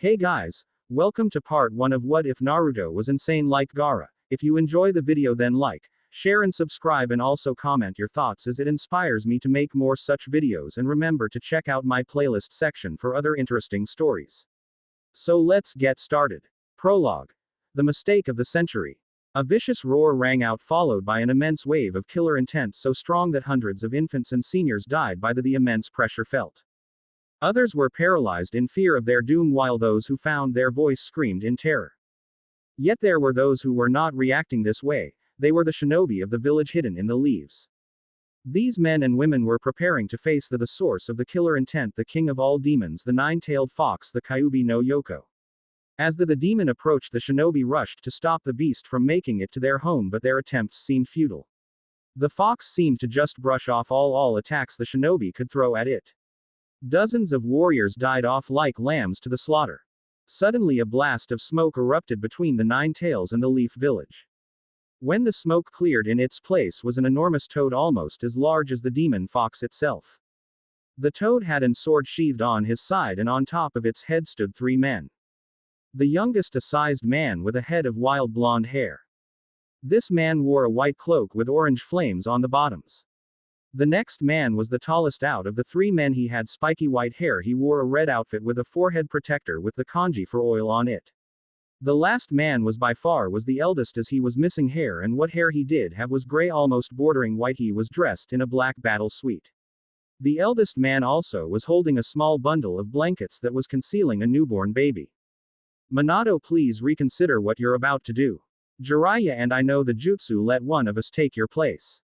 Hey guys, welcome to part 1 of What If Naruto Was Insane Like Gaara. If you enjoy the video then like, share and subscribe and also comment your thoughts as it inspires me to make more such videos, and remember to check out my playlist section for other interesting stories. So let's get started. Prologue. The mistake of the century. A vicious roar rang out, followed by an immense wave of killer intent so strong that hundreds of infants and seniors died by the immense pressure felt. Others were paralyzed in fear of their doom, while those who found their voice screamed in terror. Yet there were those who were not reacting this way. They were the shinobi of the village hidden in the leaves. These men and women were preparing to face the source of the killer intent, the king of all demons, the nine-tailed fox, the Kyuubi no Yoko. As the demon approached, the shinobi rushed to stop the beast from making it to their home, but their attempts seemed futile. The fox seemed to just brush off all attacks the shinobi could throw at it. Dozens of warriors died off like lambs to the slaughter. Suddenly a blast of smoke erupted between the Nine Tails and the Leaf Village. When the smoke cleared, in its place was an enormous toad almost as large as the demon fox itself. The toad had an sword sheathed on his side, and on top of its head stood three men. The youngest a sized man with a head of wild blonde hair. This man wore a white cloak with orange flames on the bottoms. The next man was the tallest out of the three men. He had spiky white hair. He wore a red outfit with a forehead protector with the kanji for oil on it. The last man was by far the eldest, as he was missing hair, and what hair he did have was gray almost bordering white. He was dressed in a black battle suit. The eldest man also was holding a small bundle of blankets that was concealing a newborn baby. Minato, please reconsider what you're about to do. Jiraiya and I know the jutsu, let one of us take your place.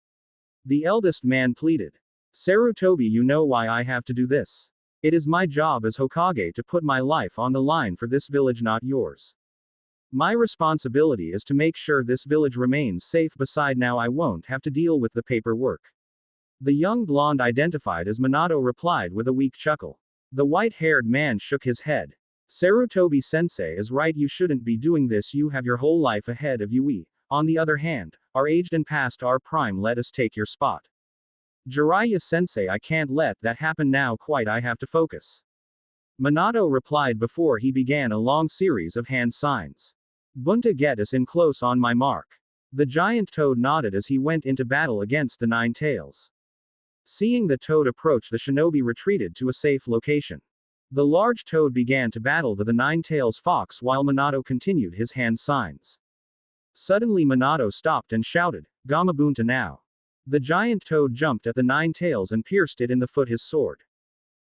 The eldest man pleaded. Sarutobi, you know why I have to do this. It is my job as Hokage to put my life on the line for this village, not yours. My responsibility is to make sure this village remains safe. Beside now I won't have to deal with the paperwork. The young blonde, identified as Minato, replied with a weak chuckle. The white-haired man shook his head. Sarutobi-sensei is right, you shouldn't be doing this, you have your whole life ahead of you. We, on the other hand, are aged and past our prime, let us take your spot. Jiraiya-sensei, I can't let that happen now, quite, I have to focus. Minato replied before he began a long series of hand signs. Bunta, get us in close, on my mark. The giant toad nodded as he went into battle against the Nine Tails. Seeing the toad approach, the shinobi retreated to a safe location. The large toad began to battle the Nine Tails fox while Minato continued his hand signs. Suddenly Minato stopped and shouted, Gamabunta now. The giant toad jumped at the Nine Tails and pierced it in the foot his sword.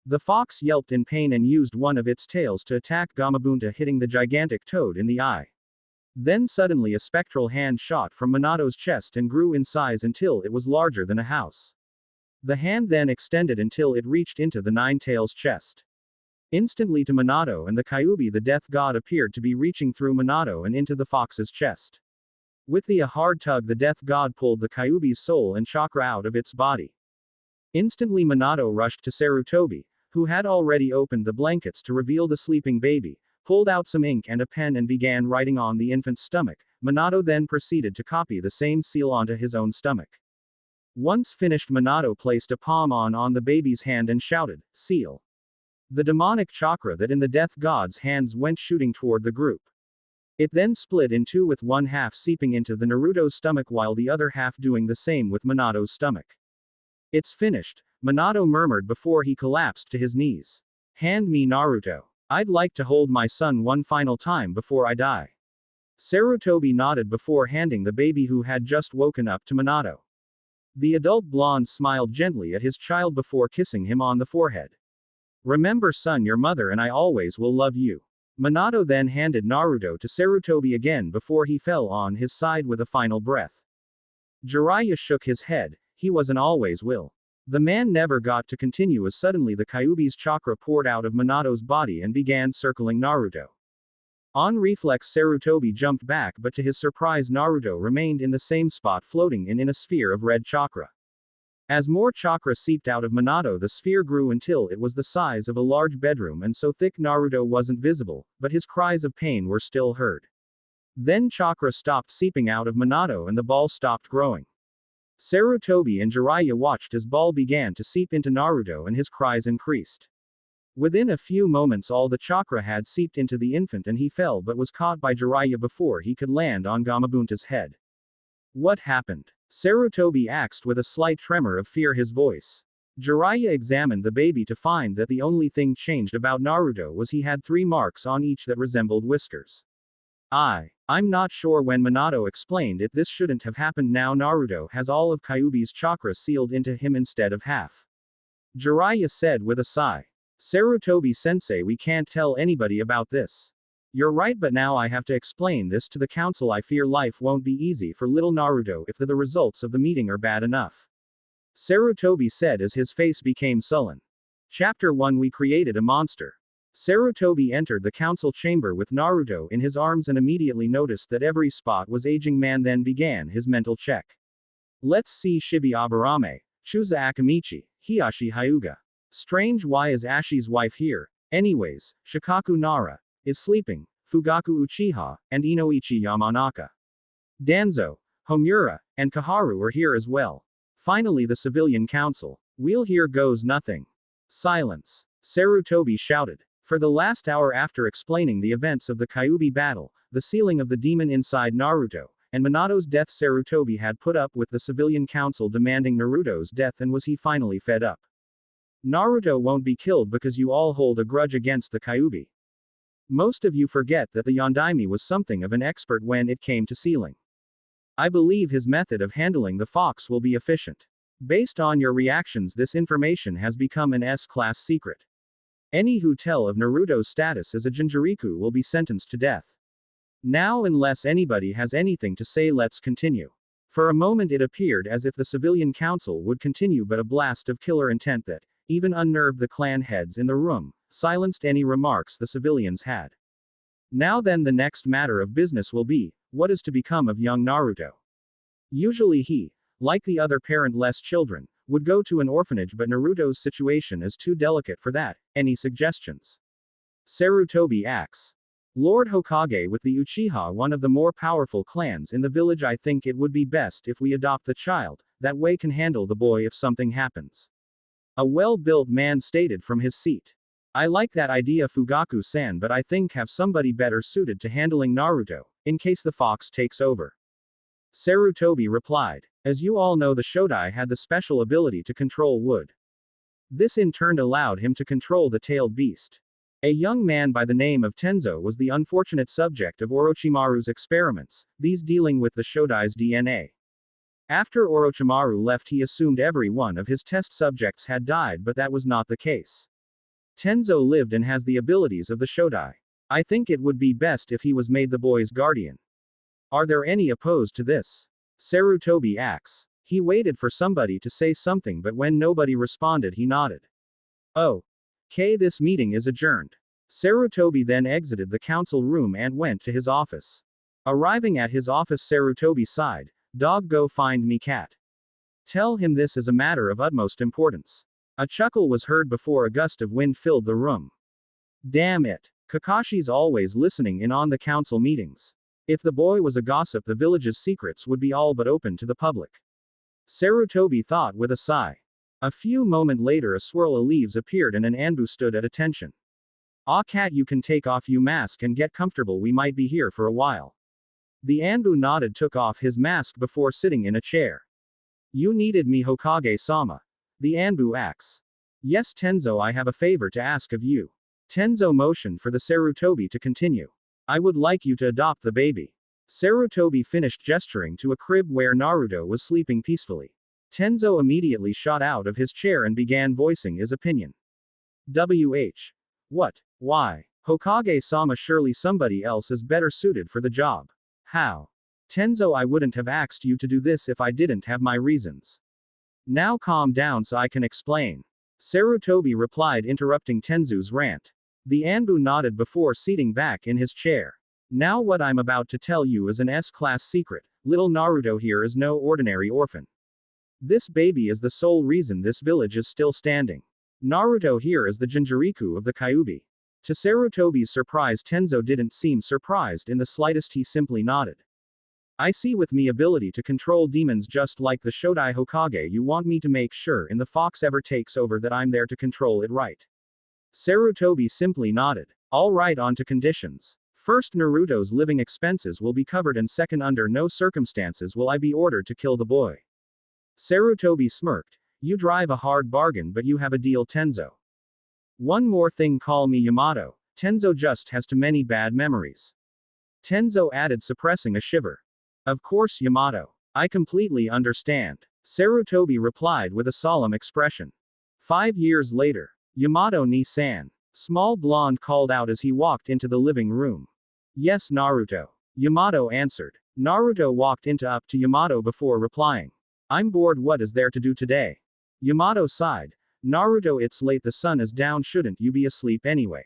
The fox yelped in pain and used one of its tails to attack Gamabunta, hitting the gigantic toad in the eye. Then suddenly a spectral hand shot from Minato's chest and grew in size until it was larger than a house. The hand then extended until it reached into the Nine Tails' chest. Instantly to Minato and the Kyuubi, the death god appeared to be reaching through Minato and into the fox's chest. With a hard tug, the death god pulled the Kyuubi's soul and chakra out of its body. Instantly Minato rushed to Sarutobi, who had already opened the blankets to reveal the sleeping baby, pulled out some ink and a pen and began writing on the infant's stomach. Minato then proceeded to copy the same seal onto his own stomach. Once finished, Minato placed a palm on the baby's hand and shouted, seal. The demonic chakra that in the death god's hands went shooting toward the group. It then split in two, with one half seeping into the Naruto's stomach while the other half doing the same with Minato's stomach. It's finished, Minato murmured before he collapsed to his knees. Hand me Naruto. I'd like to hold my son one final time before I die. Sarutobi nodded before handing the baby, who had just woken up, to Minato. The adult blonde smiled gently at his child before kissing him on the forehead. Remember son, your mother and I always will love you. Minato then handed Naruto to Sarutobi again before he fell on his side with a final breath. Jiraiya shook his head, he was and always will. The man never got to continue as suddenly the Kyuubi's chakra poured out of Minato's body and began circling Naruto. On reflex, Sarutobi jumped back, but to his surprise Naruto remained in the same spot, floating in a sphere of red chakra. As more chakra seeped out of Minato, the sphere grew until it was the size of a large bedroom, and so thick Naruto wasn't visible, but his cries of pain were still heard. Then chakra stopped seeping out of Minato and the ball stopped growing. Sarutobi and Jiraiya watched as ball began to seep into Naruto and his cries increased. Within a few moments all the chakra had seeped into the infant and he fell but was caught by Jiraiya before he could land on Gamabunta's head. What happened? Sarutobi asked with a slight tremor of fear his voice. Jiraiya examined the baby to find that the only thing changed about Naruto was he had 3 marks on each that resembled whiskers. I'm not sure when Minato explained it, this shouldn't have happened. Now Naruto has all of Kyuubi's chakra sealed into him instead of half. Jiraiya said with a sigh. Sarutobi-sensei, we can't tell anybody about this. You're right, but now I have to explain this to the council. I fear life won't be easy for little Naruto if the results of the meeting are bad enough. Sarutobi said as his face became sullen. Chapter 1 We created a monster. Sarutobi entered the council chamber with Naruto in his arms and immediately noticed that every spot was aging. Man then began his mental check. Let's see Shibi Aburame, Chusa Akamichi, Hiashi Hyuga. Strange, why is Ashi's wife here? Anyways, Shikaku Nara is sleeping, Fugaku Uchiha, and Inoichi Yamanaka. Danzo, Homura, and Kaharu are here as well. Finally the civilian council. We'll here goes nothing. Silence. Sarutobi shouted. For the last hour after explaining the events of the Kyuubi battle, the sealing of the demon inside Naruto, and Minato's death, Sarutobi had put up with the civilian council demanding Naruto's death, and was he finally fed up? Naruto won't be killed because you all hold a grudge against the Kyuubi. Most of you forget that the Yondaime was something of an expert when it came to sealing. I believe his method of handling the fox will be efficient. Based on your reactions, this information has become an S-class secret. Any who tell of Naruto's status as a Jinchuriku will be sentenced to death. Now, unless anybody has anything to say, let's continue. For a moment it appeared as if the civilian council would continue, but a blast of killer intent that even unnerved the clan heads in the room, silenced any remarks the civilians had. Now then, the next matter of business will be, what is to become of young Naruto? Usually he, like the other parentless children, would go to an orphanage, but Naruto's situation is too delicate for that. Any suggestions? Sarutobi asks. Lord Hokage, with the Uchiha, one of the more powerful clans in the village, I think it would be best if we adopt the child, that way can handle the boy if something happens. A well-built man stated from his seat. I like that idea, Fugaku-san, but I think have somebody better suited to handling Naruto, in case the fox takes over. Sarutobi replied. As you all know, the Shodai had the special ability to control wood. This in turn allowed him to control the tailed beast. A young man by the name of Tenzo was the unfortunate subject of Orochimaru's experiments, these dealing with the Shodai's DNA. After Orochimaru left, he assumed every one of his test subjects had died, but that was not the case. Tenzo lived and has the abilities of the Shodai. I think it would be best if he was made the boy's guardian. Are there any opposed to this? Sarutobi asks. He waited for somebody to say something, but when nobody responded, he nodded. Okay, this meeting is adjourned. Sarutobi then exited the council room and went to his office. Arriving at his office, Sarutobi sighed. Dog, go find me cat. Tell him this is a matter of utmost importance. A chuckle was heard before a gust of wind filled the room. Damn it. Kakashi's always listening in on the council meetings. If the boy was a gossip, the village's secrets would be all but open to the public. Sarutobi thought with a sigh. A few moments later, a swirl of leaves appeared and an Anbu stood at attention. Ah, cat, you can take off your mask and get comfortable, we might be here for a while. The Anbu nodded, took off his mask before sitting in a chair. You needed me, Hokage-sama? The Anbu asks. Yes, Tenzo, I have a favor to ask of you. Tenzo motioned for the Sarutobi to continue. I would like you to adopt the baby. Sarutobi finished gesturing to a crib where Naruto was sleeping peacefully. Tenzo immediately shot out of his chair and began voicing his opinion. What? Why? Hokage-sama, surely somebody else is better suited for the job. How? Tenzo, I wouldn't have asked you to do this if I didn't have my reasons. Now calm down so I can explain. Sarutobi replied, interrupting Tenzo's rant. The Anbu nodded before seating back in his chair. Now what I'm about to tell you is an S-class secret. Little Naruto here is no ordinary orphan. This baby is the sole reason this village is still standing. Naruto here is the Jinchuriku of the Kyuubi. To Sarutobi's surprise, Tenzo didn't seem surprised in the slightest, he simply nodded. I see, with me ability to control demons just like the Shodai Hokage, you want me to make sure in the fox ever takes over that I'm there to control it, right? Sarutobi simply nodded. All right, on to conditions. First, Naruto's living expenses will be covered, and second, under no circumstances will I be ordered to kill the boy. Sarutobi smirked. You drive a hard bargain, but you have a deal, Tenzo. One more thing, call me Yamato. Tenzo just has too many bad memories. Tenzo added, suppressing a shiver. Of course, Yamato. I completely understand. Sarutobi replied with a solemn expression. 5 years later. Yamato ni-san. Small blonde called out as he walked into the living room. Yes, Naruto. Yamato answered. Naruto walked up to Yamato before replying. I'm bored, what is there to do today? Yamato sighed. Naruto, it's late, the sun is down, shouldn't you be asleep anyway?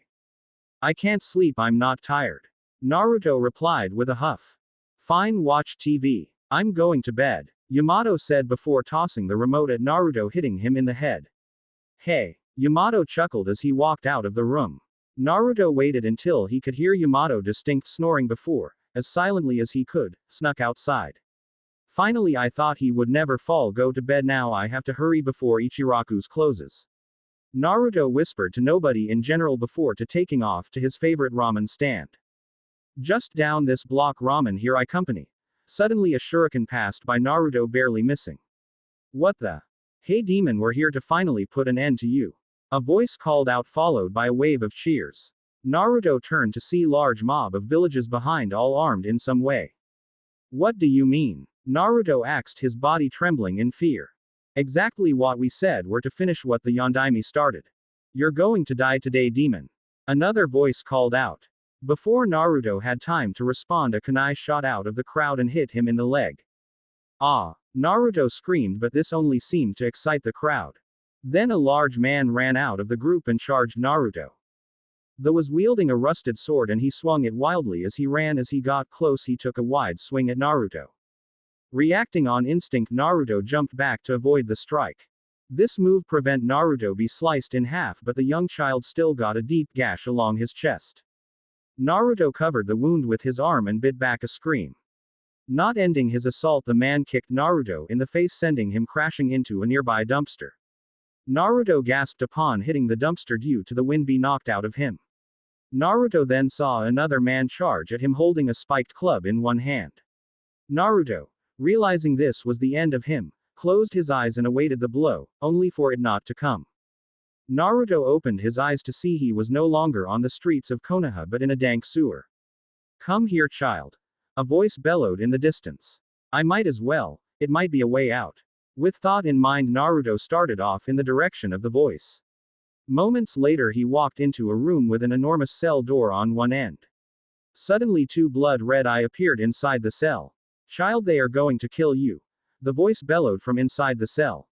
I can't sleep, I'm not tired. Naruto replied with a huff. Fine, watch TV. I'm going to bed, Yamato said before tossing the remote at Naruto, hitting him in the head. Hey, Yamato chuckled as he walked out of the room. Naruto waited until he could hear Yamato distinct snoring before, as silently as he could, snuck outside. Finally, I thought he would never fall. Go to bed now, I have to hurry before Ichiraku's closes. Naruto whispered to nobody in general before taking off to his favorite ramen stand. Just down this block, ramen here I company. Suddenly a shuriken passed by Naruto, barely missing. What the? Hey demon, we're here to finally put an end to you. A voice called out, followed by a wave of cheers. Naruto turned to see large mob of villages behind, all armed in some way. What do you mean? Naruto asked, his body trembling in fear. Exactly what we said, we're to finish what the Yondaime started. You're going to die today, demon. Another voice called out. Before Naruto had time to respond, a kunai shot out of the crowd and hit him in the leg. Ah! Naruto screamed, but this only seemed to excite the crowd. Then a large man ran out of the group and charged Naruto. He was wielding a rusted sword and he swung it wildly as he ran. As he got close, he took a wide swing at Naruto. Reacting on instinct, Naruto jumped back to avoid the strike. This move prevent Naruto be sliced in half, but the young child still got a deep gash along his chest. Naruto covered the wound with his arm and bit back a scream. Not ending his assault, the man kicked Naruto in the face, sending him crashing into a nearby dumpster. Naruto gasped upon hitting the dumpster due to the wind be knocked out of him. Naruto then saw another man charge at him holding a spiked club in one hand. Naruto, realizing this was the end of him, closed his eyes and awaited the blow, only for it not to come. Naruto opened his eyes to see he was no longer on the streets of Konoha but in a dank sewer. Come here, child. A voice bellowed in the distance. I might as well, it might be a way out. With thought in mind, Naruto started off in the direction of the voice. Moments later, he walked into a room with an enormous cell door on one end. Suddenly, two blood-red eyes appeared inside the cell. Child, they are going to kill you. The voice bellowed from inside the cell.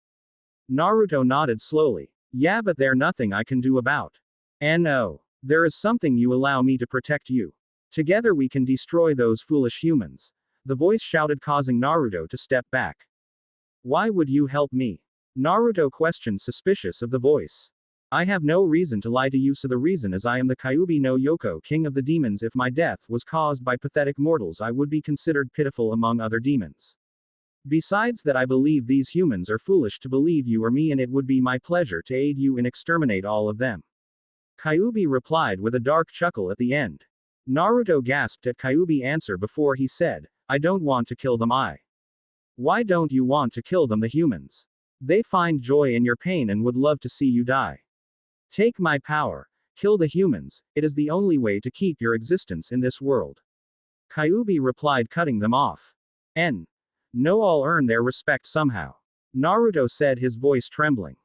Naruto nodded slowly. Yeah, but there's nothing I can do about. No. There is something, you allow me to protect you. Together we can destroy those foolish humans. The voice shouted, causing Naruto to step back. Why would you help me? Naruto questioned, suspicious of the voice. I have no reason to lie to you, so the reason is I am the Kyuubi no Yoko, king of the demons. If my death was caused by pathetic mortals, I would be considered pitiful among other demons. Besides that, I believe these humans are foolish to believe you or me, and it would be my pleasure to aid you and exterminate all of them. Kyuubi replied with a dark chuckle at the end. Naruto gasped at Kyuubi's answer before he said, I don't want to kill them. Why don't you want to kill them? The humans. They find joy in your pain and would love to see you die. Take my power. Kill the humans, it is the only way to keep your existence in this world. Kyuubi replied, cutting them off. No, all earn their respect somehow. Naruto said, his voice trembling.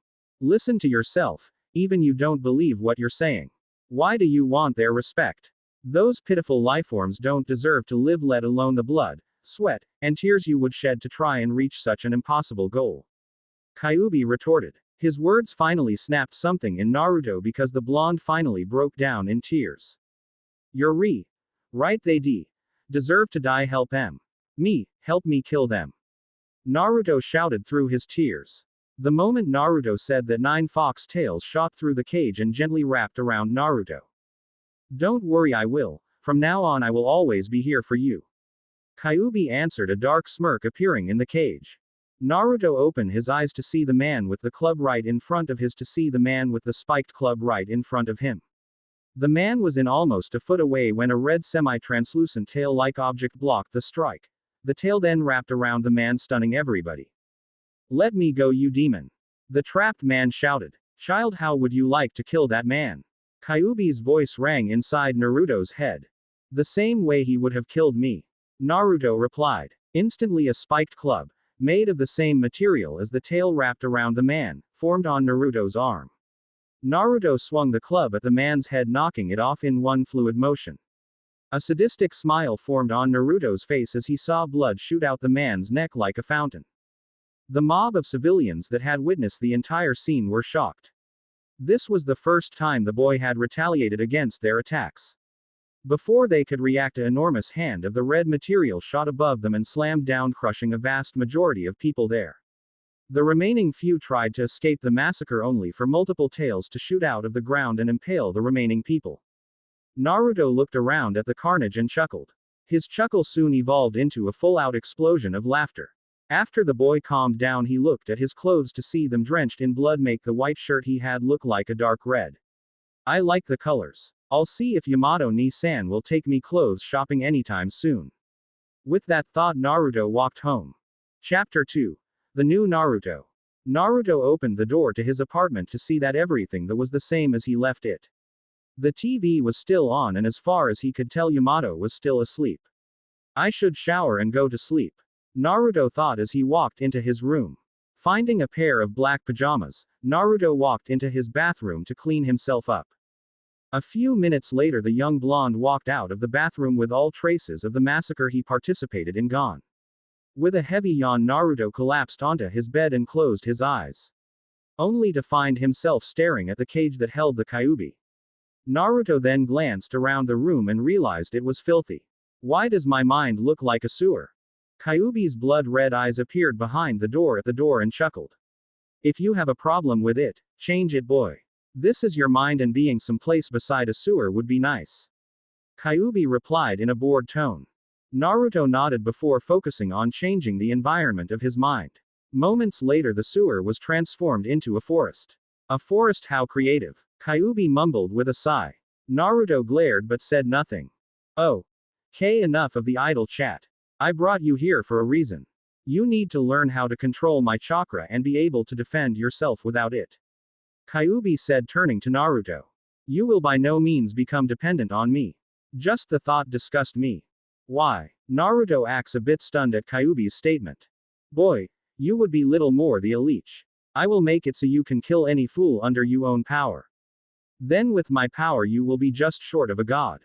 Listen to yourself, even you don't believe what you're saying. Why do you want their respect? Those pitiful lifeforms don't deserve to live, let alone the blood, sweat, and tears you would shed to try and reach such an impossible goal. Kyuubi retorted. His words finally snapped something in Naruto because the blonde finally broke down in tears. You're right, they deserve to die. Help them. Help me kill them. Naruto shouted through his tears. The moment Naruto said that, 9 fox tails shot through the cage and gently wrapped around Naruto. Don't worry, I will. From now on I will always be here for you. Kyuubi answered, a dark smirk appearing in the cage. Naruto opened his eyes to see the man with the club right in front of his to see the man with the spiked club right in front of him. The man was in almost a foot away when a red semi-translucent tail-like object blocked the strike. The tail then wrapped around the man, stunning everybody. "Let me go, you demon!" The trapped man shouted. "Child, how would you like to kill that man?" Kyuubi's voice rang inside Naruto's head. "The same way he would have killed me," Naruto replied. Instantly a spiked club, made of the same material as the tail wrapped around the man, formed on Naruto's arm. Naruto swung the club at the man's head, knocking it off in one fluid motion. A sadistic smile formed on Naruto's face as he saw blood shoot out the man's neck like a fountain. The mob of civilians that had witnessed the entire scene were shocked. This was the first time the boy had retaliated against their attacks. Before they could react, an enormous hand of the red material shot above them and slammed down, crushing a vast majority of people there. The remaining few tried to escape the massacre, only for multiple tails to shoot out of the ground and impale the remaining people. Naruto looked around at the carnage and chuckled. His chuckle soon evolved into a full-out explosion of laughter. After the boy calmed down, he looked at his clothes to see them drenched in blood make the white shirt he had look like a dark red. "I like the colors. I'll see if Yamato-ni-san will take me clothes shopping anytime soon." With that thought, Naruto walked home. Chapter 2. The New Naruto. Naruto opened the door to his apartment to see that everything that was the same as he left it. The TV was still on, and as far as he could tell, Yamato was still asleep. "I should shower and go to sleep," Naruto thought as he walked into his room. Finding a pair of black pajamas, Naruto walked into his bathroom to clean himself up. A few minutes later, the young blonde walked out of the bathroom with all traces of the massacre he participated in gone. With a heavy yawn, Naruto collapsed onto his bed and closed his eyes, only to find himself staring at the cage that held the Kyuubi. Naruto then glanced around the room and realized it was filthy. "Why does my mind look like a sewer?" Kyuubi's blood-red eyes appeared behind the door and chuckled. "If you have a problem with it, change it, boy. This is your mind, and being someplace beside a sewer would be nice," Kyuubi replied in a bored tone. Naruto nodded before focusing on changing the environment of his mind. Moments later, the sewer was transformed into a forest. "A forest, how creative," Kyuubi mumbled with a sigh. Naruto glared but said nothing. "Oh. Okay, enough of the idle chat. I brought you here for a reason. You need to learn how to control my chakra and be able to defend yourself without it," Kyuubi said, turning to Naruto. "You will by no means become dependent on me. Just the thought disgusts me." "Why?" Naruto acts a bit stunned at Kyuubi's statement. "Boy, you would be little more the leech. I will make it so you can kill any fool under your own power. Then with my power you will be just short of a god,"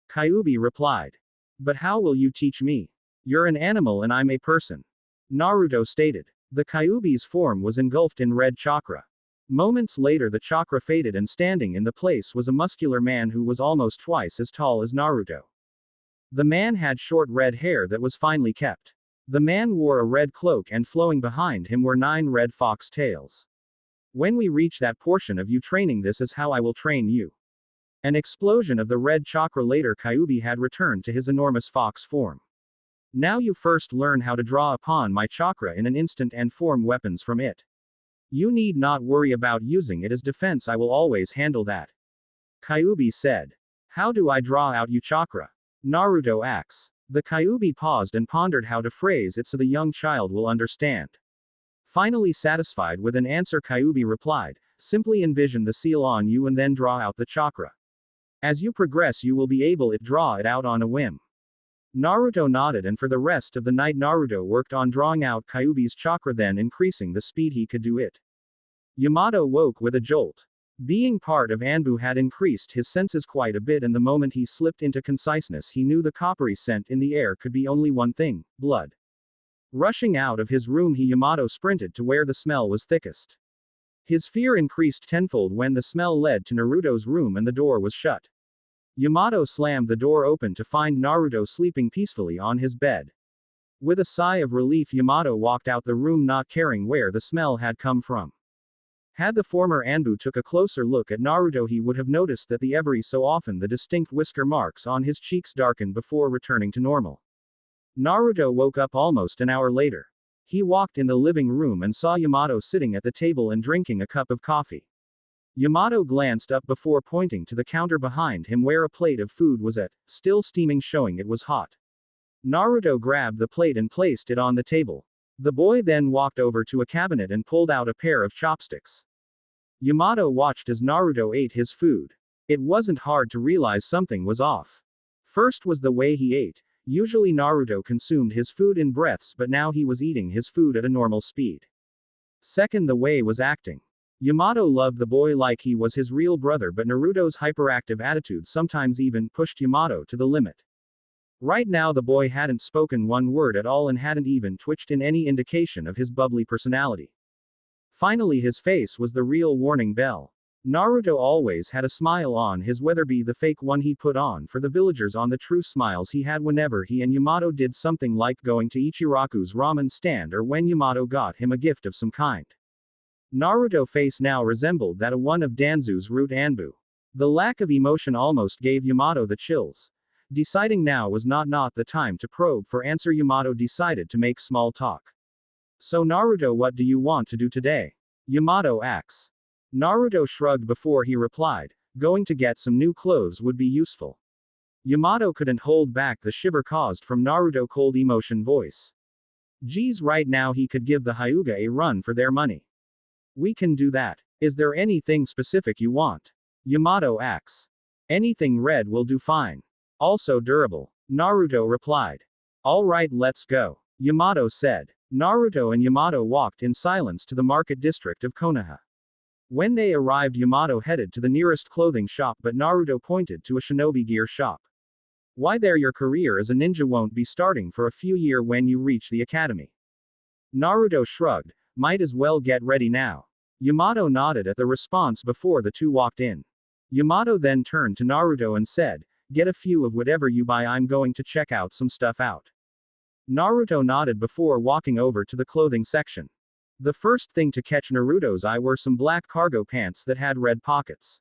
Kyuubi replied. "But how will you teach me? You're an animal and I'm a person," Naruto stated. The Kyuubi's form was engulfed in red chakra. Moments later, the chakra faded, and standing in the place was a muscular man who was almost twice as tall as Naruto. The man had short red hair that was finely kept. The man wore a red cloak, and flowing behind him were 9 red fox tails. "When we reach that portion of you training, this is how I will train you." An explosion of the red chakra later, Kyuubi had returned to his enormous fox form. "Now you first learn how to draw upon my chakra in an instant and form weapons from it. You need not worry about using it as defense, I will always handle that," Kyuubi said. "How do I draw out you chakra?" Naruto asks. The Kyuubi paused and pondered how to phrase it so the young child will understand. Finally satisfied with an answer, Kyuubi replied, "Simply envision the seal on you and then draw out the chakra. As you progress you will be able to draw it out on a whim." Naruto nodded, and for the rest of the night Naruto worked on drawing out Kyuubi's chakra, then increasing the speed he could do it. Yamato woke with a jolt. Being part of Anbu had increased his senses quite a bit, and the moment he slipped into consciousness he knew the coppery scent in the air could be only one thing: blood. Rushing out of his room, Yamato sprinted to where the smell was thickest. His fear increased tenfold when the smell led to Naruto's room and the door was shut. Yamato slammed the door open to find Naruto sleeping peacefully on his bed. With a sigh of relief, Yamato walked out the room, not caring where the smell had come from. Had the former Anbu took a closer look at Naruto, he would have noticed that every so often the distinct whisker marks on his cheeks darkened before returning to normal. Naruto woke up almost an hour later. He walked in the living room and saw Yamato sitting at the table and drinking a cup of coffee. Yamato glanced up before pointing to the counter behind him where a plate of food was at, still steaming, showing it was hot. Naruto grabbed the plate and placed it on the table. The boy then walked over to a cabinet and pulled out a pair of chopsticks. Yamato watched as Naruto ate his food. It wasn't hard to realize something was off. First was the way he ate. Usually Naruto consumed his food in breaths, but now he was eating his food at a normal speed. Second, the way was acting. Yamato loved the boy like he was his real brother, but Naruto's hyperactive attitude sometimes even pushed Yamato to the limit. Right now the boy hadn't spoken one word at all and hadn't even twitched in any indication of his bubbly personality. Finally his face was the real warning bell. Naruto always had a smile on his, whether be the fake one he put on for the villagers or the true smiles he had whenever he and Yamato did something like going to Ichiraku's ramen stand or when Yamato got him a gift of some kind. Naruto's face now resembled that of one of Danzu's root Anbu. The lack of emotion almost gave Yamato the chills. Deciding now was not the time to probe for answer, Yamato decided to make small talk. So Naruto, what do you want to do today? Yamato asks. Naruto shrugged before he replied, going to get some new clothes would be useful. Yamato couldn't hold back the shiver caused from Naruto's cold emotion voice. Geez, right now he could give the Hyuga a run for their money. We can do that. Is there anything specific you want? Yamato asks. Anything red will do fine. Also durable. Naruto replied. Alright, let's go. Yamato said. Naruto and Yamato walked in silence to the market district of Konoha. When they arrived, Yamato headed to the nearest clothing shop, but Naruto pointed to a shinobi gear shop. Why there, your career as a ninja won't be starting for a few years when you reach the academy. Naruto shrugged. Might as well get ready now. Yamato nodded at the response before the two walked in. Yamato then turned to Naruto and said, get a few of whatever you buy, I'm going to check out some stuff out. Naruto nodded before walking over to the clothing section. The first thing to catch Naruto's eye were some black cargo pants that had red pockets.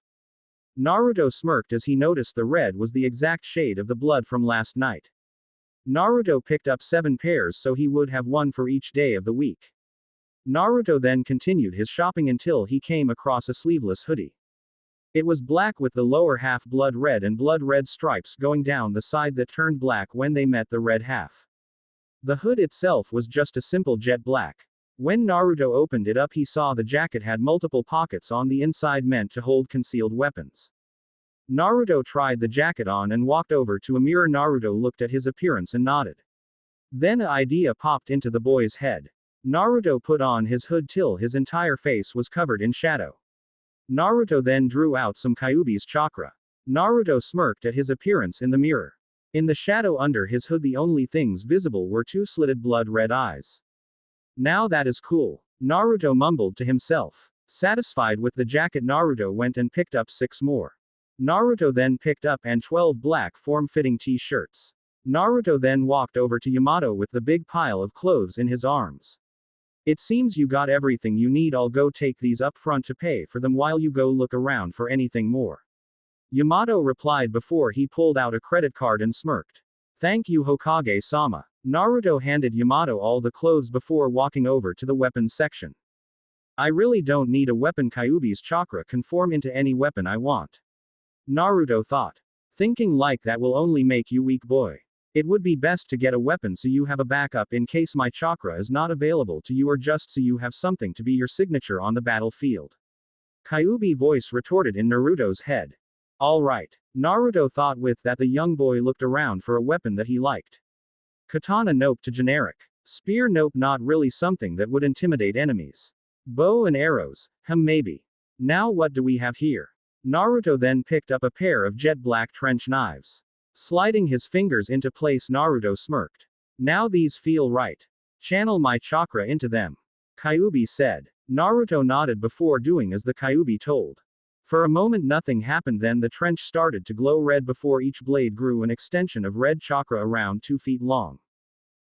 Naruto smirked as he noticed the red was the exact shade of the blood from last night. Naruto picked up 7 pairs so he would have one for each day of the week. Naruto then continued his shopping until he came across a sleeveless hoodie. It was black with the lower half blood red and blood red stripes going down the side that turned black when they met the red half. The hood itself was just a simple jet black. When Naruto opened it up, he saw the jacket had multiple pockets on the inside meant to hold concealed weapons. Naruto tried the jacket on and walked over to a mirror. Naruto looked at his appearance and nodded. Then an idea popped into the boy's head. Naruto put on his hood till his entire face was covered in shadow. Naruto then drew out some Kyuubi's chakra. Naruto smirked at his appearance in the mirror. In the shadow under his hood, the only things visible were 2 slitted blood red eyes. Now that is cool. Naruto mumbled to himself. Satisfied with the jacket, Naruto went and picked up 6 more. Naruto then picked up 12 black form-fitting t-shirts. Naruto then walked over to Yamato with the big pile of clothes in his arms. It seems you got everything you need. I'll go take these up front to pay for them while you go look around for anything more. Yamato replied before he pulled out a credit card and smirked. Thank you, Hokage-sama. Naruto handed Yamato all the clothes before walking over to the weapons section. I really don't need a weapon. Kyuubi's chakra can form into any weapon I want. Naruto thought. Thinking like that will only make you weak, boy. It would be best to get a weapon so you have a backup in case my chakra is not available to you, or just so you have something to be your signature on the battlefield. Kyuubi voice retorted in Naruto's head. Alright. Naruto thought with that. The young boy looked around for a weapon that he liked. Katana, nope. To generic. Spear, nope. Not really something that would intimidate enemies. Bow and arrows, maybe. Now what do we have here? Naruto then picked up a pair of jet black trench knives. Sliding his fingers into place, Naruto smirked. Now these feel right. Channel my chakra into them. Kyuubi said. Naruto nodded before doing as the Kyuubi told. For a moment nothing happened, then the trench started to glow red before each blade grew an extension of red chakra around 2 feet long.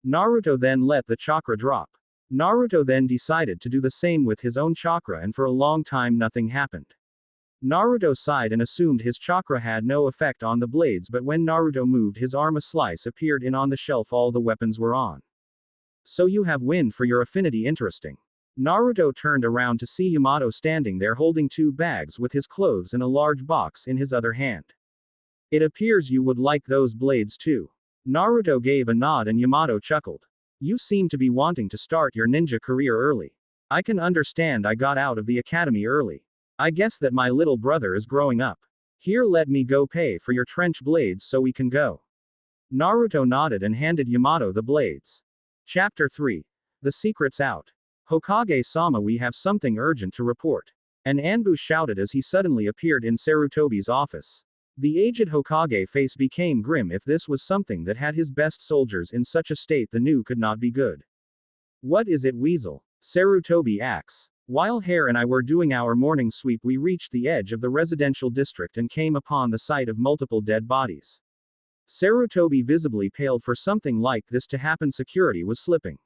Naruto then let the chakra drop. Naruto then decided to do the same with his own chakra, and for a long time nothing happened. Naruto sighed and assumed his chakra had no effect on the blades, but when Naruto moved his arm, a slice appeared in on the shelf all the weapons were on. So you have wind for your affinity. Interesting. Naruto turned around to see Yamato standing there holding two bags with his clothes and a large box in his other hand. It appears you would like those blades too. Naruto gave a nod and Yamato chuckled. You seem to be wanting to start your ninja career early. I can understand. I got out of the academy early. I guess that my little brother is growing up. Here, let me go pay for your trench blades so we can go. Naruto nodded and handed Yamato the blades. Chapter 3. The secret's out. Hokage-sama, we have something urgent to report. An Anbu shouted as he suddenly appeared in Sarutobi's office. The aged Hokage face became grim. If this was something that had his best soldiers in such a state, the new could not be good. What is it, Weasel? Sarutobi asks. While Hare and I were doing our morning sweep, we reached the edge of the residential district and came upon the sight of multiple dead bodies. Sarutobi visibly paled. For something like this to happen, security was slipping.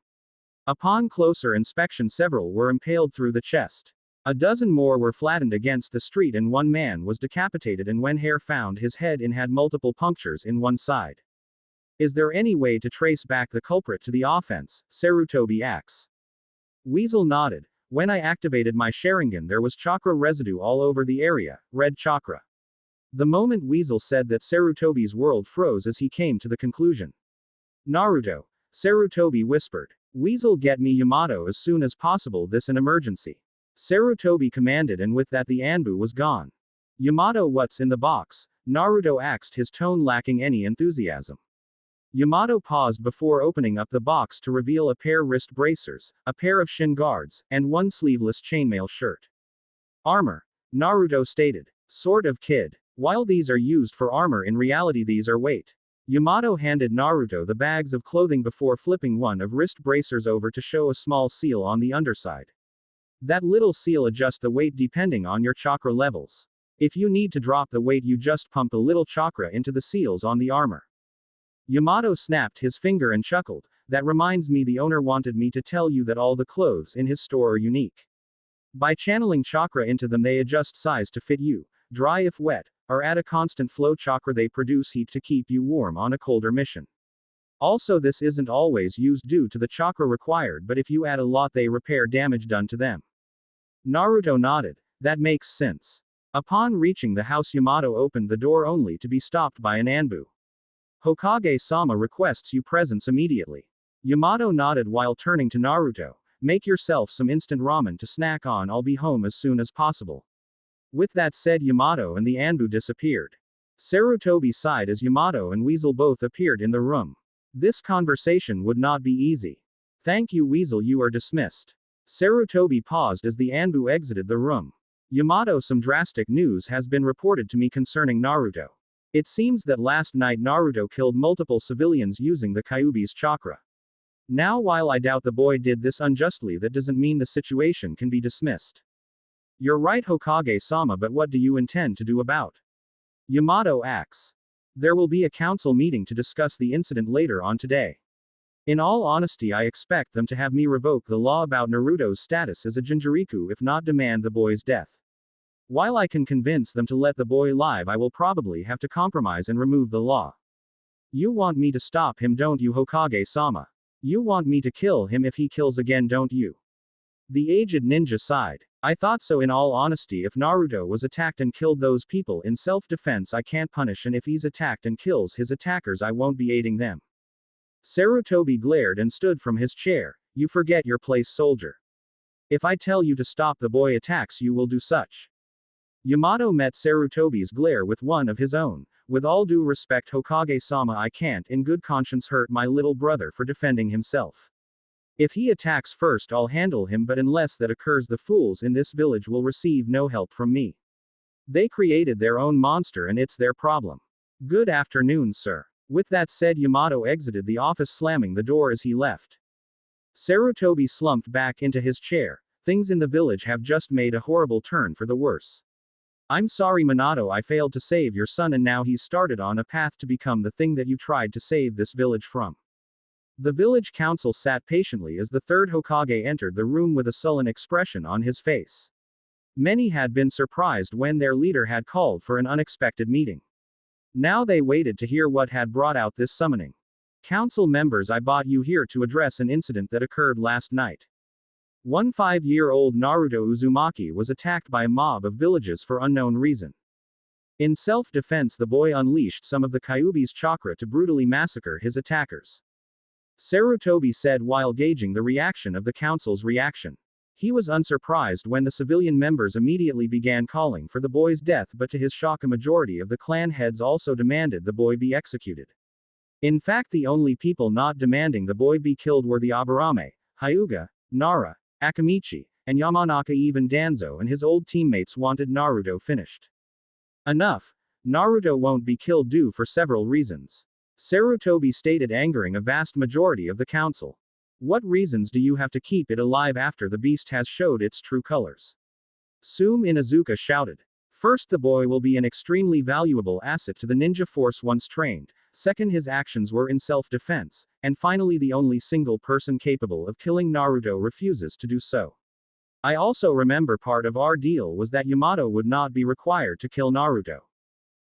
Upon closer inspection, several were impaled through the chest. A dozen more were flattened against the street and one man was decapitated, and when Hare found his head in had multiple punctures in one side. Is there any way to trace back the culprit to the offense? Sarutobi asks. Weasel nodded. When I activated my Sharingan, there was chakra residue all over the area, red chakra. The moment Weasel said that, Sarutobi's world froze as he came to the conclusion. Naruto. Sarutobi whispered. Weasel, get me Yamato as soon as possible. This an emergency. Sarutobi commanded, and with that the Anbu was gone. Yamato, what's in the box? Naruto asked, his tone lacking any enthusiasm. Yamato paused before opening up the box to reveal a pair wrist bracers, a pair of shin guards, and one sleeveless chainmail shirt. Armor. Naruto stated. Sort of, kid. While these are used for armor, in reality these are weight. Yamato handed Naruto the bags of clothing before flipping one of wrist bracers over to show a small seal on the underside. That little seal adjusts the weight depending on your chakra levels. If you need to drop the weight, you just pump a little chakra into the seals on the armor. Yamato snapped his finger and chuckled. That reminds me, the owner wanted me to tell you that all the clothes in his store are unique. By channeling chakra into them, they adjust size to fit you, dry if wet, or at a constant flow chakra. They produce heat to keep you warm on a colder mission. Also, this isn't always used due to the chakra required, but if you add a lot, they repair damage done to them. Naruto nodded. That makes sense. Upon reaching the house, Yamato opened the door only to be stopped by an Anbu. Hokage-sama requests you presence immediately. Yamato nodded while turning to Naruto. Make yourself some instant ramen to snack on. I'll be home as soon as possible. With that said, Yamato and the Anbu disappeared. Sarutobi sighed as Yamato and Weasel both appeared in the room. This conversation would not be easy. Thank you, Weasel, you are dismissed. Sarutobi paused as the Anbu exited the room. Yamato, some drastic news has been reported to me concerning Naruto. It seems that last night Naruto killed multiple civilians using the Kyuubi's chakra. Now, while I doubt the boy did this unjustly, that doesn't mean the situation can be dismissed. You're right, Hokage-sama, but what do you intend to do about? Yamato asks. There will be a council meeting to discuss the incident later on today. In all honesty, I expect them to have me revoke the law about Naruto's status as a Jinchuriku, if not demand the boy's death. While I can convince them to let the boy live, I will probably have to compromise and remove the law. You want me to stop him, don't you, Hokage-sama? You want me to kill him if he kills again, don't you? The aged ninja sighed. I thought so. In all honesty, if Naruto was attacked and killed those people in self-defense, I can't punish, and if he's attacked and kills his attackers, I won't be aiding them. Sarutobi glared and stood from his chair. You forget your place, soldier. If I tell you to stop the boy attacks, you will do such. Yamato met Sarutobi's glare with one of his own. With all due respect, Hokage-sama, I can't in good conscience hurt my little brother for defending himself. If he attacks first, I'll handle him, but unless that occurs, the fools in this village will receive no help from me. They created their own monster and it's their problem. Good afternoon, sir. With that said, Yamato exited the office, slamming the door as he left. Sarutobi slumped back into his chair. Things in the village have just made a horrible turn for the worse. I'm sorry, Minato, I failed to save your son, and now he's started on a path to become the thing that you tried to save this village from. The village council sat patiently as the third Hokage entered the room with a sullen expression on his face. Many had been surprised when their leader had called for an unexpected meeting. Now they waited to hear what had brought out this summoning. Council members, I brought you here to address an incident that occurred last night. One 5-year-old Naruto Uzumaki was attacked by a mob of villagers for unknown reason. In self-defense, the boy unleashed some of the Kyuubi's chakra to brutally massacre his attackers. Sarutobi said while gauging the reaction of the council's reaction. He was unsurprised when the civilian members immediately began calling for the boy's death, but to his shock a majority of the clan heads also demanded the boy be executed. In fact, the only people not demanding the boy be killed were the Aburame, Hyuga, Nara, Akamichi, and Yamanaka. Even Danzo and his old teammates wanted Naruto finished. Enough. Naruto won't be killed due for several reasons. Sarutobi stated, angering a vast majority of the council. What reasons do you have to keep it alive after the beast has showed its true colors? Sume Inuzuka shouted. First, the boy will be an extremely valuable asset to the ninja force once trained. Second, his actions were in self-defense. And finally, the only single person capable of killing Naruto refuses to do so. I also remember part of our deal was that Yamato would not be required to kill Naruto.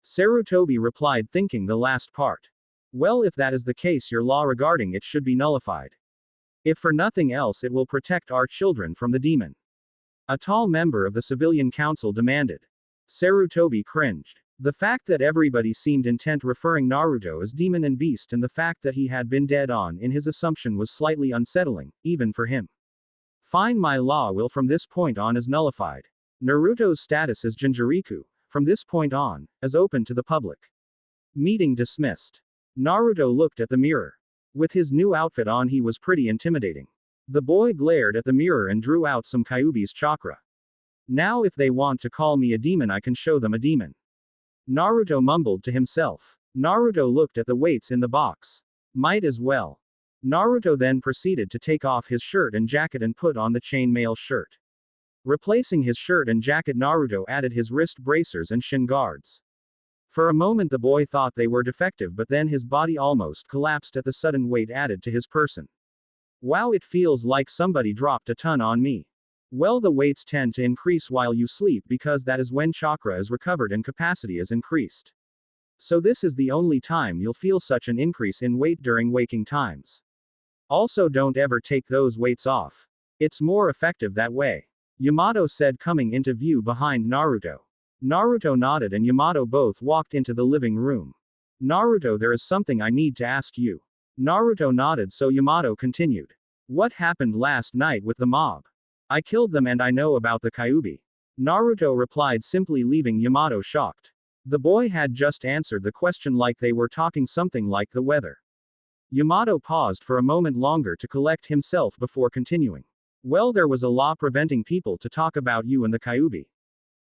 Sarutobi replied, thinking the last part. Well, if that is the case, your law regarding it should be nullified. If for nothing else, it will protect our children from the demon. A tall member of the civilian council demanded. Sarutobi cringed. The fact that everybody seemed intent referring Naruto as demon and beast, and the fact that he had been dead on in his assumption, was slightly unsettling, even for him. Fine, my law will from this point on is nullified. Naruto's status as Jinchuriku, from this point on, is open to the public. Meeting dismissed. Naruto looked at the mirror. With his new outfit on, he was pretty intimidating. The boy glared at the mirror and drew out some Kyuubi's chakra. Now, if they want to call me a demon, I can show them a demon. Naruto mumbled to himself. Naruto looked at the weights in the box. Might as well. Naruto then proceeded to take off his shirt and jacket and put on the chainmail shirt. Replacing his shirt and jacket, Naruto added his wrist bracers and shin guards. For a moment the boy thought they were defective, but then his body almost collapsed at the sudden weight added to his person. Wow, it feels like somebody dropped a ton on me. Well, the weights tend to increase while you sleep because that is when chakra is recovered and capacity is increased. So this is the only time you'll feel such an increase in weight during waking times. Also, don't ever take those weights off. It's more effective that way. Yamato said, coming into view behind Naruto. Naruto nodded and Yamato both walked into the living room. Naruto, there is something I need to ask you. Naruto nodded, so Yamato continued. What happened last night with the mob? I killed them and I know about the Kyuubi. Naruto replied, simply leaving Yamato shocked. The boy had just answered the question like they were talking something like the weather. Yamato paused for a moment longer to collect himself before continuing. Well, there was a law preventing people to talk about you and the Kyuubi.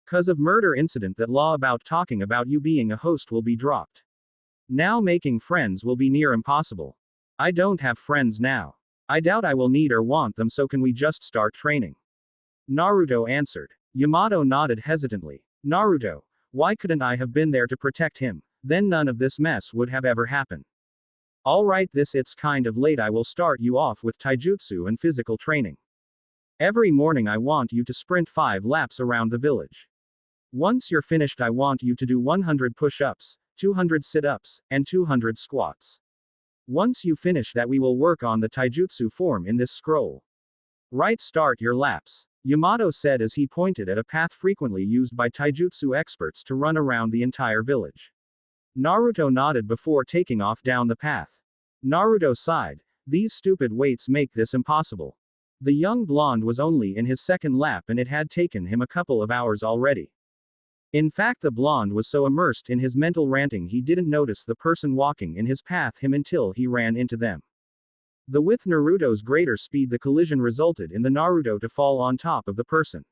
'Cause of murder incident, that law about talking about you being a host will be dropped. Now making friends will be near impossible. I don't have friends now. I doubt I will need or want them, so can we just start training? Naruto answered. Yamato nodded hesitantly. Naruto, why couldn't I have been there to protect him? Then none of this mess would have ever happened. Alright, it's kind of late. I will start you off with taijutsu and physical training. Every morning I want you to sprint 5 laps around the village. Once you're finished, I want you to do 100 push-ups, 200 sit-ups, and 200 squats. Once you finish that, we will work on the taijutsu form in this scroll. Right, start your laps. Yamato said as he pointed at a path frequently used by taijutsu experts to run around the entire village. Naruto nodded before taking off down the path. Naruto sighed. These stupid weights make this impossible. The young blonde was only in his second lap and it had taken him a couple of hours already. In fact, the blonde was so immersed in his mental ranting he didn't notice the person walking in his path until he ran into them. With Naruto's greater speed, the collision resulted in the Naruto to fall on top of the person.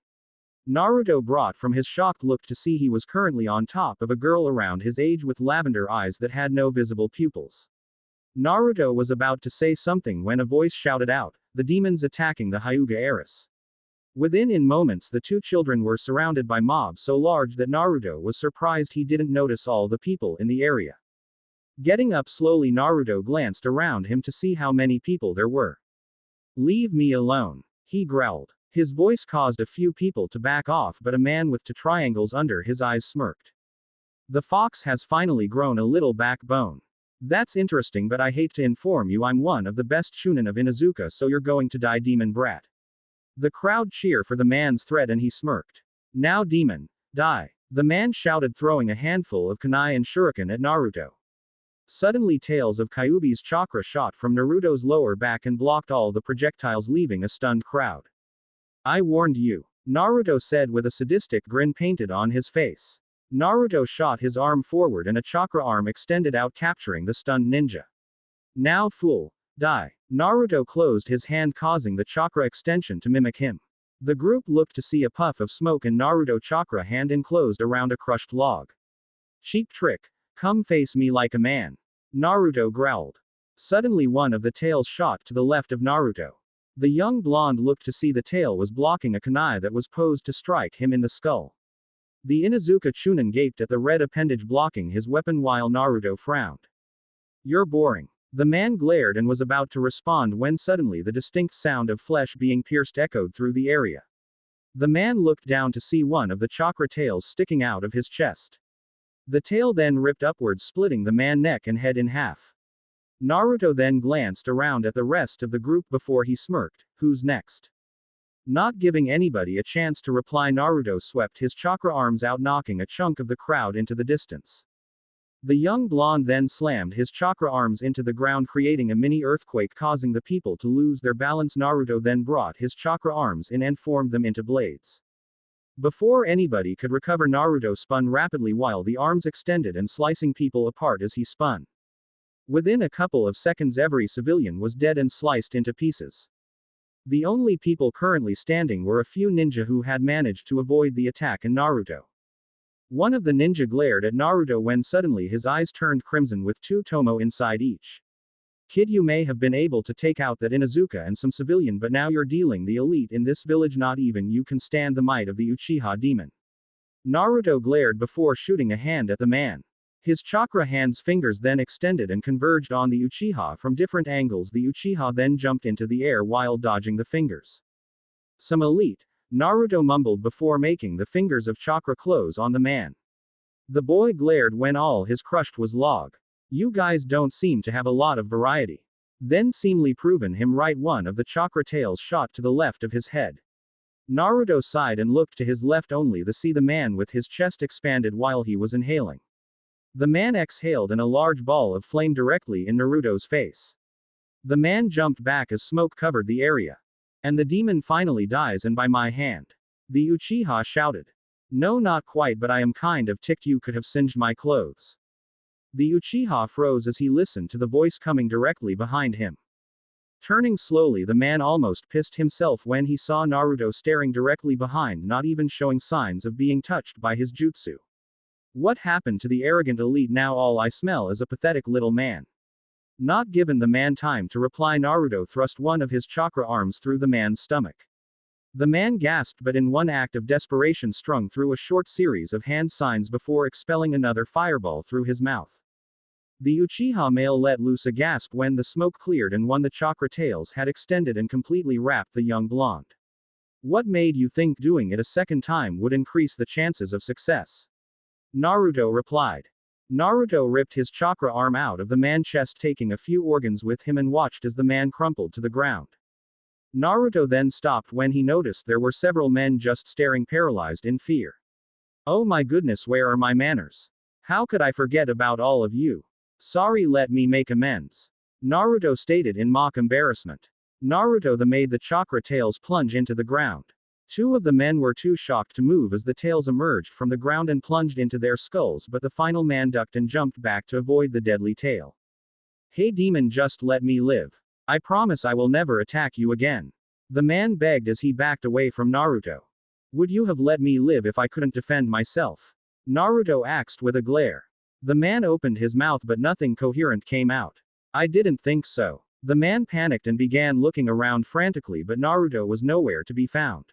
Naruto brought from his shocked look to see he was currently on top of a girl around his age with lavender eyes that had no visible pupils. Naruto was about to say something when a voice shouted out, "The demons attacking the Hyuga heiress." Within moments the two children were surrounded by mobs so large that Naruto was surprised he didn't notice all the people in the area. Getting up slowly, Naruto glanced around him to see how many people there were. "Leave me alone," he growled. His voice caused a few people to back off, but a man with 2 triangles under his eyes smirked. The fox has finally grown a little backbone. That's interesting, but I hate to inform you I'm one of the best Chunin of Inuzuka, so you're going to die, demon brat. The crowd cheer for the man's threat and he smirked. Now demon, die. The man shouted, throwing a handful of kunai and shuriken at Naruto. Suddenly tails of Kyuubi's chakra shot from Naruto's lower back and blocked all the projectiles, leaving a stunned crowd. I warned you, Naruto said with a sadistic grin painted on his face. Naruto shot his arm forward and a chakra arm extended out, capturing the stunned ninja. Now fool, die. Naruto closed his hand, causing the chakra extension to mimic him. The group looked to see a puff of smoke and Naruto chakra hand enclosed around a crushed log. Cheap trick, come face me like a man. Naruto growled. Suddenly one of the tails shot to the left of Naruto. The young blonde looked to see the tail was blocking a kunai that was posed to strike him in the skull. The Inuzuka Chunin gaped at the red appendage blocking his weapon while Naruto frowned. You're boring. The man glared and was about to respond when suddenly the distinct sound of flesh being pierced echoed through the area. The man looked down to see one of the chakra tails sticking out of his chest. The tail then ripped upwards, splitting the man's neck and head in half. Naruto then glanced around at the rest of the group before he smirked, who's next? Not giving anybody a chance to reply, Naruto swept his chakra arms out, knocking a chunk of the crowd into the distance. The young blonde then slammed his chakra arms into the ground, creating a mini earthquake, causing the people to lose their balance. Naruto then brought his chakra arms in and formed them into blades. Before anybody could recover, Naruto spun rapidly while the arms extended and slicing people apart as he spun. Within a couple of seconds, every civilian was dead and sliced into pieces. The only people currently standing were a few ninja who had managed to avoid the attack and Naruto. One of the ninja glared at Naruto when suddenly his eyes turned crimson with two tomo inside each. Kid, you may have been able to take out that Inuzuka and some civilian, but now you're dealing the elite in this village. Not even you can stand the might of the Uchiha demon. Naruto glared before shooting a hand at the man. His chakra hand's fingers then extended and converged on the Uchiha from different angles. The Uchiha then jumped into the air while dodging the fingers. Some elite, Naruto mumbled before making the fingers of chakra close on the man. The boy glared when all his crushed was log. You guys don't seem to have a lot of variety. Then seemingly proven him right, one of the chakra tails shot to the left of his head. Naruto sighed and looked to his left only to see the man with his chest expanded while he was inhaling. The man exhaled and a large ball of flame directly in Naruto's face. The man jumped back as smoke covered the area. And the demon finally dies, and by my hand. The Uchiha shouted. No, not quite, but I am kind of ticked you could have singed my clothes. The Uchiha froze as he listened to the voice coming directly behind him. Turning slowly, the man almost pissed himself when he saw Naruto staring directly behind, not even showing signs of being touched by his jutsu. What happened to the arrogant elite? Now all I smell is a pathetic little man. Not given the man time to reply, Naruto thrust one of his chakra arms through the man's stomach. The man gasped, but in one act of desperation strung through a short series of hand signs before expelling another fireball through his mouth. The Uchiha male let loose a gasp when the smoke cleared and one the chakra tails had extended and completely wrapped the young blonde. What made you think doing it a second time would increase the chances of success? Naruto replied. Naruto ripped his chakra arm out of the man's chest, taking a few organs with him, and watched as the man crumpled to the ground. Naruto then stopped when he noticed there were several men just staring, paralyzed in fear. Oh my goodness, where are my manners? How could I forget about all of you? Sorry, let me make amends. Naruto stated in mock embarrassment. Naruto made the chakra tails plunge into the ground. Two of the men were too shocked to move as the tails emerged from the ground and plunged into their skulls, but the final man ducked and jumped back to avoid the deadly tail. Hey demon, just let me live. I promise I will never attack you again. The man begged as he backed away from Naruto. Would you have let me live if I couldn't defend myself? Naruto asked with a glare. The man opened his mouth but nothing coherent came out. I didn't think so. The man panicked and began looking around frantically, but Naruto was nowhere to be found.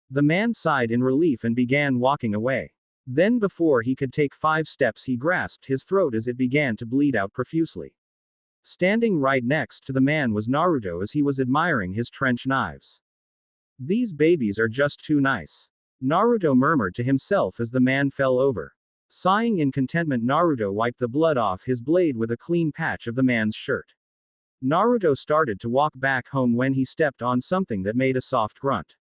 The man sighed in relief and began walking away. Then before he could take 5 steps, he grasped his throat as it began to bleed out profusely. Standing right next to the man was Naruto as he was admiring his trench knives. These babies are just too nice. Naruto murmured to himself as the man fell over. Sighing in contentment, Naruto wiped the blood off his blade with a clean patch of the man's shirt. Naruto started to walk back home when he stepped on something that made a soft grunt.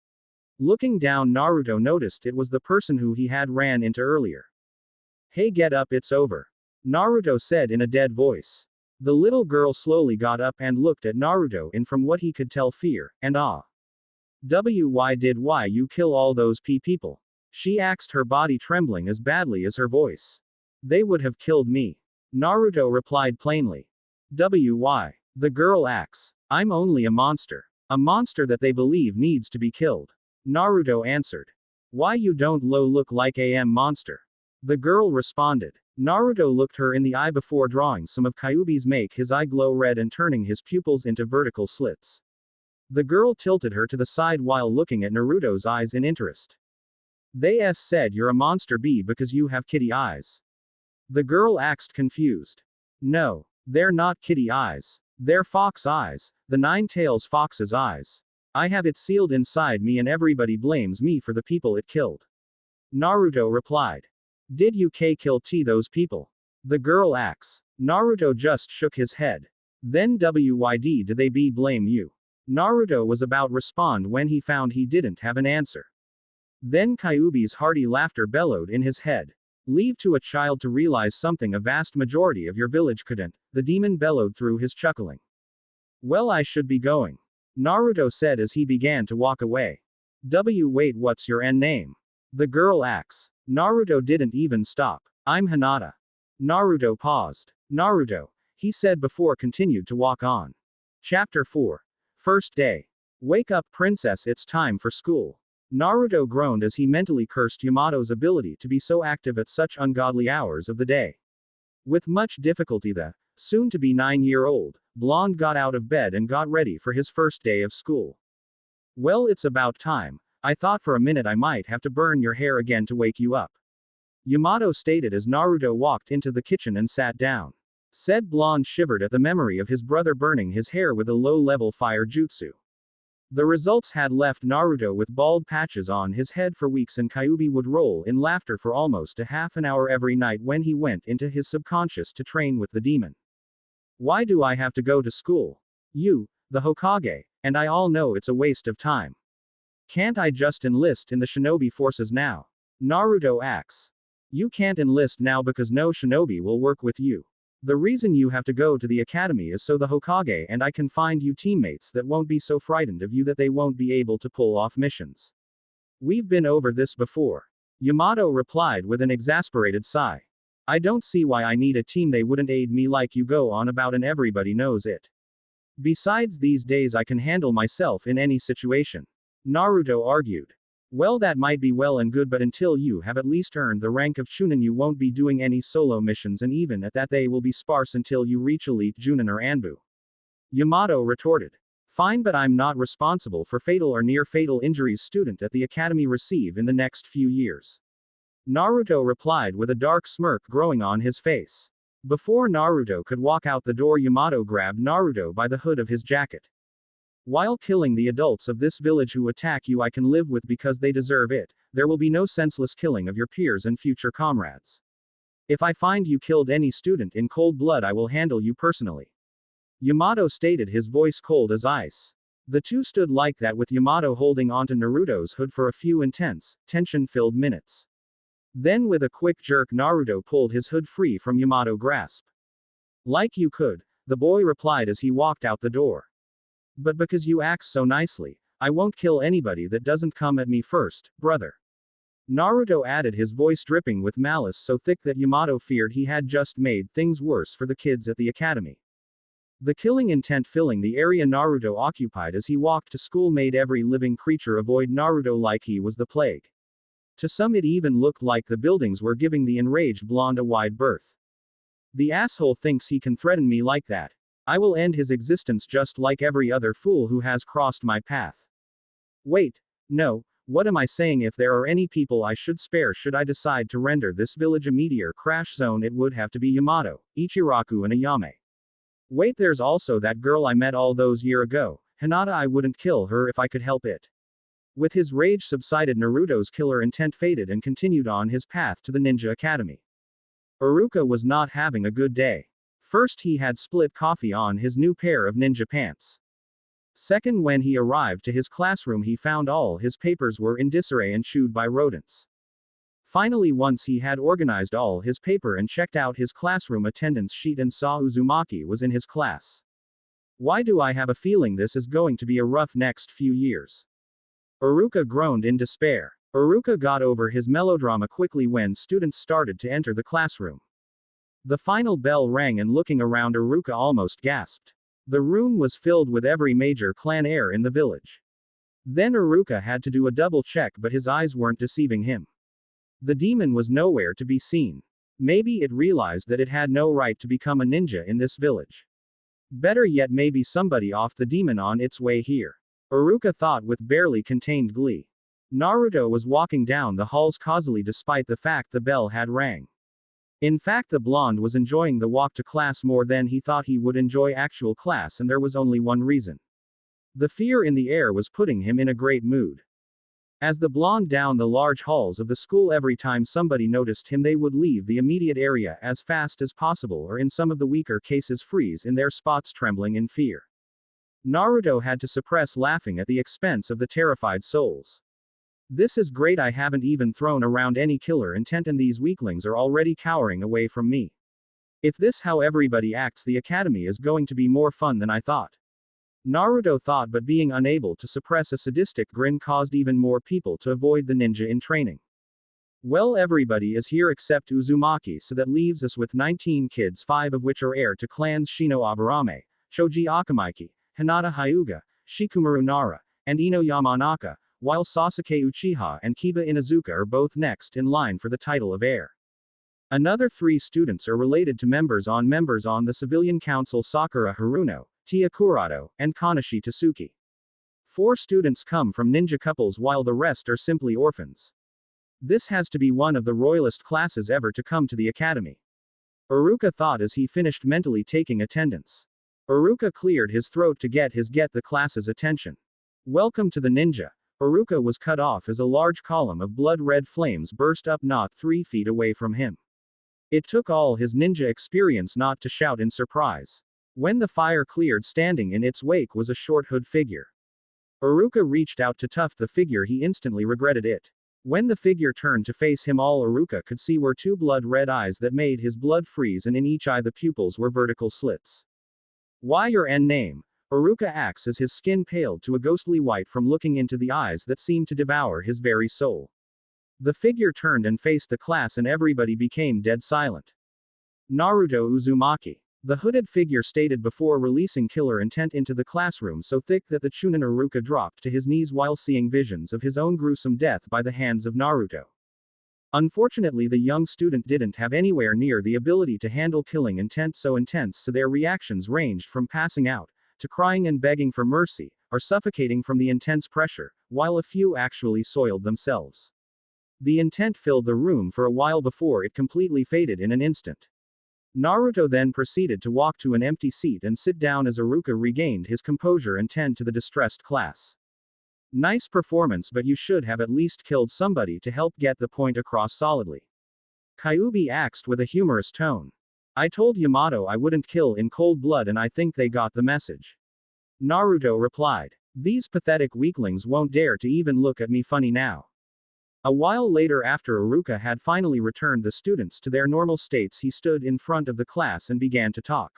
Looking down, Naruto noticed it was the person who he had ran into earlier. "Hey, get up, it's over," Naruto said in a dead voice. The little girl slowly got up and looked at Naruto in, from what he could tell, fear and awe. "Why did you kill all those people?" she asked, her body trembling as badly as her voice. "They would have killed me," Naruto replied plainly. "Why?" the girl asks. "I'm only a monster. A monster that they believe needs to be killed," Naruto answered. "Why you don't look like a monster?" the girl responded. Naruto looked her in the eye before drawing some of Kyuubi's make his eye glow red and turning his pupils into vertical slits. The girl tilted her to the side while looking at Naruto's eyes in interest. "They said you're a monster because you have kitty eyes?" the girl asked, confused. "No, they're not kitty eyes. They're fox eyes, the nine-tails fox's eyes. I have it sealed inside me and everybody blames me for the people it killed," Naruto replied. "Did you kill those people?" the girl asks. Naruto just shook his head. "Then why did they blame you?" Naruto was about to respond when he found he didn't have an answer. Then Kyuubi's hearty laughter bellowed in his head. "Leave to a child to realize something a vast majority of your village couldn't," the demon bellowed through his chuckling. "Well, I should be going," Naruto said as he began to walk away. Wait, what's your name?" the girl asks. Naruto didn't even stop. "I'm Hinata." Naruto paused. "Naruto," he said before continued to walk on. Chapter 4. First day. "Wake up, princess, it's time for school." Naruto groaned as he mentally cursed Yamato's ability to be so active at such ungodly hours of the day. With much difficulty, the soon-to-be 9-year-old blonde got out of bed and got ready for his first day of school. "Well, it's about time. I thought for a minute I might have to burn your hair again to wake you up," Yamato stated as Naruto walked into the kitchen and sat down. Said blonde shivered at the memory of his brother burning his hair with a low-level fire jutsu. The results had left Naruto with bald patches on his head for weeks, and Kyuubi would roll in laughter for almost a half an hour every night when he went into his subconscious to train with the demon. "Why do I have to go to school? You, the Hokage, and I all know it's a waste of time. Can't I just enlist in the shinobi forces now?" Naruto asks. "You can't enlist now because no shinobi will work with you. The reason you have to go to the academy is so the Hokage and I can find you teammates that won't be so frightened of you that they won't be able to pull off missions. We've been over this before," Yamato replied with an exasperated sigh. "I don't see why I need a team. They wouldn't aid me like you go on about, and everybody knows it. Besides, these days I can handle myself in any situation," Naruto argued. "Well, that might be well and good, but until you have at least earned the rank of Chunin you won't be doing any solo missions, and even at that they will be sparse until you reach elite Junin or Anbu," Yamato retorted. "Fine, but I'm not responsible for fatal or near-fatal injuries student at the academy receive in the next few years," Naruto replied with a dark smirk growing on his face. Before Naruto could walk out the door, Yamato grabbed Naruto by the hood of his jacket. "While killing the adults of this village who attack you I can live with because they deserve it, there will be no senseless killing of your peers and future comrades. If I find you killed any student in cold blood I will handle you personally," Yamato stated, his voice cold as ice. The two stood like that with Yamato holding onto Naruto's hood for a few intense, tension-filled minutes. Then with a quick jerk Naruto pulled his hood free from Yamato's grasp. "Like you could," the boy replied as he walked out the door. "But because you act so nicely, I won't kill anybody that doesn't come at me first, brother," Naruto added, his voice dripping with malice so thick that Yamato feared he had just made things worse for the kids at the academy. The killing intent filling the area Naruto occupied as he walked to school made every living creature avoid Naruto like he was the plague. To some it even looked like the buildings were giving the enraged blonde a wide berth. "The asshole thinks he can threaten me like that. I will end his existence just like every other fool who has crossed my path. Wait, no, what am I saying? If there are any people I should spare should I decide to render this village a meteor crash zone, it would have to be Yamato, Ichiraku and Ayame. Wait, there's also that girl I met all those years ago, Hinata. I wouldn't kill her if I could help it." With his rage subsided, Naruto's killer intent faded and continued on his path to the ninja academy. Iruka was not having a good day. First, he had split coffee on his new pair of ninja pants. Second, when he arrived to his classroom, he found all his papers were in disarray and chewed by rodents. Finally, once he had organized all his paper and checked out his classroom attendance sheet and saw Uzumaki was in his class. Why do I have a feeling this is going to be a rough next few years? Iruka groaned in despair. Iruka got over his melodrama quickly when students started to enter the classroom. The final bell rang and looking around, Iruka almost gasped. The room was filled with every major clan heir in the village. Then Iruka had to do a double check, but his eyes weren't deceiving him. The demon was nowhere to be seen. Maybe it realized that it had no right to become a ninja in this village. Better yet, maybe somebody off the demon on its way here. Iruka thought with barely contained glee. Naruto was walking down the halls causally despite the fact the bell had rang. In fact, the blonde was enjoying the walk to class more than he thought he would enjoy actual class, and there was only one reason. The fear in the air was putting him in a great mood. As the blonde down the large halls of the school, every time somebody noticed him they would leave the immediate area as fast as possible, or in some of the weaker cases freeze in their spots trembling in fear. Naruto had to suppress laughing at the expense of the terrified souls. This is great, I haven't even thrown around any killer intent and these weaklings are already cowering away from me. If this how everybody acts, the academy is going to be more fun than I thought. Naruto thought, but being unable to suppress a sadistic grin caused even more people to avoid the ninja in training. Well, everybody is here except Uzumaki, so that leaves us with 19 kids, 5 of which are heir to clans Shino Aburame, Choji Akamaiki, Hinata Hyuga, Shikamaru Nara, and Ino Yamanaka, while Sasuke Uchiha and Kiba Inuzuka are both next in line for the title of heir. Another 3 students are related to members on the civilian council: Sakura Haruno, Tia Kurado, and Kanashi Tasuki. 4 students come from ninja couples while the rest are simply orphans. This has to be one of the royalist classes ever to come to the academy. Iruka thought as he finished mentally taking attendance. Iruka cleared his throat to get the class's attention. Welcome to the ninja. Iruka was cut off as a large column of blood-red flames burst up not 3 feet away from him. It took all his ninja experience not to shout in surprise. When the fire cleared, standing in its wake was a short hood figure. Iruka reached out to tuft the figure, he instantly regretted it. When the figure turned to face him, all Iruka could see were 2 blood-red eyes that made his blood freeze, and in each eye the pupils were vertical slits. Why your name? Iruka asked as his skin paled to a ghostly white from looking into the eyes that seemed to devour his very soul. The figure turned and faced the class and everybody became dead silent. Naruto Uzumaki. The hooded figure stated before releasing killer intent into the classroom so thick that the Chunin Iruka dropped to his knees while seeing visions of his own gruesome death by the hands of Naruto. Unfortunately, the young student didn't have anywhere near the ability to handle killing intent so intense, so their reactions ranged from passing out, to crying and begging for mercy, or suffocating from the intense pressure, while a few actually soiled themselves. The intent filled the room for a while before it completely faded in an instant. Naruto then proceeded to walk to an empty seat and sit down as Iruka regained his composure and tend to the distressed class. Nice performance, but you should have at least killed somebody to help get the point across solidly. Kyuubi asked with a humorous tone. I told Yamato I wouldn't kill in cold blood and I think they got the message. Naruto replied. These pathetic weaklings won't dare to even look at me funny now. A while later, after Iruka had finally returned the students to their normal states, he stood in front of the class and began to talk.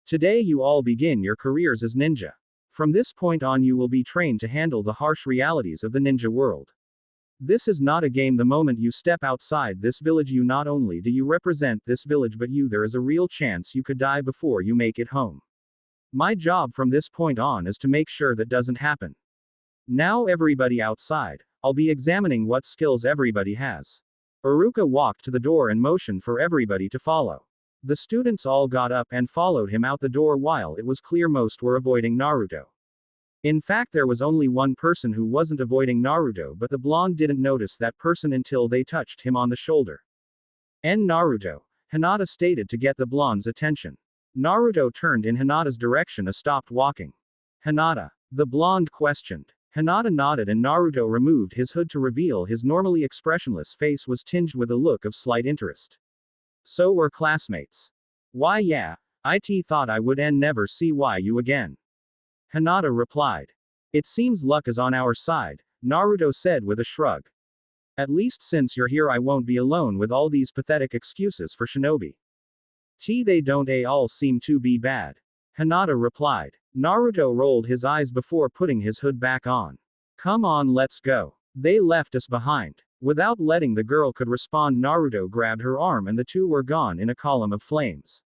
Today you all begin your careers as ninja. From this point on you will be trained to handle the harsh realities of the ninja world. This is not a game. The moment you step outside this village, you not only do you represent this village, but there is a real chance you could die before you make it home. My job from this point on is to make sure that doesn't happen. Now everybody outside. I'll be examining what skills everybody has. Iruka walked to the door and motioned for everybody to follow. The students all got up and followed him out the door while it was clear most were avoiding Naruto. In fact, there was only one person who wasn't avoiding Naruto, but the blonde didn't notice that person until they touched him on the shoulder. Naruto, Hinata stated to get the blonde's attention. Naruto turned in Hinata's direction and stopped walking. Hinata? The blonde questioned. Hinata nodded and Naruto removed his hood to reveal his normally expressionless face was tinged with a look of slight interest. So we're classmates. Why yeah, I thought I would and never see why you again. Hinata replied. It seems luck is on our side, Naruto said with a shrug. At least since you're here I won't be alone with all these pathetic excuses for shinobi. They don't all seem to be bad. Hinata replied. Naruto rolled his eyes before putting his hood back on. Come on, let's go. They left us behind. Without letting the girl could respond, Naruto grabbed her arm and the two were gone in a column of flames.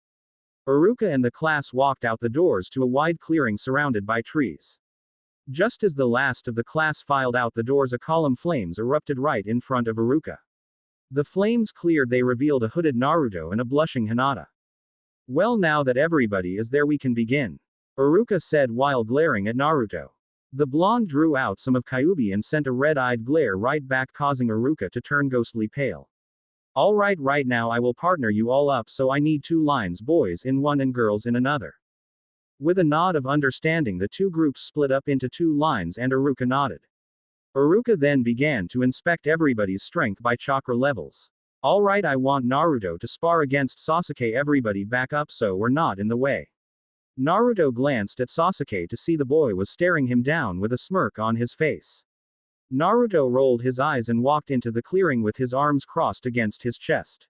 Iruka and the class walked out the doors to a wide clearing surrounded by trees. Just as the last of the class filed out the doors, a column of flames erupted right in front of Iruka. The flames cleared, they revealed a hooded Naruto and a blushing Hinata. Well, now that everybody is there we can begin, Iruka said while glaring at Naruto. The blonde drew out some of Kyuubi and sent a red-eyed glare right back, causing Iruka to turn ghostly pale. Alright, right now I will partner you all up, so I need 2 lines, boys in one and girls in another. With a nod of understanding, the 2 groups split up into 2 lines and Iruka nodded. Iruka then began to inspect everybody's strength by chakra levels. Alright, I want Naruto to spar against Sasuke, everybody back up so we're not in the way. Naruto glanced at Sasuke to see the boy was staring him down with a smirk on his face. Naruto rolled his eyes and walked into the clearing with his arms crossed against his chest.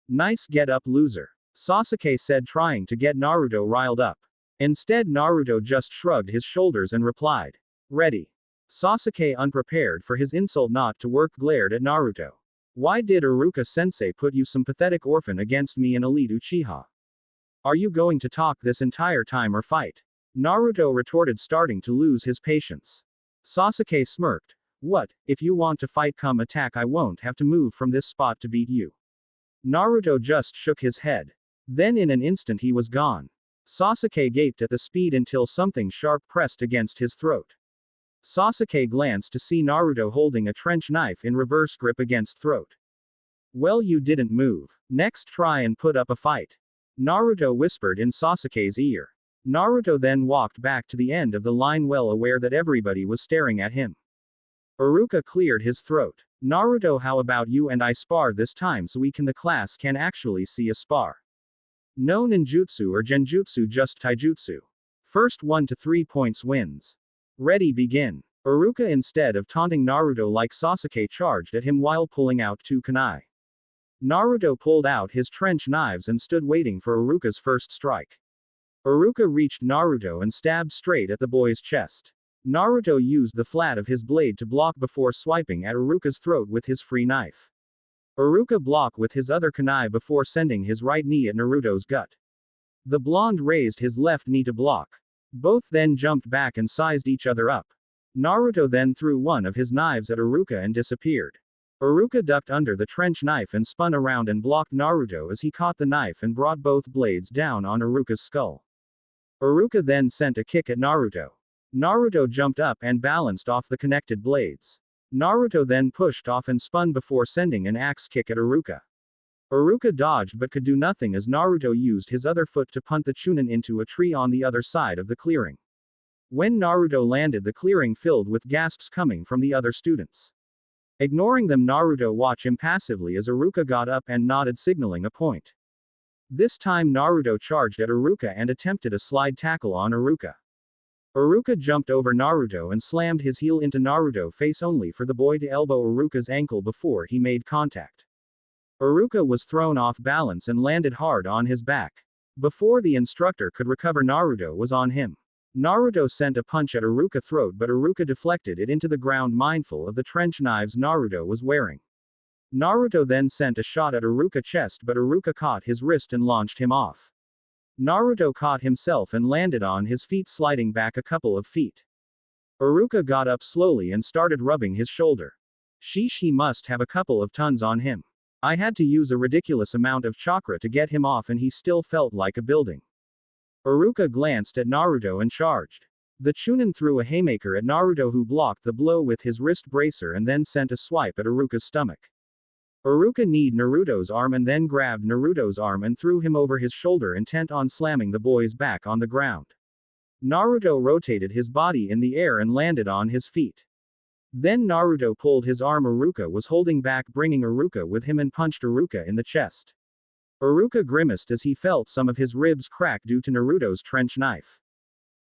Nice get up, loser, Sasuke said, trying to get Naruto riled up. Instead, Naruto just shrugged his shoulders and replied, ready. Sasuke, unprepared for his insult not to work, glared at Naruto. Why did Iruka-sensei put you, some pathetic orphan, against me, an elite Uchiha? Are you going to talk this entire time or fight? Naruto retorted, starting to lose his patience. Sasuke smirked. What, if you want to fight, come attack, I won't have to move from this spot to beat you. Naruto just shook his head. Then in an instant he was gone. Sasuke gaped at the speed until something sharp pressed against his throat. Sasuke glanced to see Naruto holding a trench knife in reverse grip against throat. Well, you didn't move. Next try and put up a fight, Naruto whispered in Sasuke's ear. Naruto then walked back to the end of the line, well aware that everybody was staring at him. Iruka cleared his throat. Naruto, how about you and I spar this time so the class can actually see a spar? No ninjutsu or genjutsu, just taijutsu. First 1 to 3 points wins. Ready, begin. Iruka, instead of taunting Naruto like Sasuke, charged at him while pulling out 2 kunai. Naruto pulled out his trench knives and stood waiting for Iruka's first strike. Iruka reached Naruto and stabbed straight at the boy's chest. Naruto used the flat of his blade to block before swiping at Iruka's throat with his free knife. Iruka blocked with his other kunai before sending his right knee at Naruto's gut. The blonde raised his left knee to block. Both then jumped back and sized each other up. Naruto then threw one of his knives at Iruka and disappeared. Iruka ducked under the trench knife and spun around and blocked Naruto as he caught the knife and brought both blades down on Iruka's skull. Iruka then sent a kick at Naruto. Naruto jumped up and balanced off the connected blades. Naruto then pushed off and spun before sending an axe kick at Iruka. Iruka dodged but could do nothing as Naruto used his other foot to punt the Chunin into a tree on the other side of the clearing. When Naruto landed, the clearing filled with gasps coming from the other students. Ignoring them, Naruto watched impassively as Iruka got up and nodded, signaling a point. This time Naruto charged at Iruka and attempted a slide tackle on Iruka. Iruka jumped over Naruto and slammed his heel into Naruto's face, only for the boy to elbow Iruka's ankle before he made contact. Iruka was thrown off balance and landed hard on his back. Before the instructor could recover, Naruto was on him. Naruto sent a punch at Iruka's throat, but Iruka deflected it into the ground, mindful of the trench knives Naruto was wearing. Naruto then sent a shot at Iruka's chest, but Iruka caught his wrist and launched him off. Naruto caught himself and landed on his feet, sliding back a couple of feet. Iruka got up slowly and started rubbing his shoulder. Sheesh, he must have a couple of tons on him. I had to use a ridiculous amount of chakra to get him off and he still felt like a building. Iruka glanced at Naruto and charged. The Chunin threw a haymaker at Naruto, who blocked the blow with his wrist bracer and then sent a swipe at Iruka's stomach. Iruka kneed Naruto's arm and then grabbed Naruto's arm and threw him over his shoulder, intent on slamming the boy's back on the ground. Naruto rotated his body in the air and landed on his feet. Then Naruto pulled his arm Iruka was holding back, bringing Iruka with him, and punched Iruka in the chest. Iruka grimaced as he felt some of his ribs crack due to Naruto's trench knife.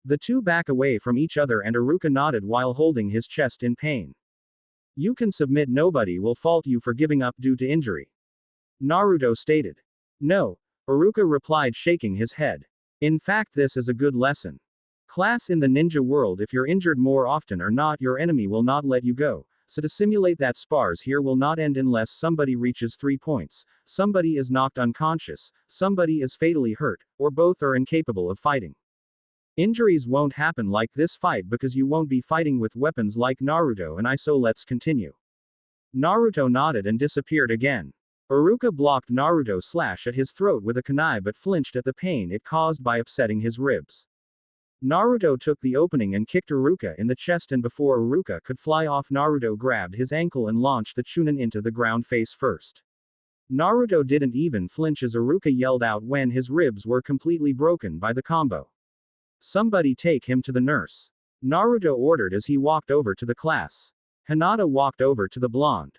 The two back away from each other and Iruka nodded while holding his chest in pain. You can submit, nobody will fault you for giving up due to injury. Naruto stated. No, Iruka replied, shaking his head. In fact, this is a good lesson. Class, in the ninja world, if you're injured more often or not, your enemy will not let you go. So to simulate that, spars here will not end unless somebody reaches 3 points, somebody is knocked unconscious, somebody is fatally hurt, or both are incapable of fighting. Injuries won't happen like this fight because you won't be fighting with weapons like Naruto and I, so let's continue. Naruto nodded and disappeared again. Iruka blocked Naruto's slash at his throat with a kunai but flinched at the pain it caused by upsetting his ribs. Naruto took the opening and kicked Iruka in the chest, and before Iruka could fly off, Naruto grabbed his ankle and launched the chunin into the ground face first. Naruto didn't even flinch as Iruka yelled out when his ribs were completely broken by the combo. Somebody take him to the nurse. Naruto ordered as he walked over to the class. Hinata walked over to the blonde.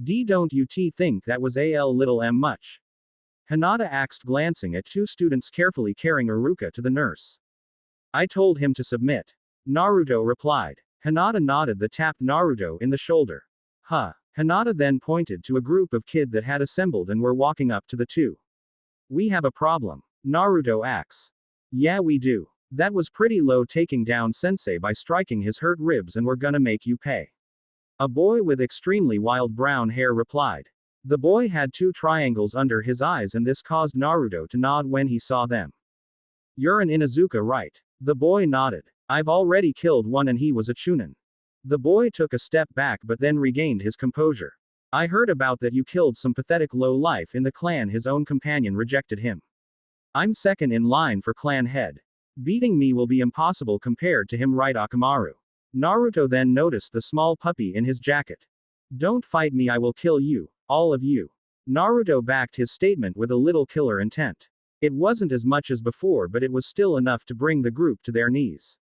Don't you think that was little m much? Hinata asked, glancing at two students carefully carrying Iruka to the nurse. I told him to submit. Naruto replied. Hinata nodded, then tapped Naruto in the shoulder. Huh. Hinata then pointed to a group of kids that had assembled and were walking up to the two. We have a problem. Naruto asks. Yeah, we do. That was pretty low, taking down sensei by striking his hurt ribs, and we're gonna make you pay. A boy with extremely wild brown hair replied. The boy had 2 triangles under his eyes, and this caused Naruto to nod when he saw them. You're an Inuzuka, right? The boy nodded. I've already killed one and he was a chunin. The boy took a step back but then regained his composure. I heard about that, you killed some pathetic low life in the clan. His own companion rejected him. I'm second in line for clan head. Beating me will be impossible compared to him, right, Akamaru? Naruto then noticed the small puppy in his jacket. Don't fight me, I will kill you, all of you. Naruto backed his statement with a little killer intent. It wasn't as much as before, but it was still enough to bring the group to their knees.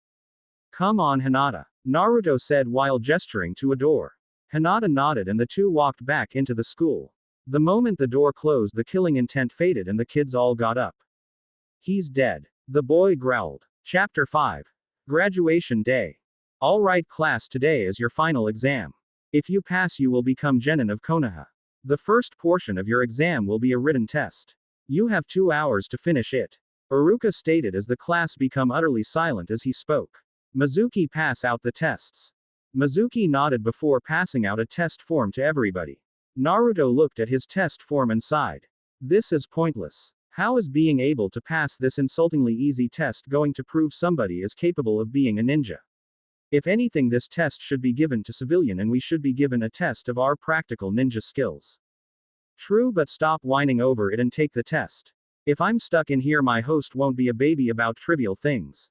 Come on, Hinata, Naruto said while gesturing to a door. Hinata nodded and the two walked back into the school. The moment the door closed, the killing intent faded and the kids all got up. He's dead, the boy growled. Chapter 5. Graduation Day. Alright class, today is your final exam. If you pass, you will become Genin of Konoha. The first portion of your exam will be a written test. You have 2 hours to finish it. Iruka stated as the class became utterly silent as he spoke. Mizuki, pass out the tests. Mizuki nodded before passing out a test form to everybody. Naruto looked at his test form and sighed. This is pointless. How is being able to pass this insultingly easy test going to prove somebody is capable of being a ninja? If anything, this test should be given to civilian and we should be given a test of our practical ninja skills. True, but stop whining over it and take the test. If I'm stuck in here, my host won't be a baby about trivial things.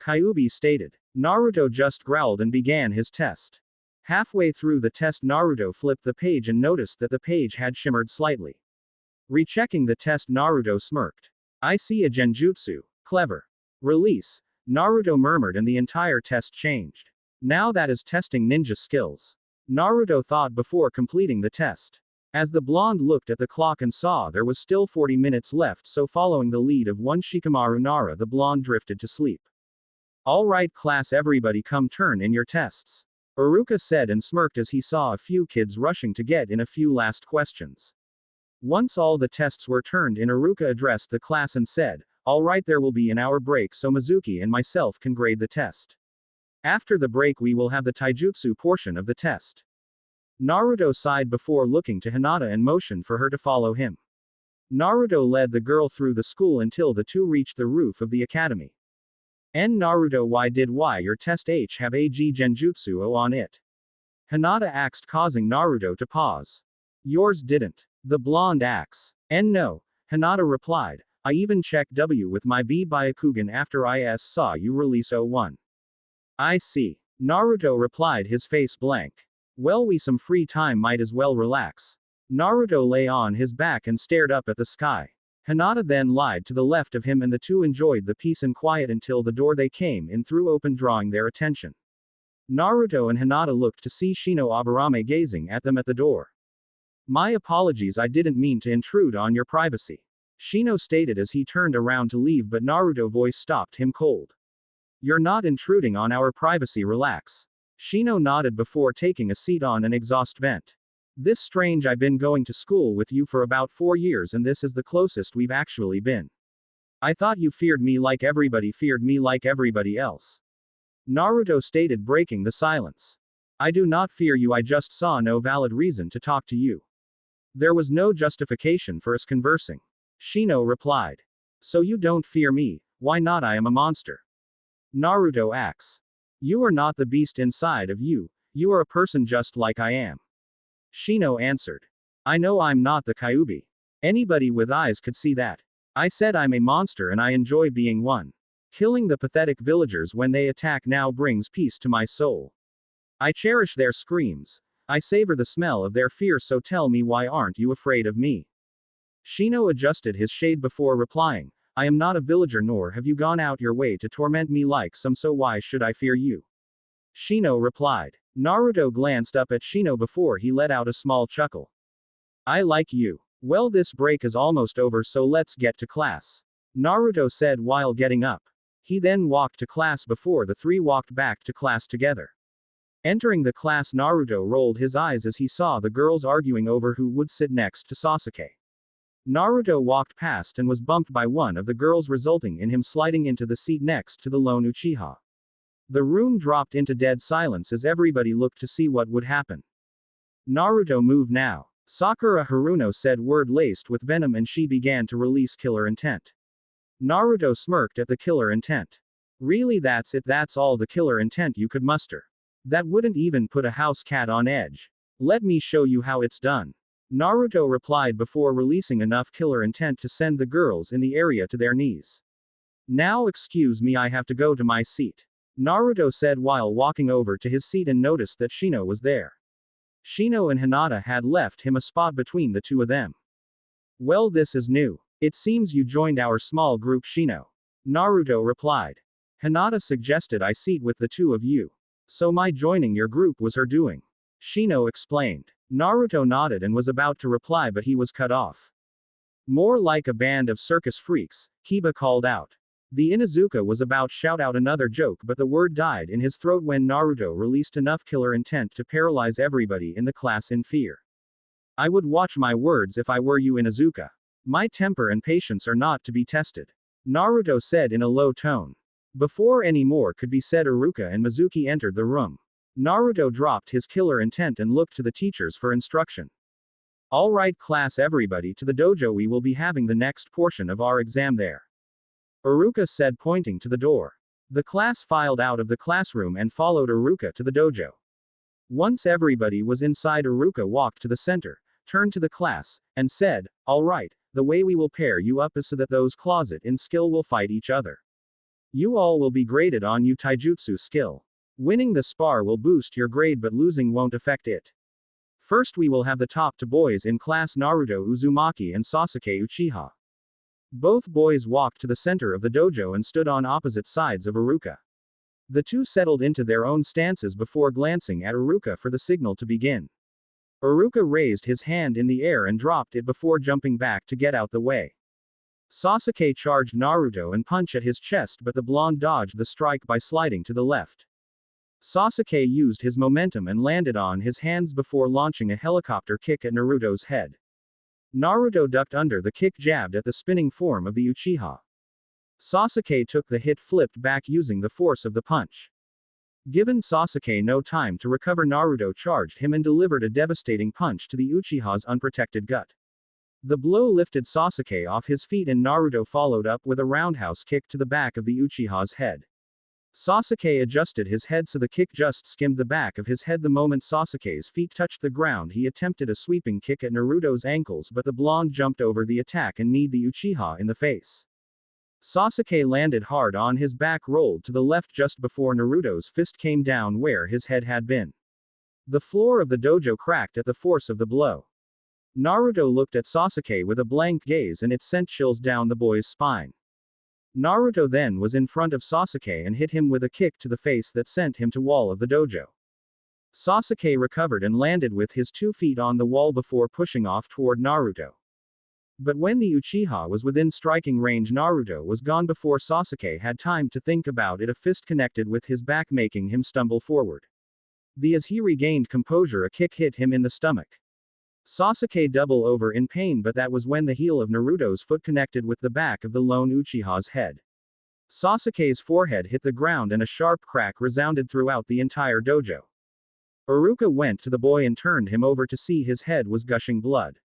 Kyuubi stated. Naruto just growled and began his test. Halfway through the test, Naruto flipped the page and noticed that the page had shimmered slightly. Rechecking the test, Naruto smirked. I see a genjutsu. Clever. Release. Naruto murmured and the entire test changed. Now that is testing ninja skills. Naruto thought before completing the test. As the blonde looked at the clock and saw there was still 40 minutes left, so following the lead of one Shikamaru Nara, the blonde drifted to sleep. Alright class, everybody come turn in your tests. Iruka said and smirked as he saw a few kids rushing to get in a few last questions. Once all the tests were turned in, Iruka addressed the class and said, alright, there will be an hour break so Mizuki and myself can grade the test. After the break we will have the taijutsu portion of the test. Naruto sighed before looking to Hinata and motioned for her to follow him. Naruto led the girl through the school until the two reached the roof of the academy. Naruto, why your test H have AG Genjutsu O on it? Hinata asked, causing Naruto to pause. Yours didn't. The blonde asks. No. Hinata replied. I even checked W with my B Byakugan after I saw you release O1. I see. Naruto replied, his face blank. Well, we some free time, might as well relax. Naruto lay on his back and stared up at the sky. Hinata then lied to the left of him and the two enjoyed the peace and quiet until the door they came in threw open, drawing their attention. Naruto and Hinata looked to see Shino Aburame gazing at them at the door. My apologies, I didn't mean to intrude on your privacy. Shino stated as he turned around to leave, but Naruto's voice stopped him cold. You're not intruding on our privacy, relax. Shino nodded before taking a seat on an exhaust vent. This strange, I've been going to school with you for about 4 years and this is the closest we've actually been. I thought you feared me like everybody else. Naruto stated, breaking the silence. I do not fear you, I just saw no valid reason to talk to you. There was no justification for us conversing. Shino replied. So you don't fear me, why not? I am a monster. Naruto asks. You are not the beast inside of you, you are a person just like I am. Shino answered. I know I'm not the Kyuubi. Anybody with eyes could see that. I said I'm a monster and I enjoy being one. Killing the pathetic villagers when they attack now brings peace to my soul. I cherish their screams. I savor the smell of their fear, so tell me, why aren't you afraid of me? Shino adjusted his shade before replying. I am not a villager, nor have you gone out your way to torment me like some, so why should I fear you? Shino replied. Naruto glanced up at Shino before he let out a small chuckle. I like you. Well, this break is almost over, so let's get to class. Naruto said while getting up. He then walked to class before the three walked back to class together. Entering the class, Naruto rolled his eyes as he saw the girls arguing over who would sit next to Sasuke. Naruto walked past and was bumped by one of the girls, resulting in him sliding into the seat next to the lone Uchiha. The room dropped into dead silence as everybody looked to see what would happen. Naruto, move now. Sakura Haruno said, word laced with venom, and she began to release killer intent. Naruto smirked at the killer intent. Really, that's it? That's all the killer intent you could muster? That wouldn't even put a house cat on edge. Let me show you how it's done. Naruto replied before releasing enough killer intent to send the girls in the area to their knees. Now excuse me, I have to go to my seat. Naruto said while walking over to his seat and noticed that Shino was there. Shino and Hinata had left him a spot between the two of them. Well, this is new. It seems you joined our small group, Shino. Naruto replied. Hinata suggested I seat with the two of you. So my joining your group was her doing. Shino explained. Naruto nodded and was about to reply, but he was cut off. More like a band of circus freaks, Kiba called out. The Inuzuka was about to shout out another joke, but the word died in his throat when Naruto released enough killer intent to paralyze everybody in the class in fear. I would watch my words if I were you, Inuzuka. My temper and patience are not to be tested. Naruto said in a low tone. Before any more could be said, Iruka and Mizuki entered the room. Naruto dropped his killer intent and looked to the teachers for instruction. Alright class, everybody to the dojo, we will be having the next portion of our exam there. Iruka said, pointing to the door. The class filed out of the classroom and followed Iruka to the dojo. Once everybody was inside, Iruka walked to the center, turned to the class, and said, alright, the way we will pair you up is so that those closet in skill will fight each other. You all will be graded on your taijutsu skill. Winning the spar will boost your grade, but losing won't affect it. First we will have the top two boys in class, Naruto Uzumaki and Sasuke Uchiha. Both boys walked to the center of the dojo and stood on opposite sides of Iruka. The two settled into their own stances before glancing at Iruka for the signal to begin. Iruka raised his hand in the air and dropped it before jumping back to get out the way. Sasuke charged Naruto and punched at his chest, but the blonde dodged the strike by sliding to the left. Sasuke used his momentum and landed on his hands before launching a helicopter kick at Naruto's head. Naruto ducked under the kick, jabbed at the spinning form of the Uchiha. Sasuke took the hit, flipped back using the force of the punch. Given Sasuke no time to recover, Naruto charged him and delivered a devastating punch to the Uchiha's unprotected gut. The blow lifted Sasuke off his feet and Naruto followed up with a roundhouse kick to the back of the Uchiha's head. Sasuke adjusted his head so the kick just skimmed the back of his head. The moment Sasuke's feet touched the ground, he attempted a sweeping kick at Naruto's ankles, but the blonde jumped over the attack and kneed the Uchiha in the face. Sasuke landed hard on his back, rolled to the left just before Naruto's fist came down where his head had been. The floor of the dojo cracked at the force of the blow. Naruto looked at Sasuke with a blank gaze and it sent chills down the boy's spine. Naruto then was in front of Sasuke and hit him with a kick to the face that sent him to wall of the dojo. Sasuke recovered and landed with his 2 feet on the wall before pushing off toward Naruto. But when the Uchiha was within striking range, Naruto was gone before Sasuke had time to think about it. A fist connected with his back, making him stumble forward. As he regained composure, a kick hit him in the stomach. Sasuke doubled over in pain, but that was when the heel of Naruto's foot connected with the back of the lone Uchiha's head. Sasuke's forehead hit the ground and a sharp crack resounded throughout the entire dojo. Iruka went to the boy and turned him over to see his head was gushing blood.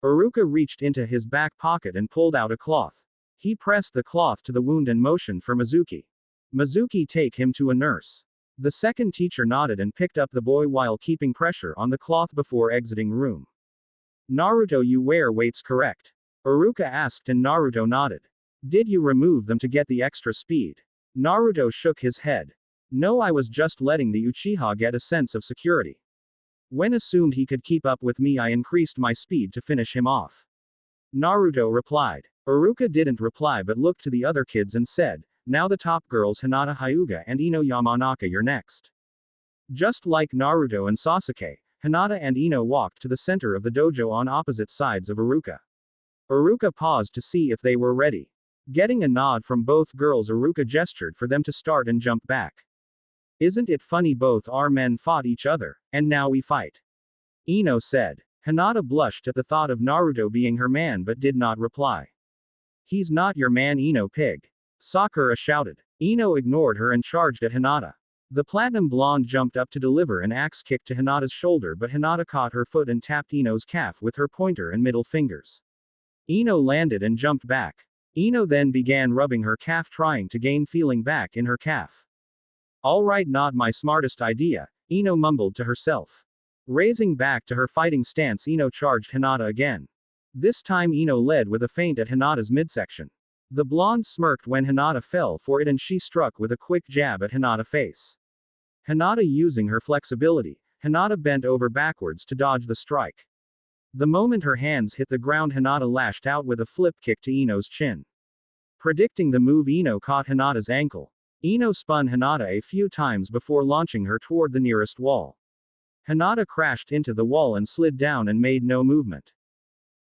Iruka reached into his back pocket and pulled out a cloth. He pressed the cloth to the wound and motioned for Mizuki. Mizuki, take him to a nurse. The second teacher nodded and picked up the boy while keeping pressure on the cloth before exiting room. Naruto, you wear weights, correct? Iruka asked and Naruto nodded. Did you remove them to get the extra speed? Naruto shook his head. No, I was just letting the Uchiha get a sense of security. When assumed he could keep up with me, I increased my speed to finish him off. Naruto replied. Iruka didn't reply but looked to the other kids and said, now the top girls Hinata, Hyuga and Ino Yamanaka, you're next. Just like Naruto and Sasuke, Hinata and Ino walked to the center of the dojo on opposite sides of Iruka. Iruka paused to see if they were ready. Getting a nod from both girls, Iruka gestured for them to start and jumped back. Isn't it funny, both our men fought each other, and now we fight? Ino said. Hinata blushed at the thought of Naruto being her man but did not reply. He's not your man, Ino, pig. Sakura shouted. Ino ignored her and charged at Hinata. The platinum blonde jumped up to deliver an axe kick to Hinata's shoulder, but Hinata caught her foot and tapped Ino's calf with her pointer and middle fingers. Ino landed and jumped back. Ino then began rubbing her calf, trying to gain feeling back in her calf. Alright, not my smartest idea, Ino mumbled to herself. Raising back to her fighting stance, Ino charged Hinata again. This time Ino led with a feint at Hinata's midsection. The blonde smirked when Hinata fell for it and she struck with a quick jab at Hinata's face. Hinata using her flexibility, Hinata bent over backwards to dodge the strike. The moment her hands hit the ground, Hinata lashed out with a flip kick to Ino's chin. Predicting the move, Ino caught Hinata's ankle. Ino spun Hinata a few times before launching her toward the nearest wall. Hinata crashed into the wall and slid down and made no movement.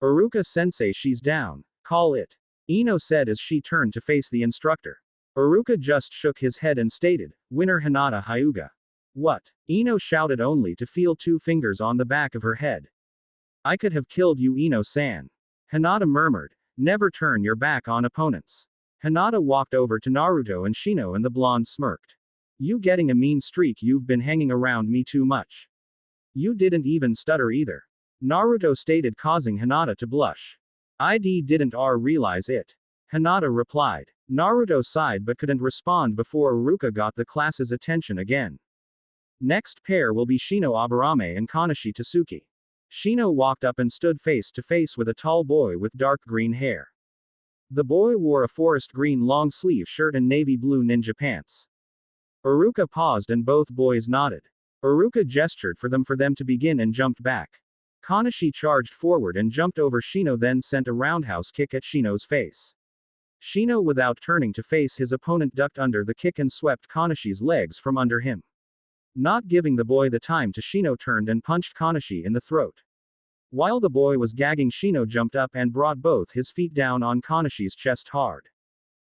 Iruka-sensei, she's down. Call it. Ino said as she turned to face the instructor. Iruka just shook his head and stated, winner Hinata Hyuga. What? Ino shouted only to feel two fingers on the back of her head. I could have killed you, Ino-san. Hinata murmured, never turn your back on opponents. Hinata walked over to Naruto and Shino and the blonde smirked. You getting a mean streak, you've been hanging around me too much. You didn't even stutter either. Naruto stated, causing Hinata to blush. I didn't realize it. Hinata replied. Naruto sighed but couldn't respond before Iruka got the class's attention again. Next pair will be Shino Aburame and Kanashi Tsuki. Shino walked up and stood face to face with a tall boy with dark green hair. The boy wore a forest green long sleeve shirt and navy blue ninja pants. Iruka paused and both boys nodded. Iruka gestured for them to begin and jumped back. Kanashi charged forward and jumped over Shino, then sent a roundhouse kick at Shino's face. Shino, without turning to face his opponent, ducked under the kick and swept Kanashi's legs from under him. Not giving the boy the time to, Shino turned and punched Kanashi in the throat. While the boy was gagging, Shino jumped up and brought both his feet down on Kanashi's chest hard.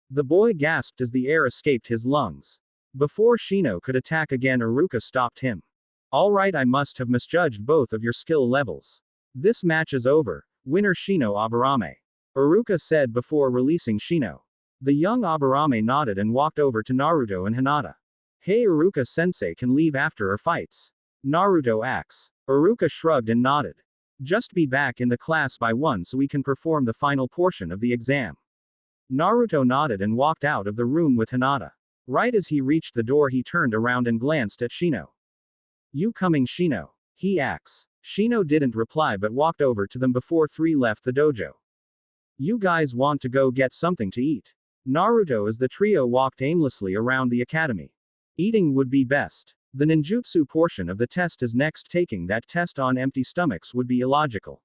The boy gasped as the air escaped his lungs. Before Shino could attack again, Iruka stopped him. Alright, I must have misjudged both of your skill levels. This match is over. Winner Shino Aburame. Iruka said before releasing Shino. The young Aburame nodded and walked over to Naruto and Hinata. Hey, Iruka-sensei can leave after our fights. Naruto asks. Iruka shrugged and nodded. Just be back in the class by 1 so we can perform the final portion of the exam. Naruto nodded and walked out of the room with Hinata. Right as he reached the door, he turned around and glanced at Shino. You coming, Shino? He asks. Shino didn't reply but walked over to them before three left the dojo. You guys want to go get something to eat? Naruto as the trio walked aimlessly around the academy. Eating would be best. The ninjutsu portion of the test is next. Taking that test on empty stomachs would be illogical.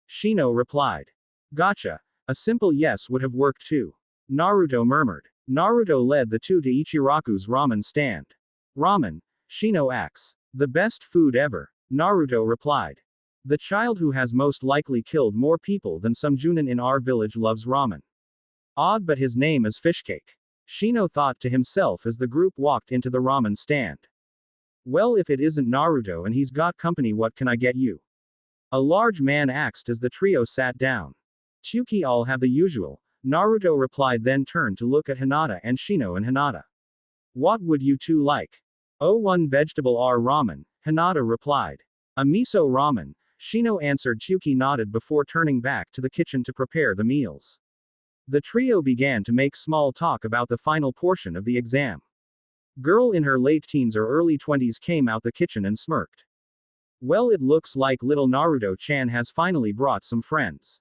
Shino replied. Gotcha. A simple yes would have worked too. Naruto murmured. Naruto led the two to Ichiraku's ramen stand. Ramen? Shino asks. The best food ever. Naruto replied. The child who has most likely killed more people than some Junin in our village loves ramen. Odd, but his name is Fishcake. Shino thought to himself as the group walked into the ramen stand. Well, if it isn't Naruto and he's got company, what can I get you? A large man asked as the trio sat down. Tsuki, I'll have the usual, Naruto replied, then turned to look at Hinata and Shino and Hinata. What would you two like? Oh, one vegetable or ramen, Hinata replied. A miso ramen, Shino answered. Tsuki nodded before turning back to the kitchen to prepare the meals. The trio began to make small talk about the final portion of the exam. Girl in her late teens or early 20s came out the kitchen and smirked. Well, it looks like little Naruto-chan has finally brought some friends.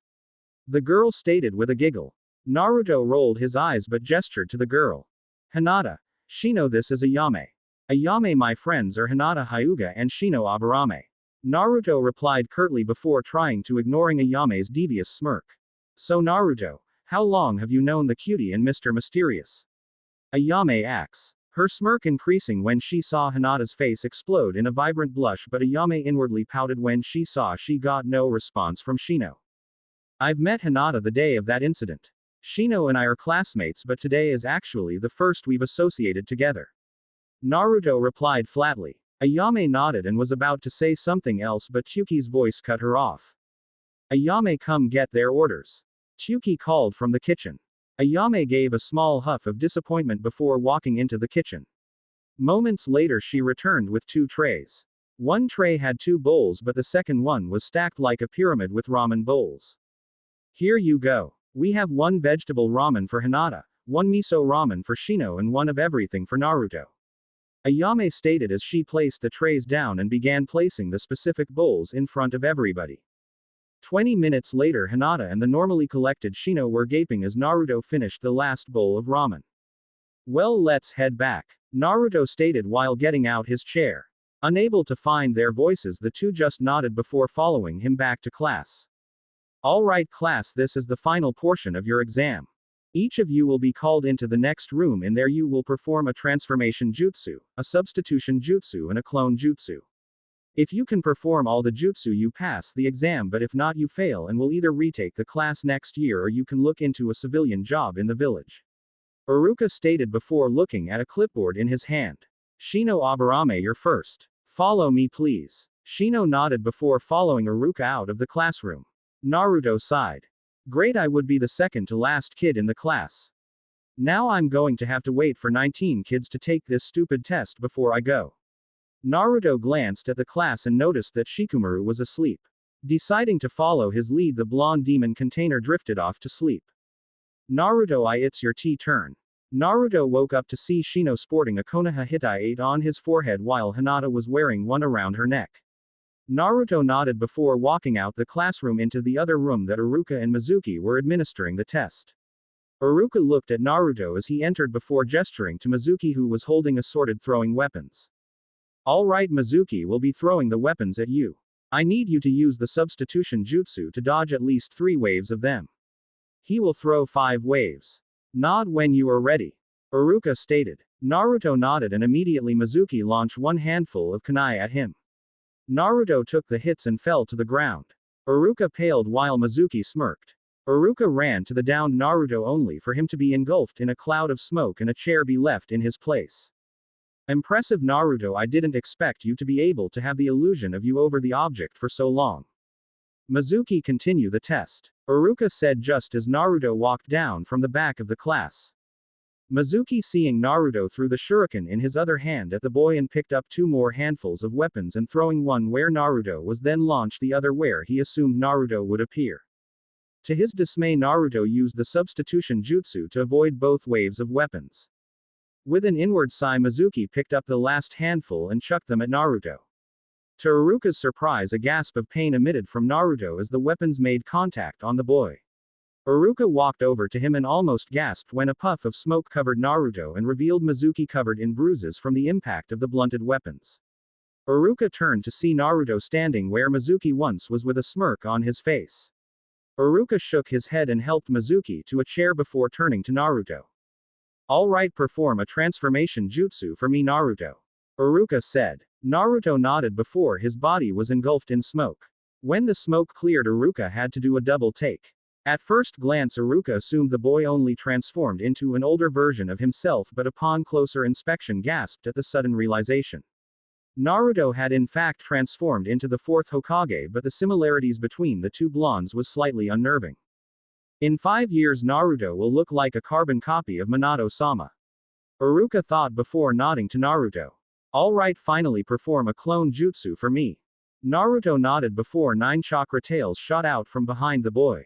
The girl stated with a giggle. Naruto rolled his eyes but gestured to the girl. Hinata, Shino, this is Ayame. Ayame, my friends are Hinata Hyuga and Shino Aburame. Naruto replied curtly before trying to ignoring Ayame's devious smirk. So Naruto, how long have you known the cutie and Mr. Mysterious? Ayame asks. Her smirk increasing when she saw Hinata's face explode in a vibrant blush, but Ayame inwardly pouted when she saw she got no response from Shino. I've met Hinata the day of that incident. Shino and I are classmates, but today is actually the first we've associated together. Naruto replied flatly. Ayame nodded and was about to say something else, but Tsuki's voice cut her off. Ayame, come get their orders. Tsuki called from the kitchen. Ayame gave a small huff of disappointment before walking into the kitchen. Moments later she returned with 2 trays. One tray had 2 bowls, but the second one was stacked like a pyramid with ramen bowls. Here you go. We have 1 vegetable ramen for Hinata, 1 miso ramen for Shino, and 1 of everything for Naruto. Ayame stated as she placed the trays down and began placing the specific bowls in front of everybody. 20 minutes later, Hinata and the normally collected Shino were gaping as Naruto finished the last bowl of ramen. Well, let's head back, Naruto stated while getting out his chair. Unable to find their voices, the two just nodded before following him back to class. Alright class, this is the final portion of your exam. Each of you will be called into the next room. In there you will perform a transformation jutsu, a substitution jutsu, and a clone jutsu. If you can perform all the jutsu, you pass the exam, but if not, you fail and will either retake the class next year or you can look into a civilian job in the village. Iruka stated before looking at a clipboard in his hand. Shino Aburame, you're first. Follow me please. Shino nodded before following Iruka out of the classroom. Naruto sighed. Great, I would be the second to last kid in the class. Now I'm going to have to wait for 19 kids to take this stupid test before I go. Naruto glanced at the class and noticed that Shikamaru was asleep. Deciding to follow his lead, the blonde demon container drifted off to sleep. Naruto, it's your turn. Naruto woke up to see Shino sporting a Konoha Hitai on his forehead while Hinata was wearing one around her neck. Naruto nodded before walking out the classroom into the other room that Iruka and Mizuki were administering the test. Iruka looked at Naruto as he entered before gesturing to Mizuki, who was holding a sword throwing weapons. Alright, Mizuki will be throwing the weapons at you. I need you to use the substitution jutsu to dodge at least 3 waves of them. He will throw 5 waves. Nod when you are ready. Iruka stated. Naruto nodded and immediately Mizuki launched 1 handful of kunai at him. Naruto took the hits and fell to the ground. Iruka paled while Mizuki smirked. Iruka ran to the downed Naruto only for him to be engulfed in a cloud of smoke and a chair be left in his place. Impressive Naruto, I didn't expect you to be able to have the illusion of you over the object for so long. Mizuki, continue the test. Iruka said just as Naruto walked down from the back of the class. Mizuki, seeing Naruto, threw the shuriken in his other hand at the boy and picked up 2 more handfuls of weapons and throwing one where Naruto was, then launched the other where he assumed Naruto would appear. To his dismay, Naruto used the substitution jutsu to avoid both waves of weapons. With an inward sigh, Mizuki picked up the last handful and chucked them at Naruto. To Iruka's surprise, a gasp of pain emitted from Naruto as the weapons made contact on the boy. Iruka walked over to him and almost gasped when a puff of smoke covered Naruto and revealed Mizuki covered in bruises from the impact of the blunted weapons. Iruka turned to see Naruto standing where Mizuki once was with a smirk on his face. Iruka shook his head and helped Mizuki to a chair before turning to Naruto. Alright, perform a transformation jutsu for me, Naruto. Iruka said. Naruto nodded before his body was engulfed in smoke. When the smoke cleared, Iruka had to do a double take. At first glance, Iruka assumed the boy only transformed into an older version of himself, but upon closer inspection gasped at the sudden realization. Naruto had in fact transformed into the fourth Hokage, but the similarities between the two blondes was slightly unnerving. In 5 years Naruto will look like a carbon copy of Minato-sama. Iruka thought before nodding to Naruto. Alright, finally perform a clone jutsu for me. Naruto nodded before 9 chakra tails shot out from behind the boy.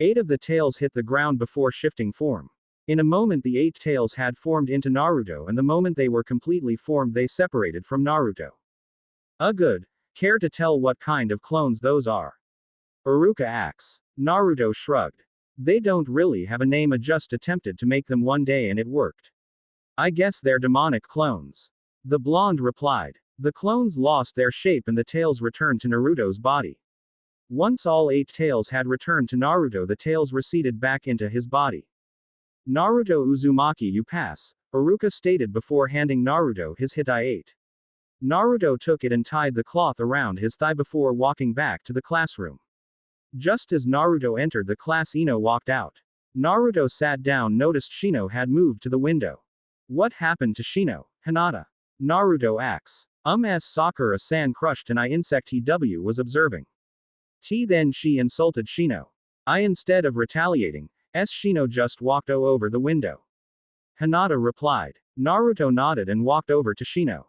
8 of the tails hit the ground before shifting form. In a moment the 8 tails had formed into Naruto, and the moment they were completely formed they separated from Naruto. Good. Care to tell what kind of clones those are? Iruka asks. Naruto shrugged. They don't really have a name, I just attempted to make them one day and it worked. I guess they're demonic clones. The blonde replied. The clones lost their shape and the tails returned to Naruto's body. Once all 8 tails had returned to Naruto, the tails receded back into his body. Naruto Uzumaki, you pass, Iruka stated before handing Naruto his Hitai 8. Naruto took it and tied the cloth around his thigh before walking back to the classroom. Just as Naruto entered the class, Ino walked out. Naruto sat down, noticed Shino had moved to the window. What happened to Shino? Hinata. Naruto asks. As Sakura-san crushed an insect he was observing. Then she insulted Shino. Instead of retaliating, Shino just walked over the window. Hinata replied. Naruto nodded and walked over to Shino.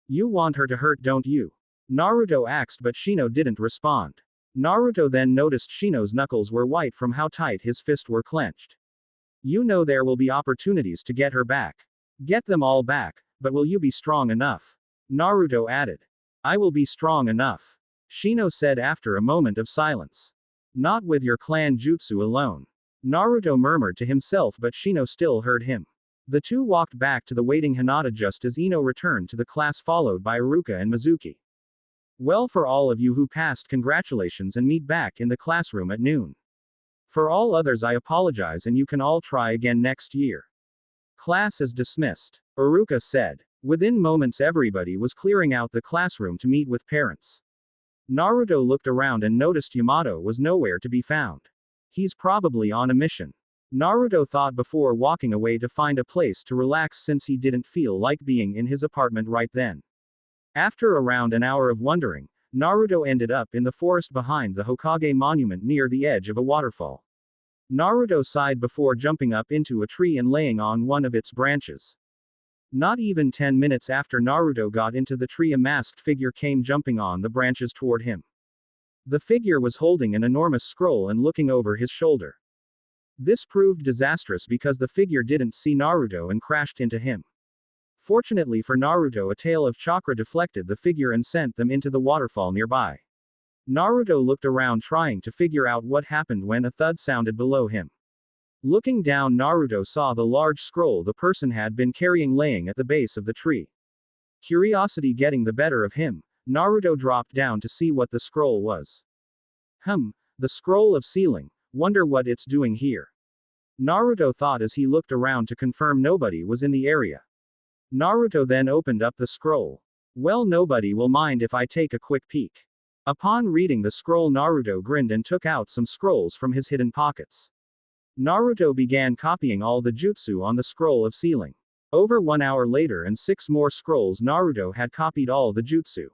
You want her to hurt, don't you? Naruto asked, but Shino didn't respond. Naruto then noticed Shino's knuckles were white from how tight his fists were clenched. You know there will be opportunities to get her back. Get them all back, but will you be strong enough? Naruto added. I will be strong enough. Shino said after a moment of silence. Not with your clan jutsu alone. Naruto murmured to himself, but Shino still heard him. The two walked back to the waiting Hinata just as Ino returned to the class, followed by Iruka and Mizuki. Well, for all of you who passed, congratulations and meet back in the classroom at noon. For all others, I apologize and you can all try again next year. Class is dismissed, Iruka said. Within moments everybody was clearing out the classroom to meet with parents. Naruto looked around and noticed Yamato was nowhere to be found. He's probably on a mission. Naruto thought before walking away to find a place to relax since he didn't feel like being in his apartment right then. After around an hour of wandering, Naruto ended up in the forest behind the Hokage monument near the edge of a waterfall. Naruto sighed before jumping up into a tree and laying on one of its branches. Not even 10 minutes after Naruto got into the tree, a masked figure came jumping on the branches toward him. The figure was holding an enormous scroll and looking over his shoulder. This proved disastrous because the figure didn't see Naruto and crashed into him. Fortunately for Naruto, a tail of chakra deflected the figure and sent them into the waterfall nearby. Naruto looked around trying to figure out what happened when a thud sounded below him. Looking down, Naruto saw the large scroll the person had been carrying laying at the base of the tree. Curiosity getting the better of him, Naruto dropped down to see what the scroll was. The scroll of sealing. Wonder what it's doing here. Naruto thought as he looked around to confirm nobody was in the area. Naruto then opened up the scroll. Well, nobody will mind if I take a quick peek. Upon reading the scroll, Naruto grinned and took out some scrolls from his hidden pockets. Naruto began copying all the jutsu on the scroll of sealing. Over 1 hour later and 6 more scrolls, Naruto had copied all the jutsu.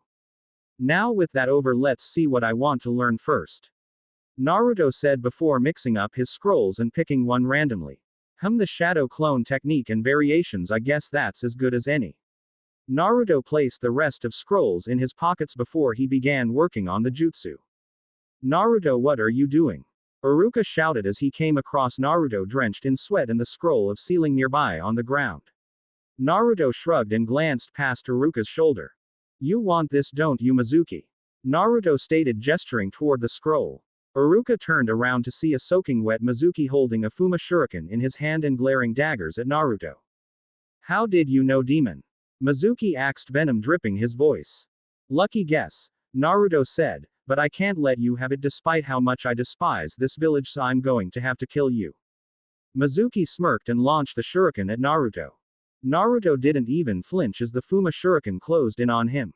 Now with that over, let's see what I want to learn first. Naruto said before mixing up his scrolls and picking one randomly. The shadow clone technique and variations, I guess that's as good as any. Naruto placed the rest of scrolls in his pockets before he began working on the jutsu. Naruto, what are you doing? Iruka shouted as he came across Naruto drenched in sweat and the scroll of sealing nearby on the ground. Naruto shrugged and glanced past Iruka's shoulder. You want this, don't you, Mizuki? Naruto stated, gesturing toward the scroll. Iruka turned around to see a soaking wet Mizuki holding a Fuma shuriken in his hand and glaring daggers at Naruto. How did you know, demon? Mizuki asked, venom dripping his voice. Lucky guess, Naruto said, but I can't let you have it despite how much I despise this village, so I'm going to have to kill you. Mizuki smirked and launched the shuriken at Naruto. Naruto didn't even flinch as the Fuma shuriken closed in on him.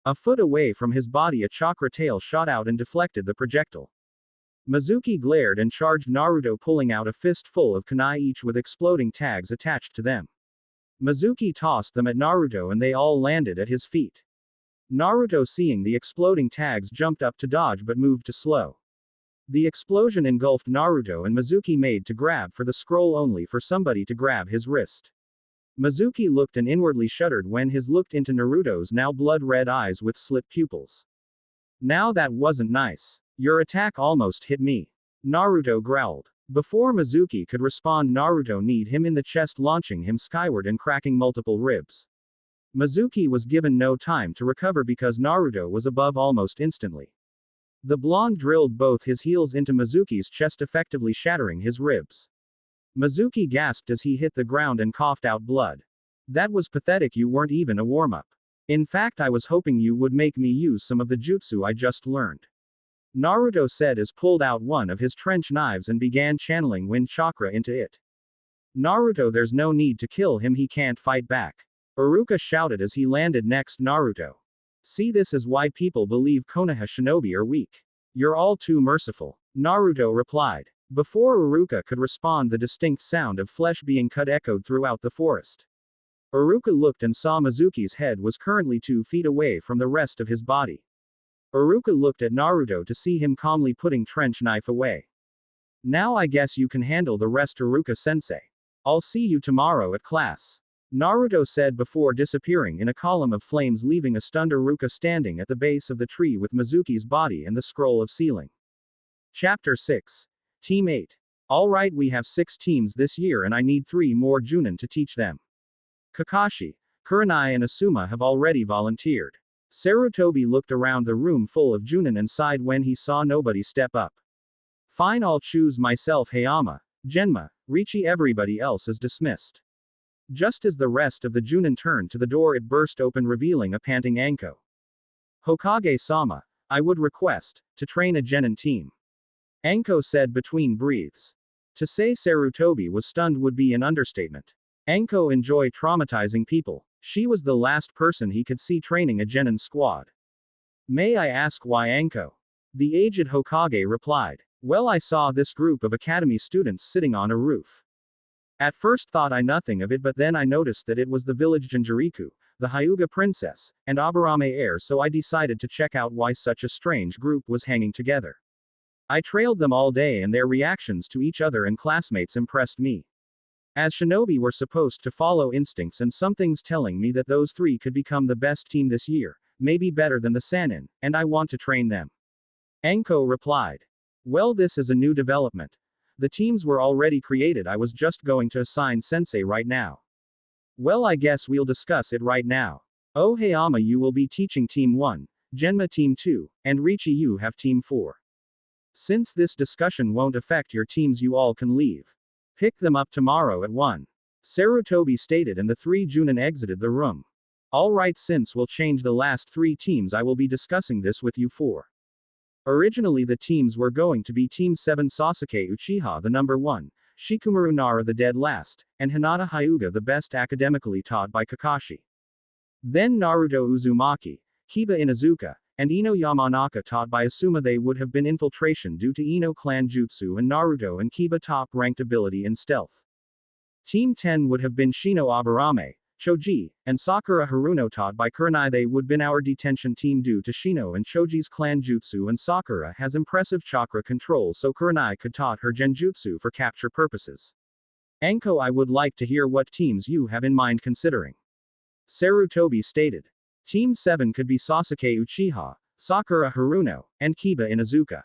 A foot away from his body, a chakra tail shot out and deflected the projectile. Mizuki glared and charged Naruto, pulling out a fistful of kunai, each with exploding tags attached to them. Mizuki tossed them at Naruto and they all landed at his feet. Naruto, seeing the exploding tags, jumped up to dodge but moved too slow. The explosion engulfed Naruto and Mizuki made to grab for the scroll, only for somebody to grab his wrist. Mizuki looked and inwardly shuddered when his looked into Naruto's now blood-red eyes with slit pupils. Now that wasn't nice. Your attack almost hit me. Naruto growled. Before Mizuki could respond, Naruto kneed him in the chest, launching him skyward and cracking multiple ribs. Mizuki was given no time to recover because Naruto was above almost instantly. The blonde drilled both his heels into Mizuki's chest, effectively shattering his ribs. Mizuki gasped as he hit the ground and coughed out blood. That was pathetic. You weren't even a warm-up. In fact, I was hoping you would make me use some of the jutsu I just learned. Naruto said as pulled out one of his trench knives and began channeling wind chakra into it. Naruto, there's no need to kill him, he can't fight back. Iruka shouted as he landed next Naruto. See, this is why people believe Konoha shinobi are weak. You're all too merciful. Naruto replied. Before Iruka could respond, the distinct sound of flesh being cut echoed throughout the forest. Iruka looked and saw Mizuki's head was currently 2 feet away from the rest of his body. Iruka looked at Naruto to see him calmly putting trench knife away. Now I guess you can handle the rest, Iruka-sensei. I'll see you tomorrow at class. Naruto said before disappearing in a column of flames, leaving a stunned Iruka standing at the base of the tree with Mizuki's body and the scroll of sealing. Chapter 6. Team 8. Alright, we have 6 teams this year and I need 3 more Junin to teach them. Kakashi, Kurenai and Asuma have already volunteered. Sarutobi looked around the room full of Junin and sighed when he saw nobody step up. Fine, I'll choose myself. Hayama, Genma, Richi, everybody else is dismissed. Just as the rest of the Junin turned to the door, it burst open, revealing a panting Anko. Hokage-sama, I would request to train a genin team. Anko said between breaths. To say Sarutobi was stunned would be an understatement. Anko enjoyed traumatizing people. She was the last person he could see training a genin squad. May I ask why, Anko? The aged Hokage replied. Well, I saw this group of academy students sitting on a roof. At first thought I nothing of it, but then I noticed that it was the village Jinjuriku, the Hyuga princess, and Aburame heir, so I decided to check out why such a strange group was hanging together. I trailed them all day and their reactions to each other and classmates impressed me. As shinobi, we're supposed to follow instincts, and something's telling me that those 3 could become the best team this year, maybe better than the Sannin, and I want to train them. Anko replied. Well, this is a new development. The teams were already created, I was just going to assign sensei right now. Well, I guess we'll discuss it right now. Oh, Hayama, you will be teaching Team 1, Genma Team 2, and Richi, you have Team 4. Since this discussion won't affect your teams, you all can leave. Pick them up tomorrow at 1. Sarutobi stated, and the 3 Junin exited the room. Alright, since we'll change the last 3 teams, I will be discussing this with you 4. Originally the teams were going to be Team 7 Sasuke Uchiha the number 1, Shikamaru Nara the dead last, and Hinata Hyuga the best academically taught by Kakashi. Then Naruto Uzumaki, Kiba Inuzuka, and Ino Yamanaka taught by Asuma. They would have been infiltration due to Ino clan jutsu, and Naruto and Kiba top-ranked ability in stealth. Team 10 would have been Shino Aburame, Choji, and Sakura Haruno taught by Kurenai. They would been our detention team due to Shino and Choji's clan jutsu, and Sakura has impressive chakra control, so Kurenai could taught her genjutsu for capture purposes. Anko, I would like to hear what teams you have in mind considering. Sarutobi stated. Team 7 could be Sasuke Uchiha, Sakura Haruno, and Kiba Inuzuka.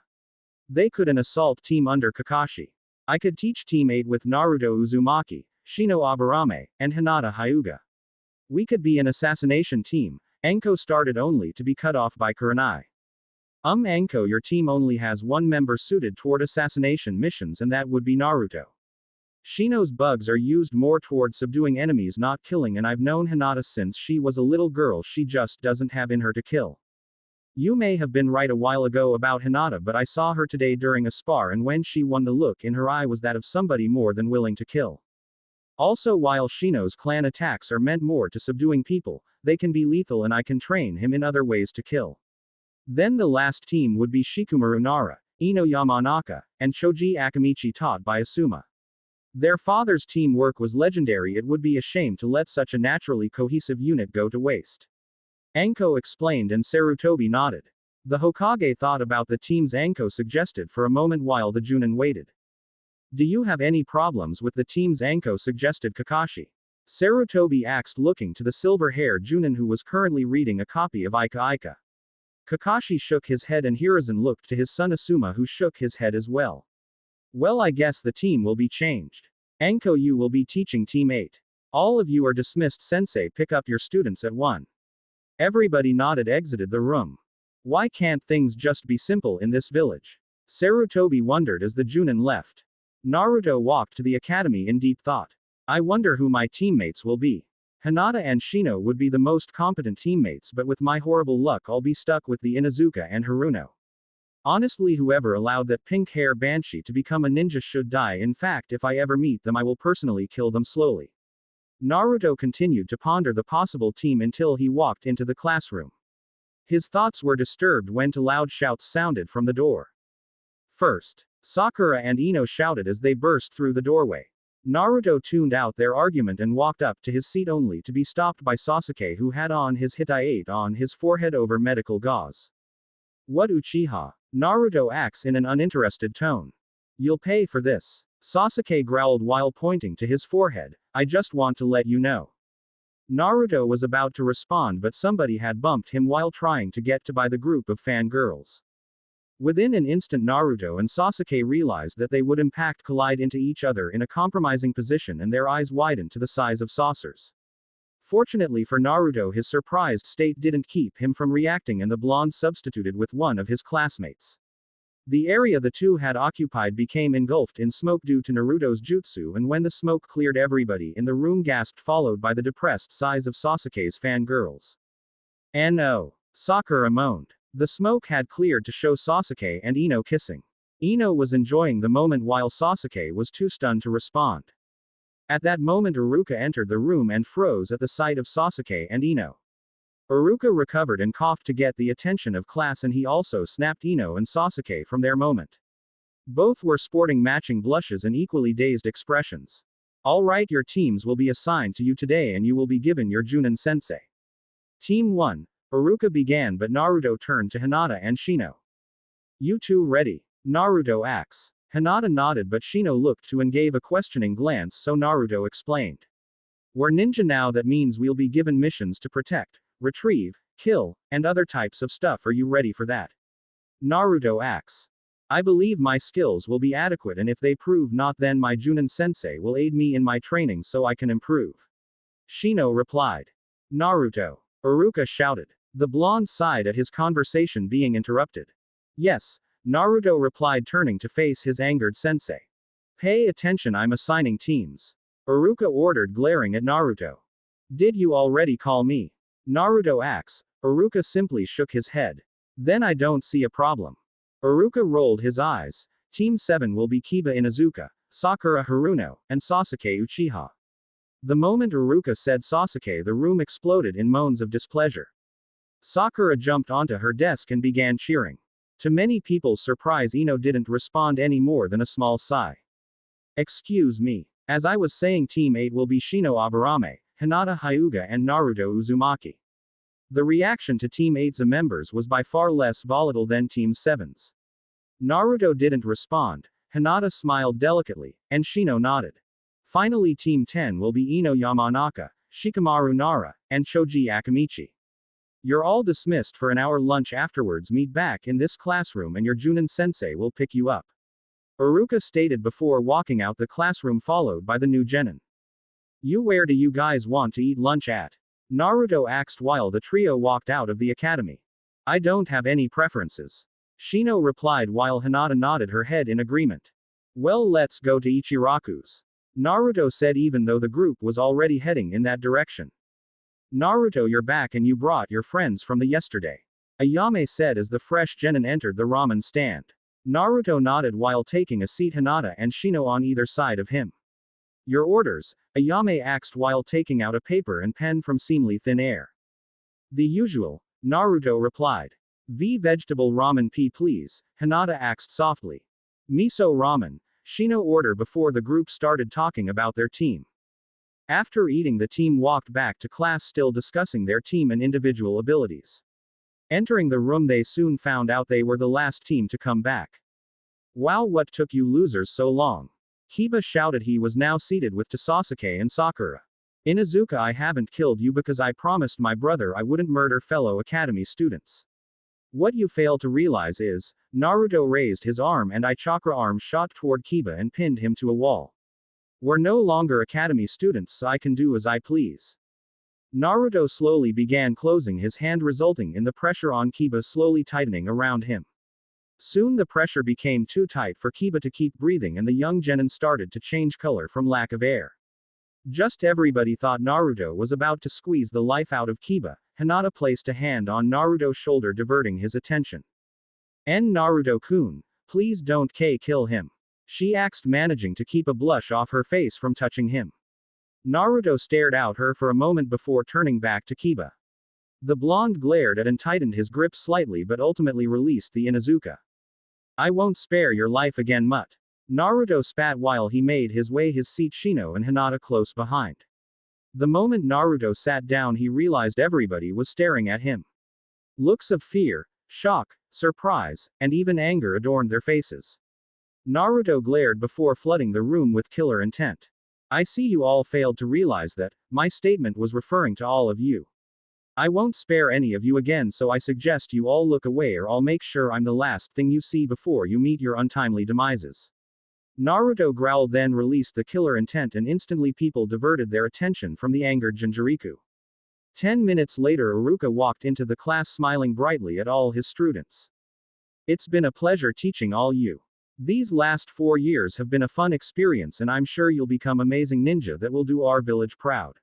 They could an assault team under Kakashi. I could teach Team 8 with Naruto Uzumaki, Shino Aburame, and Hinata Hyuga. We could be an assassination team. Anko started, only to be cut off by Kurenai. Anko, your team only has 1 member suited toward assassination missions, and that would be Naruto. Shino's bugs are used more toward subduing enemies, not killing, and I've known Hinata since she was a little girl. She just doesn't have in her to kill. You may have been right a while ago about Hinata, but I saw her today during a spar, and when she won, the look in her eye was that of somebody more than willing to kill. Also, while Shino's clan attacks are meant more to subduing people, they can be lethal and I can train him in other ways to kill. Then the last team would be Shikamaru Nara, Ino Yamanaka, and Choji Akamichi taught by Asuma. Their father's teamwork was legendary. It would be a shame to let such a naturally cohesive unit go to waste. Anko explained and Sarutobi nodded. The Hokage thought about the teams Anko suggested for a moment while the Junin waited. Do you have any problems with the teams Anko suggested, Kakashi? Sarutobi asked, looking to the silver-haired Junin who was currently reading a copy of Ika Ika. Kakashi shook his head and Hiruzen looked to his son Asuma who shook his head as well. Well, I guess the team will be changed. Anko, you will be teaching Team 8. All of you are dismissed. Sensei, pick up your students at 1. Everybody nodded, exited the room. Why can't things just be simple in this village? Sarutobi wondered as the Junin left. Naruto walked to the academy in deep thought. I wonder who my teammates will be. Hinata and Shino would be the most competent teammates, but with my horrible luck I'll be stuck with the Inuzuka and Haruno. Honestly, whoever allowed that pink-hair banshee to become a ninja should die. In fact, if I ever meet them I will personally kill them slowly. Naruto continued to ponder the possible team until he walked into the classroom. His thoughts were disturbed when two loud shouts sounded from the door. First, Sakura and Ino shouted as they burst through the doorway. Naruto tuned out their argument and walked up to his seat only to be stopped by Sasuke, who had on his hitite on his forehead over medical gauze. What, Uchiha? Naruto asked in an uninterested tone. You'll pay for this. Sasuke growled while pointing to his forehead. I just want to let you know. Naruto was about to respond, but somebody had bumped him while trying to get by the group of fangirls. Within an instant Naruto and Sasuke realized that they would collide into each other in a compromising position, and their eyes widened to the size of saucers. Fortunately for Naruto, his surprised state didn't keep him from reacting, and the blonde substituted with one of his classmates. The area the two had occupied became engulfed in smoke due to Naruto's jutsu, and when the smoke cleared, everybody in the room gasped, followed by the depressed sighs of Sasuke's fangirls. No. Sakura moaned. The smoke had cleared to show Sasuke and Ino kissing. Ino was enjoying the moment while Sasuke was too stunned to respond. At that moment Iruka entered the room and froze at the sight of Sasuke and Ino. Iruka recovered and coughed to get the attention of class, and he also snapped Ino and Sasuke from their moment. Both were sporting matching blushes and equally dazed expressions. Alright, your teams will be assigned to you today and you will be given your Junin sensei. Team 1. Iruka began, but Naruto turned to Hinata and Shino. You two ready? Naruto asks. Hinata nodded, but Shino looked to and gave a questioning glance, so Naruto explained. We're ninja now, that means we'll be given missions to protect, retrieve, kill, and other types of stuff. Are you ready for that? Naruto asks. I believe my skills will be adequate, and if they prove not, then my Junin sensei will aid me in my training so I can improve. Shino replied. Naruto. Iruka shouted. The blonde sighed at his conversation being interrupted. Yes, Naruto replied, turning to face his angered sensei. Pay attention, I'm assigning teams. Iruka ordered, glaring at Naruto. Did you already call me? Naruto asks. Iruka simply shook his head. Then I don't see a problem. Iruka rolled his eyes. Team 7 will be Kiba Inuzuka, Sakura Haruno, and Sasuke Uchiha. The moment Iruka said Sasuke, the room exploded in moans of displeasure. Sakura jumped onto her desk and began cheering. To many people's surprise, Ino didn't respond any more than a small sigh. Excuse me. As I was saying, Team 8 will be Shino Aburame, Hinata Hyuga, and Naruto Uzumaki. The reaction to Team 8's members was by far less volatile than Team 7's. Naruto didn't respond, Hinata smiled delicately, and Shino nodded. Finally, Team 10 will be Ino Yamanaka, Shikamaru Nara, and Choji Akamichi. You're all dismissed for an hour lunch afterwards. Meet back in this classroom and your Junin sensei will pick you up. Iruka stated before walking out the classroom, followed by the new genin. Where do you guys want to eat lunch at? Naruto asked while the trio walked out of the academy. I don't have any preferences. Shino replied while Hinata nodded her head in agreement. Well, let's go to Ichiraku's. Naruto said, even though the group was already heading in that direction. Naruto, you're back and you brought your friends from the yesterday. Ayame said as the fresh genin entered the ramen stand. Naruto nodded while taking a seat, Hinata and Shino on either side of him. Your orders, Ayame asked while taking out a paper and pen from seemingly thin air. The usual, Naruto replied. Vegetable ramen please, Hinata asked softly. Miso ramen, Shino ordered before the group started talking about their team. After eating, the team walked back to class still discussing their team and individual abilities. Entering the room, they soon found out they were the last team to come back. Wow, what took you losers so long? Kiba shouted. He was now seated with Sasuke and Sakura. Inuzuka, I haven't killed you because I promised my brother I wouldn't murder fellow academy students. What you fail to realize is, Naruto raised his arm and I chakra arm shot toward Kiba and pinned him to a wall. We're no longer academy students, so I can do as I please. Naruto slowly began closing his hand, resulting in the pressure on Kiba slowly tightening around him. Soon the pressure became too tight for Kiba to keep breathing and the young genin started to change color from lack of air. Just everybody thought Naruto was about to squeeze the life out of Kiba. Hinata placed a hand on Naruto's shoulder, diverting his attention. Naruto-kun, please don't kill him, she asked, managing to keep a blush off her face from touching him. Naruto stared out her for a moment before turning back to Kiba. The blonde glared at and tightened his grip slightly but ultimately released the Inuzuka. I won't spare your life again, mutt. Naruto spat while he made his way his seat, Shino and Hinata close behind. The moment Naruto sat down, he realized everybody was staring at him. Looks of fear, shock, surprise, and even anger adorned their faces. Naruto glared before flooding the room with killer intent. I see you all failed to realize that my statement was referring to all of you. I won't spare any of you again, so I suggest you all look away or I'll make sure I'm the last thing you see before you meet your untimely demises. Naruto growled, then released the killer intent, and instantly people diverted their attention from the angered Jinchuriki. 10 minutes later, Iruka walked into the class smiling brightly at all his students. It's been a pleasure teaching all you. These last 4 years have been a fun experience and I'm sure you'll become amazing ninja that will do our village proud.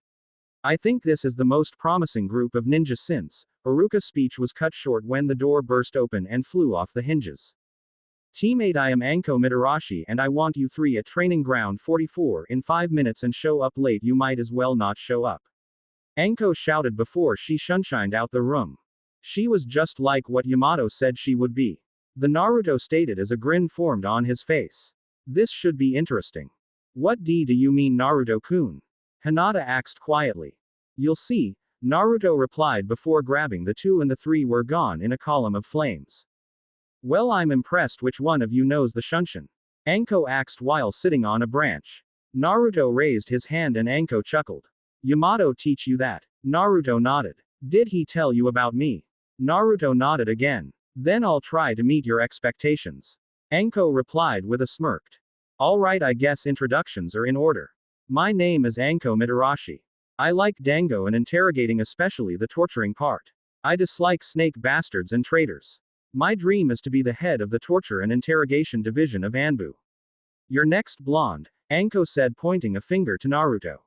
I think this is the most promising group of ninja since. Iruka's speech was cut short when the door burst open and flew off the hinges. Teammate, I am Anko Mitarashi and I want you 3 at training ground 44 in 5 minutes and show up late. You might as well not show up. Anko shouted before she shunshined out the room. She was just like what Yamato said she would be. The Naruto stated as a grin formed on his face. This should be interesting. What do you mean, Naruto-kun? Hinata asked quietly. You'll see, Naruto replied before grabbing the 2 and the 3 were gone in a column of flames. Well, I'm impressed. Which one of you knows the Shunshin? Anko asked while sitting on a branch. Naruto raised his hand and Anko chuckled. Yamato teach you that? Naruto nodded. Did he tell you about me? Naruto nodded again. Then I'll try to meet your expectations. Anko replied with a smirk. Alright, I guess introductions are in order. My name is Anko Mitarashi. I like dango and interrogating, especially the torturing part. I dislike snake bastards and traitors. My dream is to be the head of the torture and interrogation division of Anbu. Your next blonde, Anko said, pointing a finger to Naruto.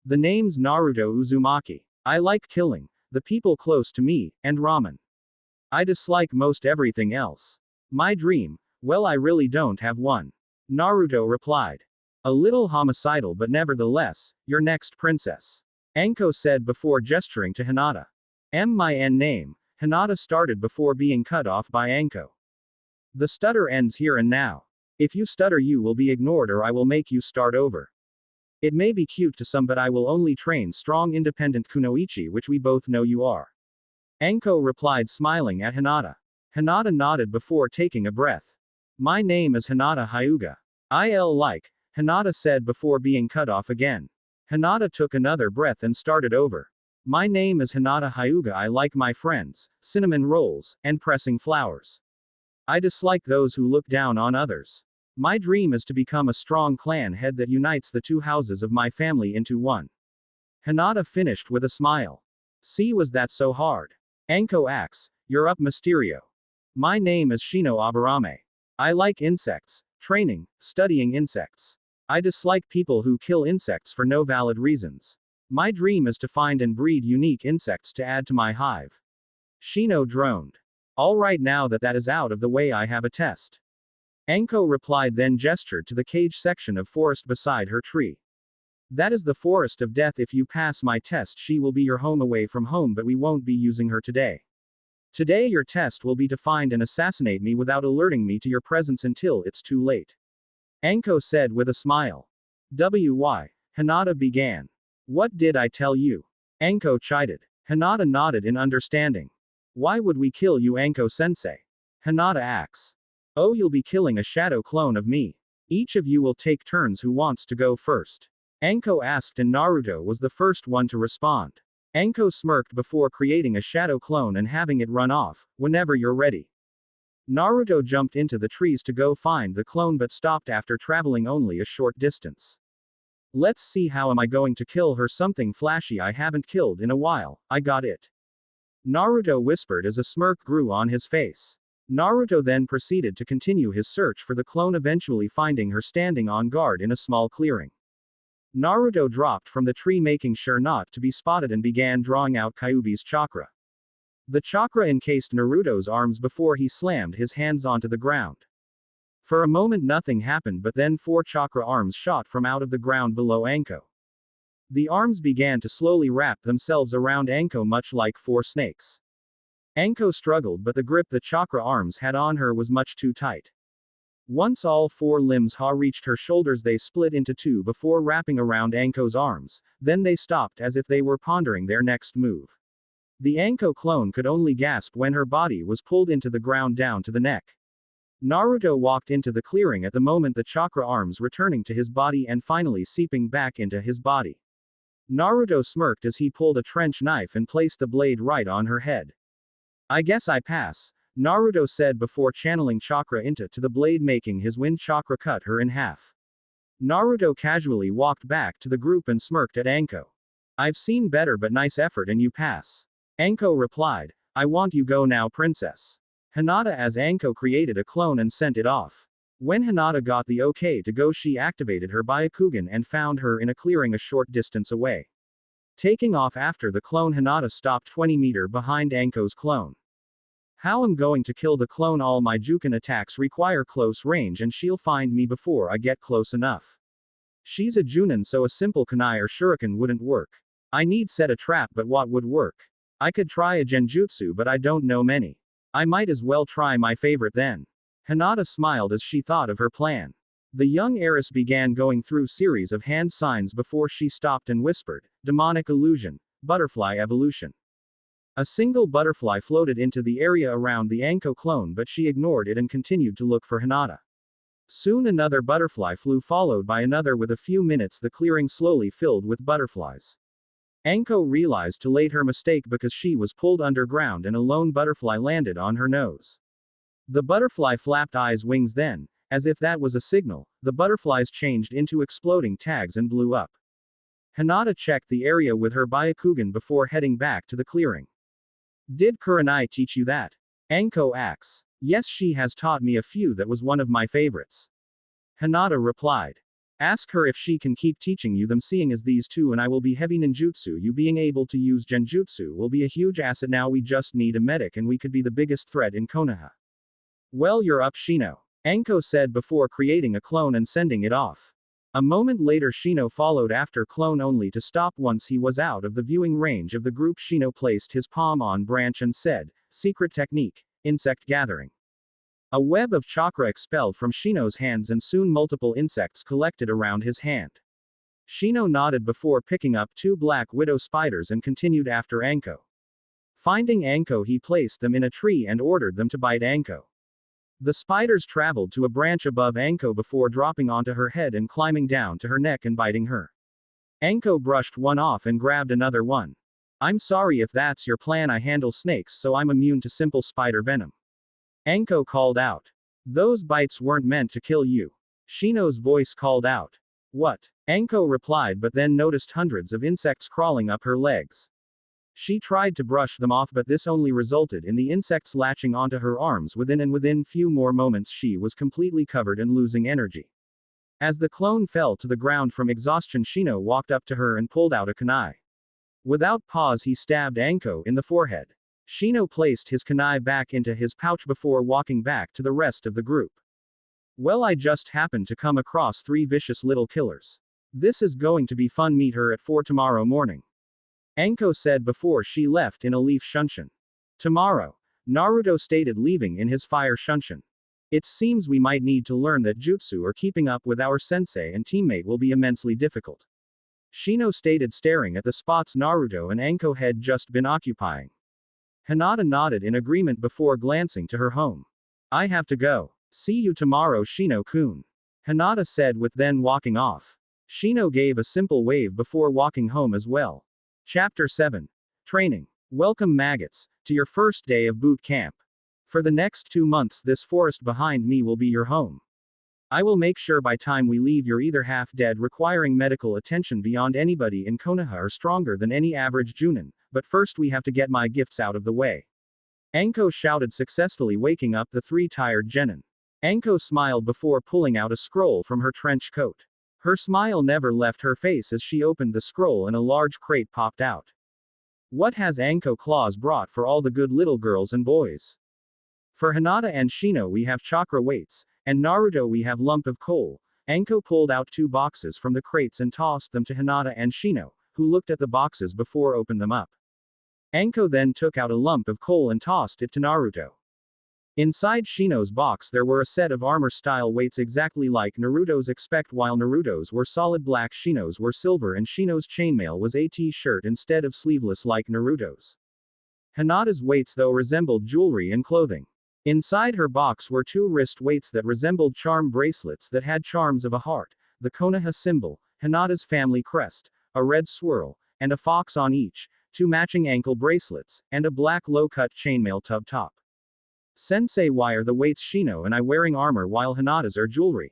The name's Naruto Uzumaki. I like killing the people close to me, and ramen. I dislike most everything else. My dream, well, I really don't have one. Naruto replied. A little homicidal, but nevertheless, your next princess. Anko said before gesturing to Hinata. My name, Hinata started before being cut off by Anko. The stutter ends here and now. If you stutter, you will be ignored or I will make you start over. It may be cute to some, but I will only train strong independent kunoichi, which we both know you are. Anko replied, smiling at Hinata. Hinata nodded before taking a breath. My name is Hinata Hyuga. Like, Hinata said before being cut off again. Hinata took another breath and started over. My name is Hinata Hyuga. I like my friends, cinnamon rolls, and pressing flowers. I dislike those who look down on others. My dream is to become a strong clan head that unites the 2 houses of my family into one. Hinata finished with a smile. See, was that so hard? Anko asks, you're up, Mysterio. My name is Shino Aburame. I like insects, training, studying insects. I dislike people who kill insects for no valid reasons. My dream is to find and breed unique insects to add to my hive. Shino droned. Alright, now that is out of the way, I have a test. Anko replied, then gestured to the cage section of forest beside her tree. That is the forest of death. If you pass my test, she will be your home away from home, but we won't be using her today. Today your test will be to find and assassinate me without alerting me to your presence until it's too late. Anko said with a smile. Why? Hinata began. What did I tell you? Anko chided. Hinata nodded in understanding. Why would we kill you, Anko-sensei? Hinata asks. Oh, you'll be killing a shadow clone of me. Each of you will take turns. Who wants to go first? Anko asked, and Naruto was the first one to respond. Anko smirked before creating a shadow clone and having it run off. Whenever you're ready. Naruto jumped into the trees to go find the clone but stopped after traveling only a short distance. Let's see, how am I going to kill her? Something flashy I haven't killed in a while. I got it. Naruto whispered as a smirk grew on his face. Naruto then proceeded to continue his search for the clone, eventually finding her standing on guard in a small clearing. Naruto dropped from the tree, making sure not to be spotted, and began drawing out Kyuubi's chakra. The chakra encased Naruto's arms before he slammed his hands onto the ground. For a moment nothing happened, but then 4 chakra arms shot from out of the ground below Anko. The arms began to slowly wrap themselves around Anko, much like 4 snakes. Anko struggled, but the grip the chakra arms had on her was much too tight. Once all 4 limbs reached her shoulders, they split into 2 before wrapping around Anko's arms, then they stopped as if they were pondering their next move. The Anko clone could only gasp when her body was pulled into the ground down to the neck. Naruto walked into the clearing at the moment, the chakra arms returning to his body and finally seeping back into his body. Naruto smirked as he pulled a trench knife and placed the blade right on her head. I guess I pass, Naruto said before channeling chakra into the blade, making his wind chakra cut her in half. Naruto casually walked back to the group and smirked at Anko. I've seen better, but nice effort and you pass. Anko replied. I want you go now, princess. Hinata, as Anko created a clone and sent it off. When Hinata got the okay to go, she activated her Byakugan and found her in a clearing a short distance away. Taking off after the clone, Hinata stopped 20 meters behind Anko's clone. How I'm going to kill the clone? All my Juken attacks require close range and she'll find me before I get close enough. She's a Junin, so a simple kunai or shuriken wouldn't work. I need set a trap, but what would work? I could try a genjutsu, but I don't know many. I might as well try my favorite then. Hinata smiled as she thought of her plan. The young heiress began going through series of hand signs before she stopped and whispered, demonic illusion, butterfly evolution. A single butterfly floated into the area around the Anko clone, but she ignored it and continued to look for Hinata. Soon another butterfly flew, followed by another. With a few minutes the clearing slowly filled with butterflies. Anko realized too late her mistake because she was pulled underground and a lone butterfly landed on her nose. The butterfly flapped eyes wings, then, as if that was a signal, the butterflies changed into exploding tags and blew up. Hinata checked the area with her Byakugan before heading back to the clearing. Did Kurenai teach you that? Anko asks. Yes, she has taught me a few. That was one of my favorites. Hinata replied. Ask her if she can keep teaching you them, seeing as these 2 and I will be heavy ninjutsu. You being able to use genjutsu will be a huge asset. Now we just need a medic and we could be the biggest threat in Konoha. Well, you're up, Shino. Anko said before creating a clone and sending it off. A moment later Shino followed after clone, only to stop once he was out of the viewing range of the group. Shino placed his palm on branch and said, secret technique, insect gathering. A web of chakra expelled from Shino's hands and soon multiple insects collected around his hand. Shino nodded before picking up 2 black widow spiders and continued after Anko. Finding Anko, he placed them in a tree and ordered them to bite Anko. The spiders traveled to a branch above Anko before dropping onto her head and climbing down to her neck and biting her. Anko brushed one off and grabbed another one. I'm sorry if that's your plan. I handle snakes, so I'm immune to simple spider venom. Anko called out. Those bites weren't meant to kill you. Shino's voice called out. What? Anko replied, but then noticed hundreds of insects crawling up her legs. She tried to brush them off, but this only resulted in the insects latching onto her arms within few more moments she was completely covered and losing energy. As the clone fell to the ground from exhaustion, Shino walked up to her and pulled out a kunai. Without pause he stabbed Anko in the forehead. Shino placed his kunai back into his pouch before walking back to the rest of the group. Well, I just happened to come across 3 vicious little killers. This is going to be fun, meet her at 4 tomorrow morning. Anko said before she left in a leaf shunshin. Tomorrow. Naruto stated, leaving in his fire shunshin. It seems we might need to learn that jutsu or keeping up with our sensei and teammate will be immensely difficult. Shino stated, staring at the spots Naruto and Anko had just been occupying. Hinata nodded in agreement before glancing to her home. I have to go. See you tomorrow, Shino-kun. Hinata said with then walking off. Shino gave a simple wave before walking home as well. Chapter 7. Training. Welcome, maggots, to your first day of boot camp. For the next 2 months this forest behind me will be your home. I will make sure by time we leave you're either half dead, requiring medical attention beyond anybody in Konoha, or stronger than any average Junin, but first we have to get my gifts out of the way. Anko shouted, successfully waking up the 3 tired genin. Anko smiled before pulling out a scroll from her trench coat. Her smile never left her face as she opened the scroll and a large crate popped out. What has Anko Claus brought for all the good little girls and boys? For Hinata and Shino we have chakra weights, and Naruto we have lump of coal. Anko pulled out 2 boxes from the crates and tossed them to Hinata and Shino, who looked at the boxes before opened them up. Anko then took out a lump of coal and tossed it to Naruto. Inside Shino's box there were a set of armor-style weights exactly like Naruto's, except while Naruto's were solid black, Shino's were silver, and Shino's chainmail was a t-shirt instead of sleeveless like Naruto's. Hinata's weights though resembled jewelry and clothing. Inside her box were 2 wrist weights that resembled charm bracelets that had charms of a heart, the Konoha symbol, Hinata's family crest, a red swirl, and a fox on each, 2 matching ankle bracelets, and a black low-cut chainmail tub top. Sensei, why are the weights Shino and I wearing armor while Hinata's are jewelry?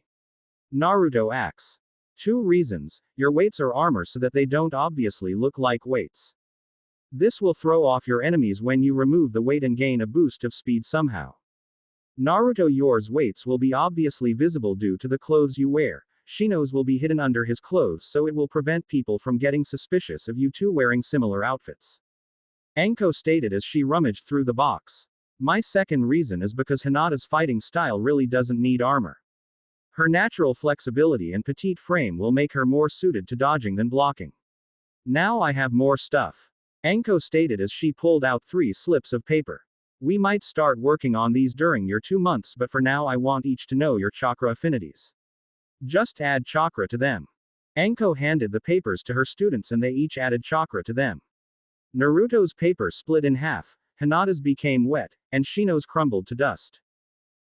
Naruto asks. 2 reasons, your weights are armor so that they don't obviously look like weights. This will throw off your enemies when you remove the weight and gain a boost of speed somehow. Naruto, yours weights will be obviously visible due to the clothes you wear. Shino's will be hidden under his clothes, so it will prevent people from getting suspicious of you 2 wearing similar outfits. Anko stated as she rummaged through the box. My second reason is because Hinata's fighting style really doesn't need armor. Her natural flexibility and petite frame will make her more suited to dodging than blocking. Now I have more stuff. Anko stated as she pulled out 3 slips of paper. We might start working on these during your 2 months, but for now I want each to know your chakra affinities. Just add chakra to them. Anko handed the papers to her students and they each added chakra to them. Naruto's paper split in half, Hinata's became wet, and Shino's crumbled to dust.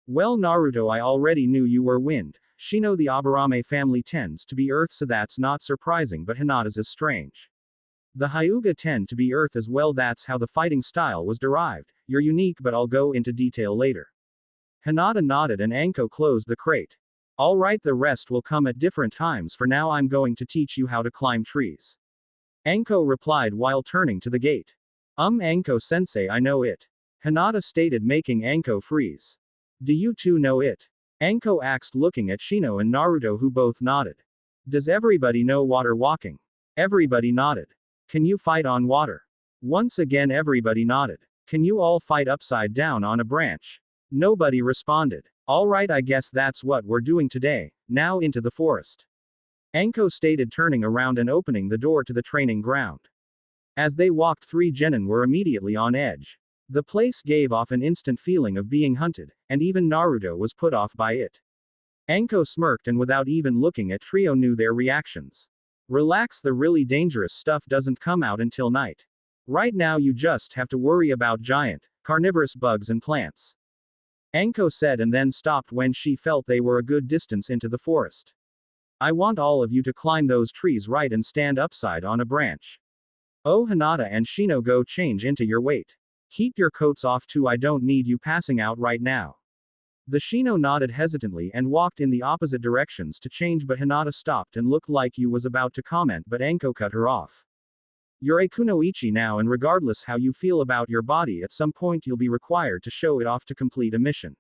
Well, Naruto, I already knew you were wind. Shino, the Aburame family tends to be earth, so that's not surprising, but Hinata's is strange. The Hyuga tend to be earth as well, that's how the fighting style was derived. You're unique, but I'll go into detail later. Hinata nodded and Anko closed the crate. Alright, the rest will come at different times, for now I'm going to teach you how to climb trees. Anko replied while turning to the gate. Anko sensei, I know it. Hinata stated, making Anko freeze. Do you 2 know it? Anko asked, looking at Shino and Naruto, who both nodded. Does everybody know water walking? Everybody nodded. Can you fight on water? Once again everybody nodded. Can you all fight upside down on a branch? Nobody responded. Alright, I guess that's what we're doing today. Now into the forest. Anko stated, turning around and opening the door to the training ground. As they walked, 3 genin were immediately on edge. The place gave off an instant feeling of being hunted, and even Naruto was put off by it. Anko smirked and without even looking at Trio knew their reactions. Relax, the really dangerous stuff doesn't come out until night. Right now you just have to worry about giant, carnivorous bugs and plants. Anko said and then stopped when she felt they were a good distance into the forest. I want all of you to climb those trees right and stand upside on a branch. Oh, Hinata and Shino, go change into your weight. Keep your coats off too, I don't need you passing out right now. The Shino nodded hesitantly and walked in the opposite directions to change, but Hinata stopped and looked like you was about to comment, but Anko cut her off. You're a kunoichi now, and regardless how you feel about your body, at some point you'll be required to show it off to complete a mission.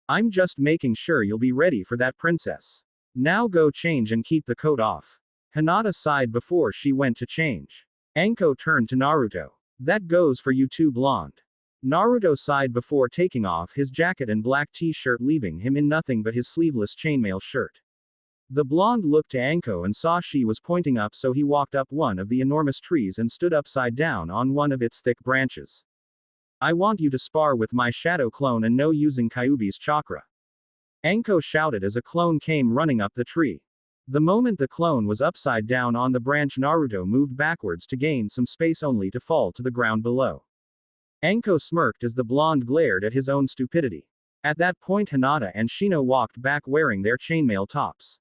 I'm just making sure you'll be ready for that, princess. Now go change and keep the coat off. Hinata sighed before she went to change. Anko turned to Naruto. That goes for you too, blonde. Naruto sighed before taking off his jacket and black t-shirt, leaving him in nothing but his sleeveless chainmail shirt. The blonde looked to Anko and saw she was pointing up, so he walked up one of the enormous trees and stood upside down on one of its thick branches. I want you to spar with my shadow clone and no using Kyuubi's chakra. Anko shouted as a clone came running up the tree. The moment the clone was upside down on the branch, Naruto moved backwards to gain some space only to fall to the ground below. Anko smirked as the blonde glared at his own stupidity. At that point Hinata and Shino walked back wearing their chainmail tops.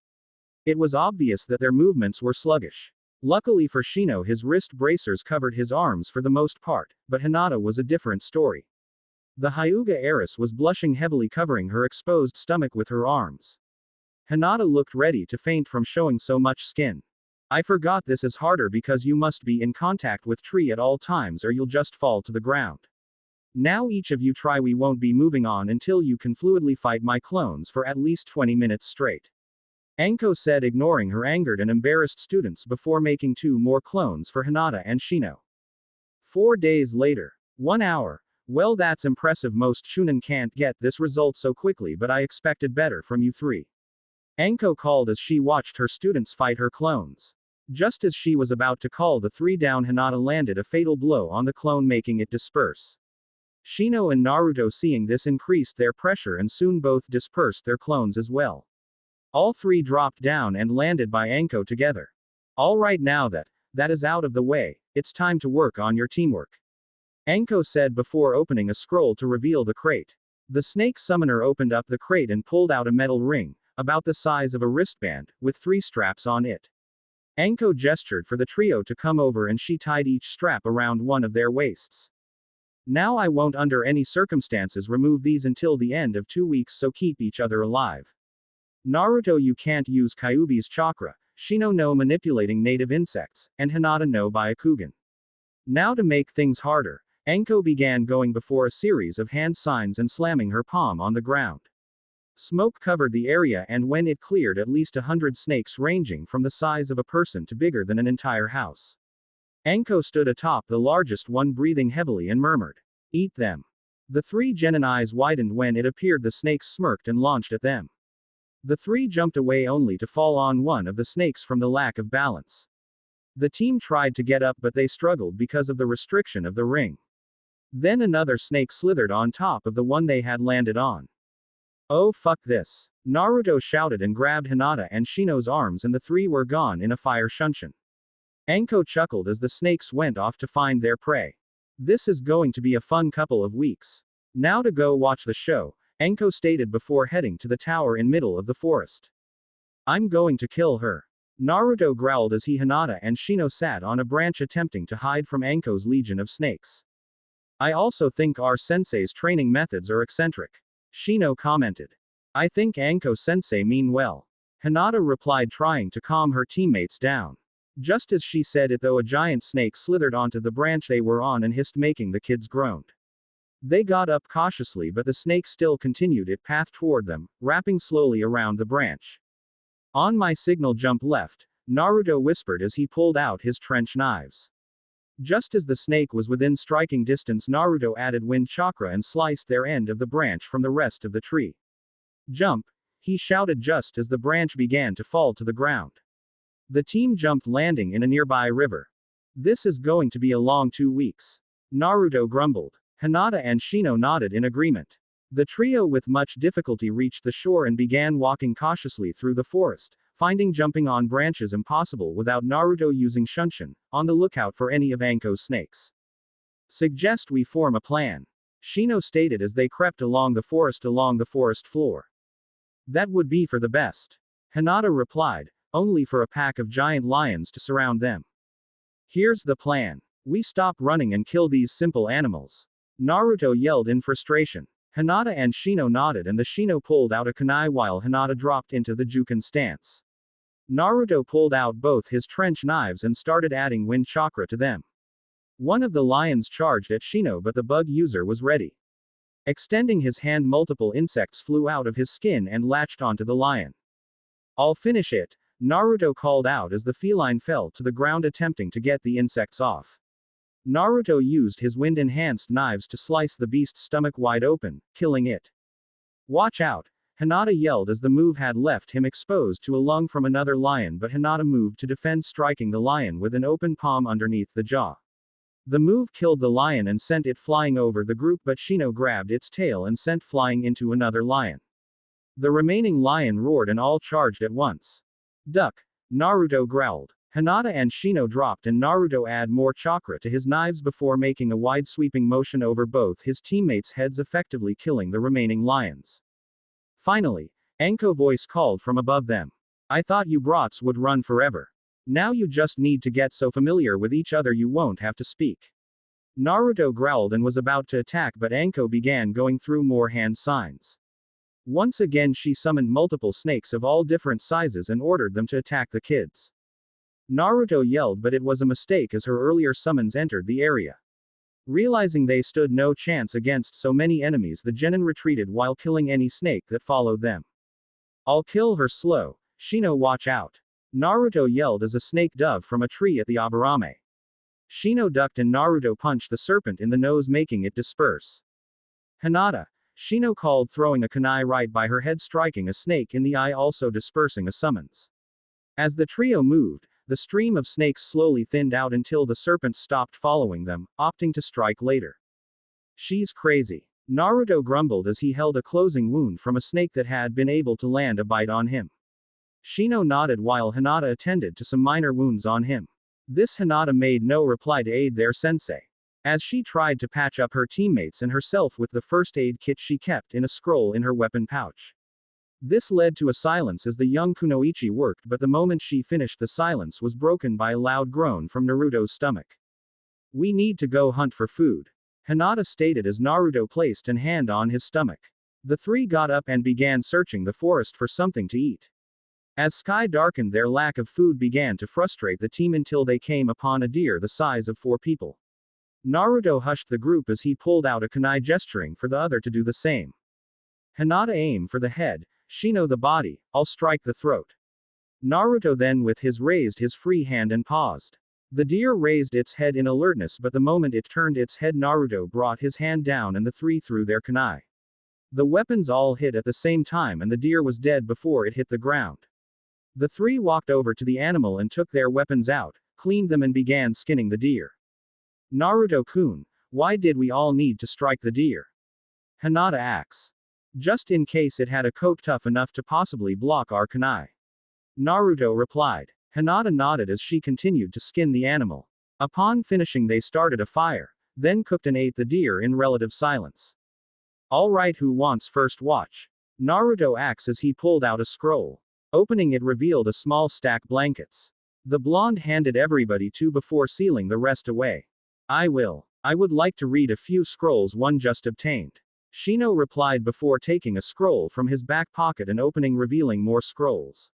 It was obvious that their movements were sluggish. Luckily for Shino, his wrist bracers covered his arms for the most part, but Hinata was a different story. The Hyuga heiress was blushing heavily, covering her exposed stomach with her arms. Hinata looked ready to faint from showing so much skin. I forgot this is harder because you must be in contact with tree at all times or you'll just fall to the ground. Now each of you try, we won't be moving on until you can fluidly fight my clones for at least 20 minutes straight. Anko said, ignoring her angered and embarrassed students before making 2 more clones for Hinata and Shino. 4 days later. 1 hour. Well, that's impressive. Most shunin can't get this result so quickly, but I expected better from you 3. Anko called as she watched her students fight her clones. Just as she was about to call the 3 down, Hinata landed a fatal blow on the clone, making it disperse. Shino and Naruto, seeing this, increased their pressure and soon both dispersed their clones as well. All 3 dropped down and landed by Anko together. Alright, now that is out of the way, it's time to work on your teamwork. Anko said before opening a scroll to reveal the crate. The snake summoner opened up the crate and pulled out a metal ring, about the size of a wristband, with 3 straps on it. Anko gestured for the trio to come over and she tied each strap around one of their waists. Now I won't under any circumstances remove these until the end of 2 weeks, so keep each other alive. Naruto, you can't use Kyuubi's chakra, Shino no manipulating native insects, and Hinata no Byakugan. Now to make things harder, Anko began going before a series of hand signs and slamming her palm on the ground. Smoke covered the area, and when it cleared, at least 100 snakes ranging from the size of a person to bigger than an entire house. Anko stood atop the largest one, breathing heavily, and murmured, "Eat them." The 3 genin eyes widened when it appeared the snakes smirked and launched at them. The 3 jumped away only to fall on one of the snakes from the lack of balance. The team tried to get up, but they struggled because of the restriction of the ring. Then another snake slithered on top of the one they had landed on. Oh fuck this! Naruto shouted and grabbed Hinata and Shino's arms, and the 3 were gone in a fire shunshin. Anko chuckled as the snakes went off to find their prey. This is going to be a fun couple of weeks. Now to go watch the show, Anko stated before heading to the tower in middle of the forest. I'm going to kill her. Naruto growled as Hinata and Shino sat on a branch attempting to hide from Anko's legion of snakes. I also think our sensei's training methods are eccentric. Shino commented. I think Anko-sensei mean well. Hinata replied, trying to calm her teammates down. Just as she said it though, a giant snake slithered onto the branch they were on and hissed, making the kids groan. They got up cautiously, but the snake still continued its path toward them, wrapping slowly around the branch. On my signal, jump left, Naruto whispered as he pulled out his trench knives. Just as the snake was within striking distance, Naruto added wind chakra and sliced their end of the branch from the rest of the tree. Jump! He shouted just as the branch began to fall to the ground. The team jumped, landing in a nearby river. This is going to be a long 2 weeks. Naruto grumbled. Hinata and Shino nodded in agreement. The trio with much difficulty reached the shore and began walking cautiously through the forest, finding jumping on branches impossible without Naruto using shunshin, on the lookout for any of Anko's snakes. Suggest we form a plan, Shino stated as they crept along the forest floor. That would be for the best, Hinata replied, only for a pack of giant lions to surround them. Here's the plan. We stop running and kill these simple animals, Naruto yelled in frustration. Hinata and Shino nodded, and the Shino pulled out a kunai while Hinata dropped into the Juken stance. Naruto pulled out both his trench knives and started adding wind chakra to them. One of the lions charged at Shino, but the bug user was ready. Extending his hand, multiple insects flew out of his skin and latched onto the lion. I'll finish it, Naruto called out as the feline fell to the ground, attempting to get the insects off. Naruto used his wind-enhanced knives to slice the beast's stomach wide open, killing it. Watch out! Hinata yelled as the move had left him exposed to a lung from another lion, but Hinata moved to defend, striking the lion with an open palm underneath the jaw. The move killed the lion and sent it flying over the group, but Shino grabbed its tail and sent flying into another lion. The remaining lion roared and all charged at once. Duck! Naruto growled. Hinata and Shino dropped and Naruto added more chakra to his knives before making a wide sweeping motion over both his teammates' heads, effectively killing the remaining lions. Finally, Anko's voice called from above them. I thought you brats would run forever. Now you just need to get so familiar with each other you won't have to speak. Naruto growled and was about to attack, but Anko began going through more hand signs. Once again she summoned multiple snakes of all different sizes and ordered them to attack the kids. Naruto yelled, but it was a mistake as her earlier summons entered the area. Realizing they stood no chance against so many enemies, the genin retreated while killing any snake that followed them. I'll kill her slow. Shino, watch out. Naruto yelled as a snake dove from a tree at the Aburame. Shino ducked and Naruto punched the serpent in the nose, making it disperse. Hinata! Shino called, throwing a kunai right by her head, striking a snake in the eye, also dispersing a summons. As the trio moved, the stream of snakes slowly thinned out until the serpent stopped following them, opting to strike later. She's crazy. Naruto grumbled as he held a closing wound from a snake that had been able to land a bite on him. Shino nodded while Hinata attended to some minor wounds on him. This Hinata made no reply to aid their sensei, as she tried to patch up her teammates and herself with the first aid kit she kept in a scroll in her weapon pouch. This led to a silence as the young kunoichi worked, but the moment she finished, the silence was broken by a loud groan from Naruto's stomach. We need to go hunt for food, Hinata stated as Naruto placed an hand on his stomach. The three got up and began searching the forest for something to eat. As sky darkened, their lack of food began to frustrate the team until they came upon a deer the size of 4 people. Naruto hushed the group as he pulled out a kunai, gesturing for the other to do the same. Hinata, aim for the head, Shino the body, I'll strike the throat. Naruto then with his raised his free hand and paused. The deer raised its head in alertness, but the moment it turned its head, Naruto brought his hand down and the three threw their kunai. The weapons all hit at the same time and the deer was dead before it hit the ground. The three walked over to the animal and took their weapons out, cleaned them and began skinning the deer. Naruto-kun, why did we all need to strike the deer? Hinata asks. Just in case it had a coat tough enough to possibly block our kunai. Naruto replied. Hinata nodded as she continued to skin the animal. Upon finishing, they started a fire, then cooked and ate the deer in relative silence. Alright, who wants first watch? Naruto asked as he pulled out a scroll. Opening it revealed a small stack blankets. The blonde handed everybody 2 before sealing the rest away. I will. I would like to read a few scrolls one just obtained. Shino replied before taking a scroll from his back pocket and opening, revealing more scrolls.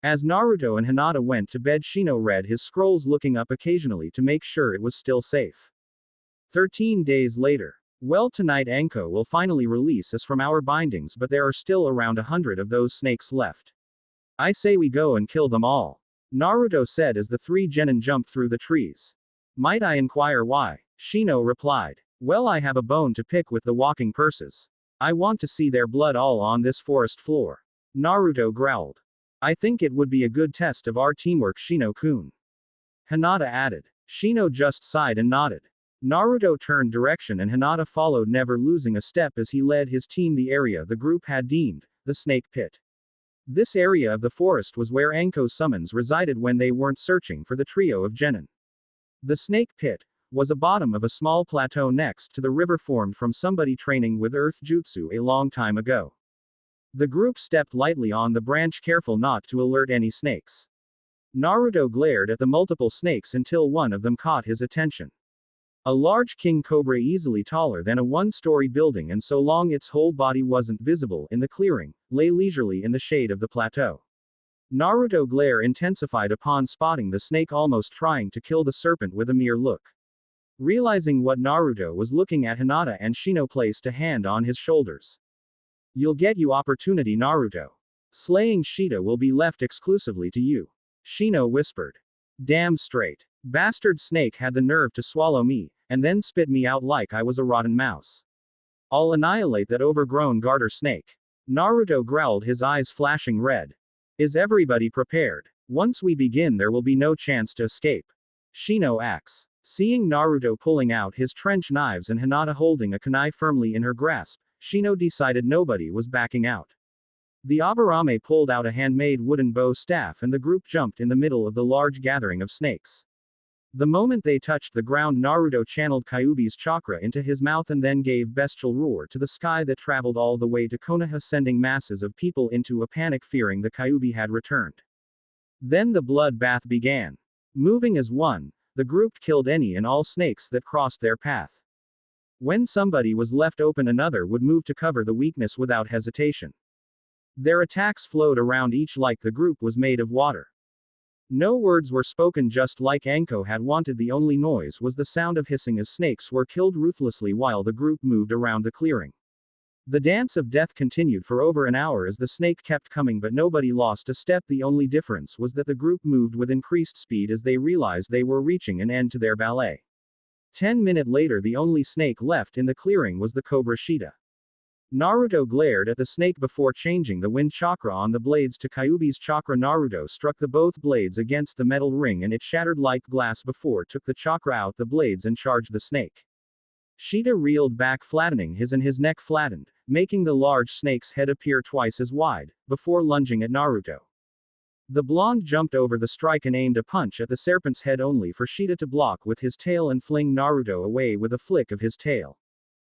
As Naruto and Hinata went to bed, Shino read his scrolls, looking up occasionally to make sure it was still safe. 13 days later. Well, tonight Anko will finally release us from our bindings, but there are still around 100 of those snakes left. I say we go and kill them all, Naruto said as the 3 genin jumped through the trees. Might I inquire why? Shino replied. Well, I have a bone to pick with the walking purses. I want to see their blood all on this forest floor. Naruto growled. I think it would be a good test of our teamwork, Shino-kun. Hinata added. Shino just sighed and nodded. Naruto turned direction and Hinata followed, never losing a step as he led his team the area the group had deemed the snake pit. This area of the forest was where Anko's summons resided when they weren't searching for the trio of genin. The snake pit was a bottom of a small plateau next to the river, formed from somebody training with earth jutsu a long time ago. The group stepped lightly on the branch, careful not to alert any snakes. Naruto glared at the multiple snakes until one of them caught his attention. A large king cobra, easily taller than a 1-story building, and so long its whole body wasn't visible in the clearing, lay leisurely in the shade of the plateau. Naruto's glare intensified upon spotting the snake, almost trying to kill the serpent with a mere look. Realizing what Naruto was looking at, Hinata and Shino placed a hand on his shoulders. You'll get your opportunity, Naruto. Slaying Shida will be left exclusively to you, Shino whispered. Damn straight. Bastard snake had the nerve to swallow me, and then spit me out like I was a rotten mouse. I'll annihilate that overgrown garter snake. Naruto growled, his eyes flashing red. Is everybody prepared? Once we begin, there will be no chance to escape. Shino acts. Seeing Naruto pulling out his trench knives and Hinata holding a kunai firmly in her grasp, Shino decided nobody was backing out. The Aburame pulled out a handmade wooden bow staff and the group jumped in the middle of the large gathering of snakes. The moment they touched the ground, Naruto channeled Kyuubi's chakra into his mouth and then gave bestial roar to the sky that traveled all the way to Konoha, sending masses of people into a panic, fearing the Kyuubi had returned. Then the bloodbath began. Moving as one, the group killed any and all snakes that crossed their path. When somebody was left open, another would move to cover the weakness without hesitation. Their attacks flowed around each like the group was made of water. No words were spoken, just like Anko had wanted. The only noise was the sound of hissing as snakes were killed ruthlessly while the group moved around the clearing. The dance of death continued for over an hour as the snake kept coming, but nobody lost a step. The only difference was that the group moved with increased speed as they realized they were reaching an end to their ballet. 10 minutes later, the only snake left in the clearing was the Cobra Shida. Naruto glared at the snake before changing the wind chakra on the blades to Kyuubi's chakra. Naruto struck the both blades against the metal ring and it shattered like glass before took the chakra out the blades and charged the snake. Shida reeled back, flattening his, and his neck flattened, making the large snake's head appear twice as wide, before lunging at Naruto. The blonde jumped over the strike and aimed a punch at the serpent's head, only for Shida to block with his tail and fling Naruto away with a flick of his tail.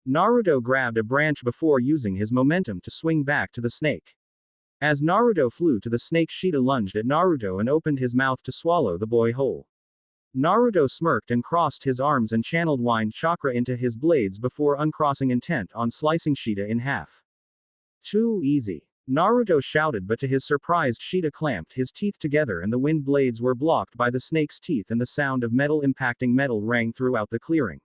Naruto grabbed a branch before using his momentum to swing back to the snake. As Naruto flew to the snake, Shida lunged at Naruto and opened his mouth to swallow the boy whole. Naruto smirked and crossed his arms and channeled wind chakra into his blades before uncrossing, intent on slicing Shida in half. Too easy, Naruto shouted, but to his surprise Shida clamped his teeth together and the wind blades were blocked by the snake's teeth and the sound of metal impacting metal rang throughout the clearing.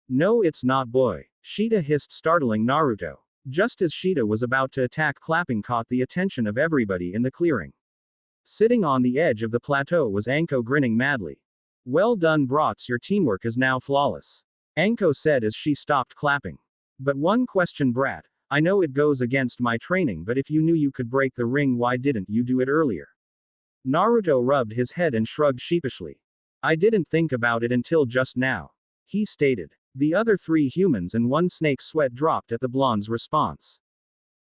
No, it's not, boy, Shida hissed, startling Naruto. Just as Shida was about to attack, clapping caught the attention of everybody in the clearing. Sitting on the edge of the plateau was Anko, grinning madly. Well done, brats, your teamwork is now flawless, Anko said as she stopped clapping. But one question, brat. I know it goes against my training, but if you knew you could break the ring, why didn't you do it earlier? Naruto rubbed his head and shrugged sheepishly. I didn't think about it until just now, he stated. The other 3 humans and 1 snake's sweat dropped at the blonde's response.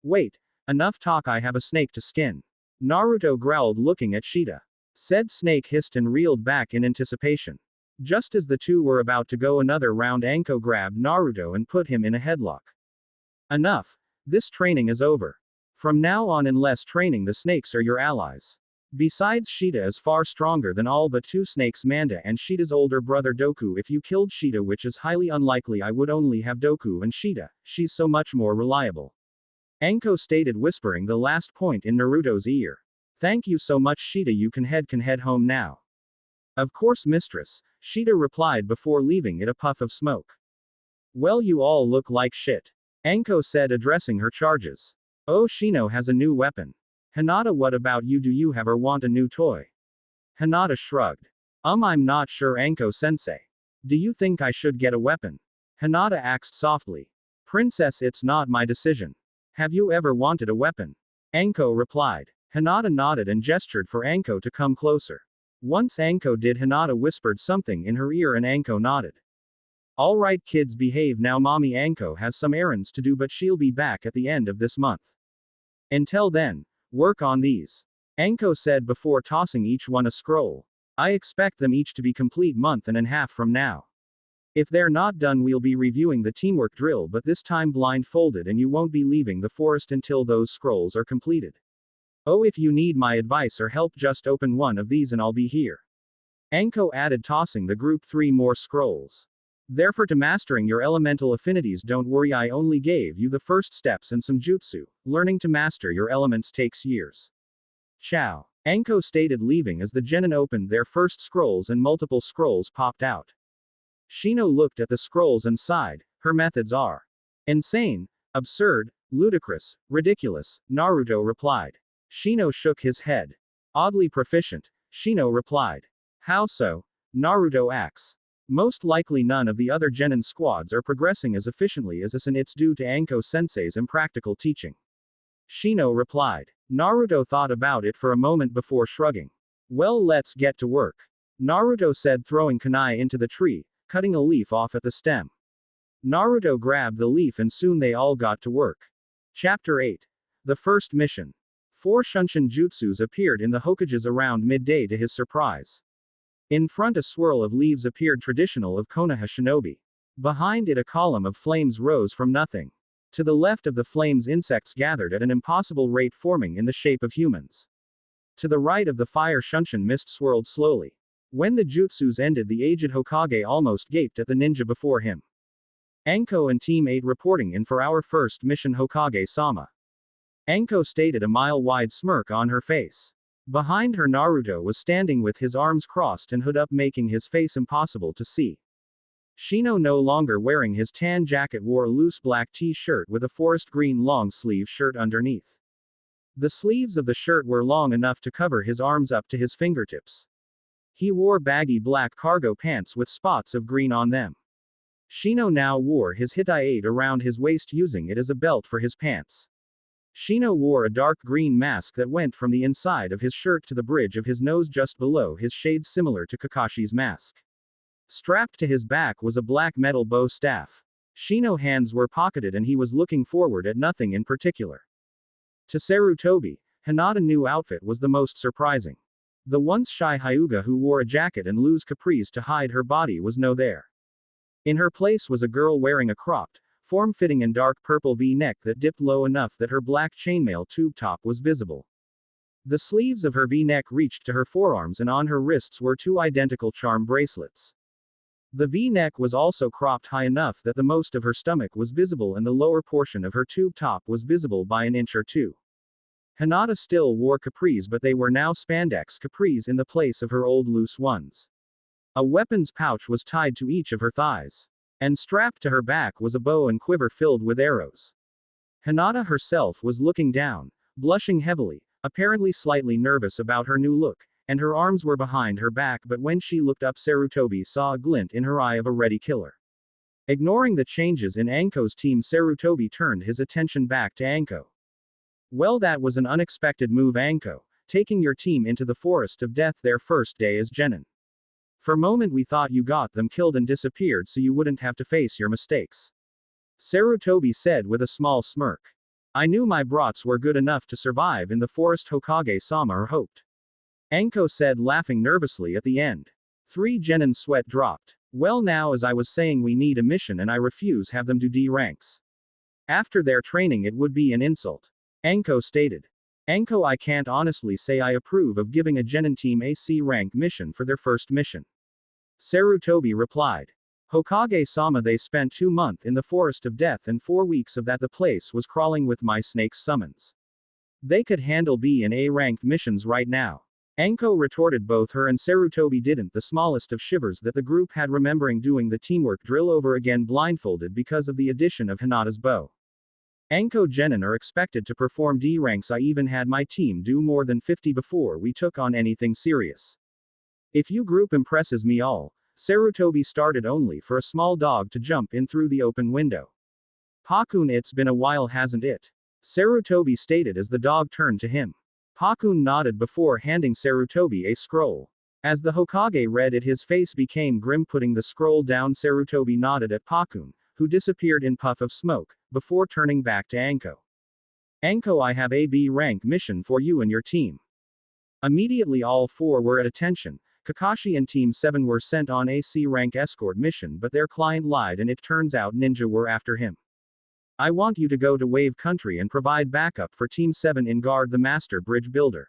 Wait, enough talk, I have a snake to skin, Naruto growled, looking at Shida. Said snake hissed and reeled back in anticipation. Just as the two were about to go another round, Anko grabbed Naruto and put him in a headlock. Enough. This training is over. From now on, in less training, the snakes are your allies. Besides, Shida is far stronger than all but 2 snakes, Manda and Shida's older brother Doku. If you killed Shida, which is highly unlikely, I would only have Doku and Shida. She's so much more reliable, Anko stated, whispering the last point in Naruto's ear. Thank you so much, Shida. You can head home now. Of course, mistress, Shida replied before leaving it a puff of smoke. Well, you all look like shit, Anko said, addressing her charges. Oh, Shino has a new weapon. Hinata, what about you? Do you have or want a new toy? Hinata shrugged. I'm not sure, Anko-sensei. Do you think I should get a weapon? Hinata asked softly. Princess, it's not my decision. Have you ever wanted a weapon? Anko replied. Hinata nodded and gestured for Anko to come closer. Once Anko did, Hinata whispered something in her ear and Anko nodded. Alright kids, behave now. Mommy Anko has some errands to do, but she'll be back at the end of this month. Until then, work on these, Anko said before tossing each one a scroll. I expect them each to be complete month and a half from now. If they're not done, we'll be reviewing the teamwork drill, but this time blindfolded, and you won't be leaving the forest until those scrolls are completed. Oh, if you need my advice or help, just open one of these and I'll be here, Anko added, tossing the group 3 more scrolls. Therefore, to mastering your elemental affinities, don't worry, I only gave you the first steps and some jutsu. Learning to master your elements takes years. Ciao, Anko stated, leaving as the genin opened their first scrolls and multiple scrolls popped out. Shino looked at the scrolls and sighed. Her methods are insane, absurd, ludicrous, ridiculous, Naruto replied. Shino shook his head. Oddly proficient, Shino replied. How so? Naruto asks. Most likely none of the other genin squads are progressing as efficiently as us, and it's due to Anko-sensei's impractical teaching. Shino replied. Naruto thought about it for a moment before shrugging. Well, let's get to work. Naruto said, throwing kunai into the tree, cutting a leaf off at the stem. Naruto grabbed the leaf and soon they all got to work. Chapter 8. The First Mission. 4 Shunshin jutsus appeared in the Hokages around midday to his surprise. In front a swirl of leaves appeared traditional of Konoha shinobi. Behind it a column of flames rose from nothing. To the left of the flames insects gathered at an impossible rate forming in the shape of humans. To the right of the fire Shunshin mist swirled slowly. When the jutsus ended the aged Hokage almost gaped at the ninja before him. Anko and Team 8 reporting in for our first mission Hokage-sama. Anko stated, a mile-wide smirk on her face. Behind her Naruto was standing with his arms crossed and hood up making his face impossible to see. Shino, no longer wearing his tan jacket, wore a loose black t-shirt with a forest green long-sleeve shirt underneath. The sleeves of the shirt were long enough to cover his arms up to his fingertips. He wore baggy black cargo pants with spots of green on them. Shino now wore his Hitai around his waist using it as a belt for his pants. Shino wore a dark green mask that went from the inside of his shirt to the bridge of his nose just below his shade, similar to Kakashi's mask. Strapped to his back was a black metal bow staff. Shino's hands were pocketed and he was looking forward at nothing in particular. To Sarutobi, Hinata's new outfit was the most surprising. The once shy Hyuga who wore a jacket and loose capris to hide her body was no there. In her place was a girl wearing a cropped, form-fitting and dark purple V-neck that dipped low enough that her black chainmail tube top was visible. The sleeves of her V-neck reached to her forearms and on her wrists were 2 identical charm bracelets. The V-neck was also cropped high enough that the most of her stomach was visible and the lower portion of her tube top was visible by an inch or 2. Hinata still wore capris, but they were now spandex capris in the place of her old loose ones. A weapons pouch was tied to each of her thighs. And strapped to her back was a bow and quiver filled with arrows. Hinata herself was looking down, blushing heavily, apparently slightly nervous about her new look, and her arms were behind her back, but when she looked up Sarutobi saw a glint in her eye of a ready killer. Ignoring the changes in Anko's team, Sarutobi turned his attention back to Anko. Well, that was an unexpected move, Anko, taking your team into the forest of death their first day as genin. For a moment we thought you got them killed and disappeared so you wouldn't have to face your mistakes. Sarutobi said with a small smirk. I knew my brats were good enough to survive in the forest, Hokage-sama, or hoped. Anko said, laughing nervously at the end. 3 genin's sweat dropped. Well, now as I was saying, we need a mission and I refuse have them do D ranks. After their training it would be an insult. Anko stated. Anko, I can't honestly say I approve of giving a genin team a C rank mission for their first mission. Sarutobi replied. Hokage-sama, they spent 2 months in the forest of death and 4 weeks of that the place was crawling with my snake's summons. They could handle B and A ranked missions right now. Anko retorted. Both her and Sarutobi didn't the smallest of shivers that the group had, remembering doing the teamwork drill over again blindfolded because of the addition of Hinata's bow. Anko genin are expected to perform D ranks. I even had my team do more than 50 before we took on anything serious. If you group impresses me all, Sarutobi started, only for a small dog to jump in through the open window. Pakun, it's been a while, hasn't it? Sarutobi stated as the dog turned to him. Pakun nodded before handing Sarutobi a scroll. As the Hokage read it, his face became grim. Putting the scroll down, Sarutobi nodded at Pakun, who disappeared in puff of smoke, before turning back to Anko. Anko, I have a B rank mission for you and your team. Immediately all 4 were at attention. Kakashi and Team 7 were sent on a C rank escort mission, but their client lied and it turns out ninja were after him. I want you to go to Wave Country and provide backup for Team 7 in Guard the Master Bridge Builder.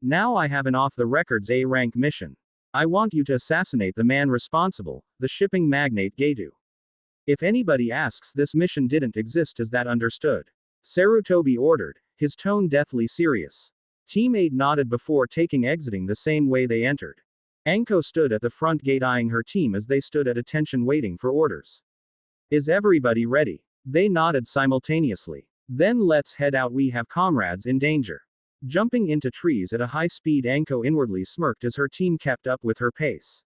Now I have an off-the-records A rank mission. I want you to assassinate the man responsible, the shipping magnate Gato. If anybody asks, this mission didn't exist, is that understood? Sarutobi ordered, his tone deathly serious. Team 8 nodded before exiting the same way they entered. Anko stood at the front gate eyeing her team as they stood at attention waiting for orders. Is everybody ready? They nodded simultaneously. Then let's head out, we have comrades in danger. Jumping into trees at a high speed, Anko inwardly smirked as her team kept up with her pace.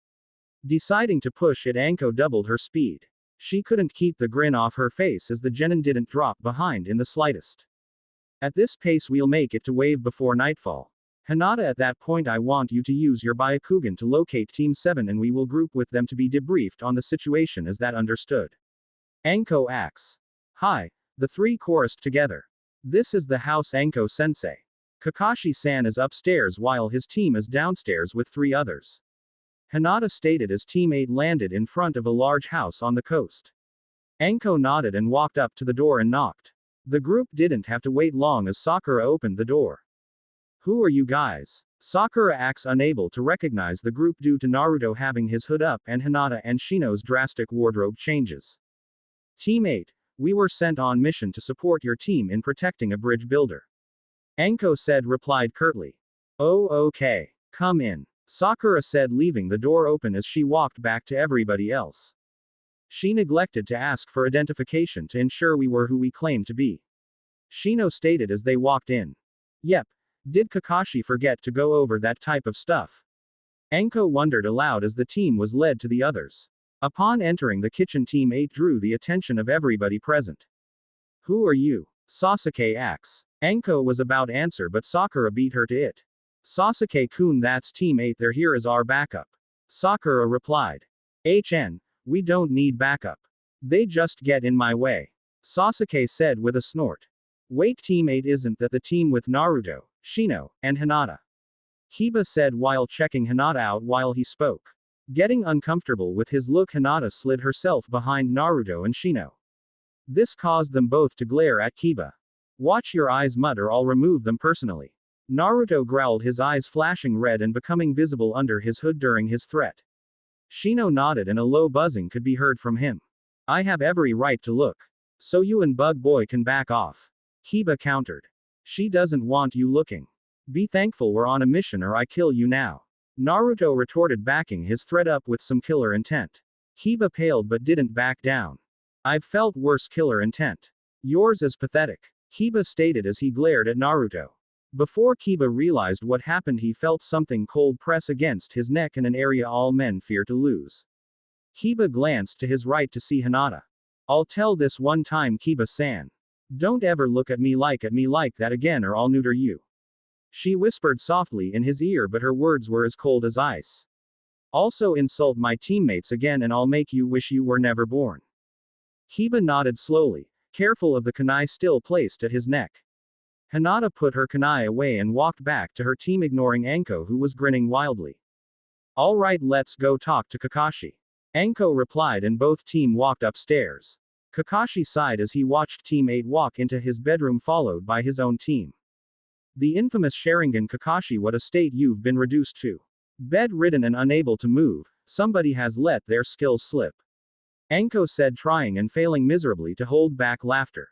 Deciding to push it, Anko doubled her speed. She couldn't keep the grin off her face as the genin didn't drop behind in the slightest. At this pace we'll make it to wave before nightfall. Hinata, at that point I want you to use your Byakugan to locate Team 7 and we will group with them to be debriefed on the situation. Is that understood? Anko asks. Hi. The three chorused together. This is the house, Anko-sensei. Kakashi-san is upstairs while his team is downstairs with three others. Hinata stated as Team 8 landed in front of a large house on the coast. Anko nodded and walked up to the door and knocked. The group didn't have to wait long as Sakura opened the door. Who are you guys? Sakura acts unable to recognize the group due to Naruto having his hood up and Hinata and Shino's drastic wardrobe changes. Team 8, we were sent on mission to support your team in protecting a bridge builder. Anko said, replied curtly. Oh, okay. Come in. Sakura said, leaving the door open as she walked back to everybody else. She neglected to ask for identification to ensure we were who we claimed to be. Shino stated as they walked in. Yep. Did Kakashi forget to go over that type of stuff? Anko wondered aloud as the team was led to the others. Upon entering the kitchen, Team 8 drew the attention of everybody present. Who are you? Sasuke asks. Anko was about to answer but Sakura beat her to it. Sasuke-kun, that's Team 8, they're here as our backup. Sakura replied. We don't need backup. They just get in my way. Sasuke said with a snort. Wait, Team 8 isn't that the team with Naruto, Shino, and Hinata? Kiba said while checking Hinata out while he spoke. Getting uncomfortable with his look, Hinata slid herself behind Naruto and Shino. This caused them both to glare at Kiba. Watch your eyes, Mud, or I'll remove them personally. Naruto growled, his eyes flashing red and becoming visible under his hood during his threat. Shino nodded and a low buzzing could be heard from him. I have every right to look. So you and Bug Boy can back off. Kiba countered. She doesn't want you looking. Be thankful we're on a mission or I kill you now. Naruto retorted, backing his threat up with some killer intent. Kiba paled but didn't back down. I've felt worse killer intent. Yours is pathetic. Kiba stated as he glared at Naruto. Before Kiba realized what happened, he felt something cold press against his neck in an area all men fear to lose. Kiba glanced to his right to see Hinata. I'll tell this one time, Kiba-san. Don't ever look at me like that again or I'll neuter you. She whispered softly in his ear, but her words were as cold as ice. Also insult my teammates again and I'll make you wish you were never born. Kiba nodded slowly, careful of the kunai still placed at his neck. Hinata put her kunai away and walked back to her team, ignoring Anko, who was grinning wildly. Alright, let's go talk to Kakashi. Anko replied and both team walked upstairs. Kakashi sighed as he watched Team 8 walk into his bedroom followed by his own team. The infamous Sharingan Kakashi, what a state you've been reduced to. Bedridden and unable to move, somebody has let their skills slip. Anko said, trying and failing miserably to hold back laughter.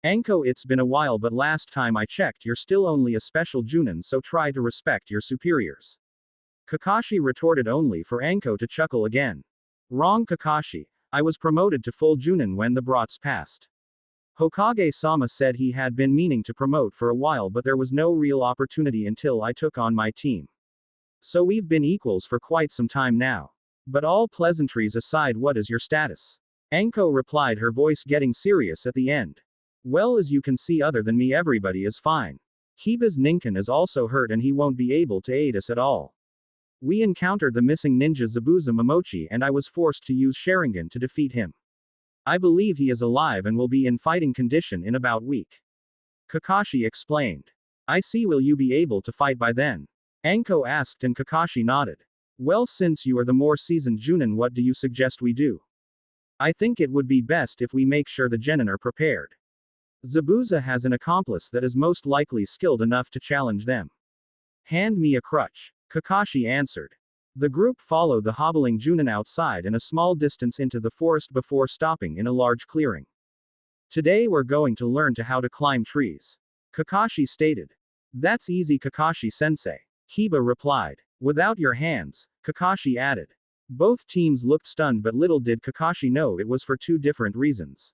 Anko, it's been a while but last time I checked you're still only a special Junin, so try to respect your superiors. Kakashi retorted, only for Anko to chuckle again. Wrong, Kakashi. I was promoted to full Junin when the brats passed. Hokage-sama said he had been meaning to promote for a while but there was no real opportunity until I took on my team. So we've been equals for quite some time now. But all pleasantries aside, what is your status? Anko replied, her voice getting serious at the end. Well, as you can see, other than me everybody is fine. Kiba's Ninken is also hurt and he won't be able to aid us at all. We encountered the missing ninja Zabuza Momochi and I was forced to use Sharingan to defeat him. I believe he is alive and will be in fighting condition in about a week. Kakashi explained. I see, will you be able to fight by then? Anko asked and Kakashi nodded. Well, since you are the more seasoned Junin, what do you suggest we do? I think it would be best if we make sure the genin are prepared. Zabuza has an accomplice that is most likely skilled enough to challenge them. Hand me a crutch. Kakashi answered. The group followed the hobbling Junin outside and a small distance into the forest before stopping in a large clearing. Today we're going to learn how to climb trees. Kakashi stated. That's easy, Kakashi-sensei. Kiba replied. Without your hands, Kakashi added. Both teams looked stunned but little did Kakashi know it was for two different reasons.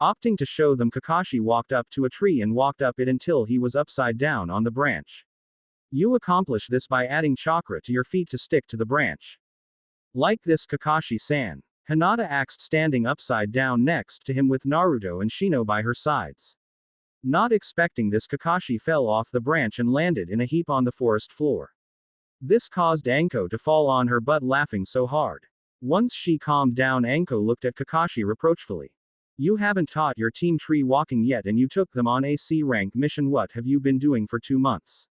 Opting to show them, Kakashi walked up to a tree and walked up it until he was upside down on the branch. You accomplish this by adding chakra to your feet to stick to the branch. Like this, Kakashi-san. Hinata asked, standing upside down next to him with Naruto and Shino by her sides. Not expecting this, Kakashi fell off the branch and landed in a heap on the forest floor. This caused Anko to fall on her butt laughing so hard. Once she calmed down, Anko looked at Kakashi reproachfully. You haven't taught your team tree walking yet and you took them on a C rank mission. What have you been doing for 2 months?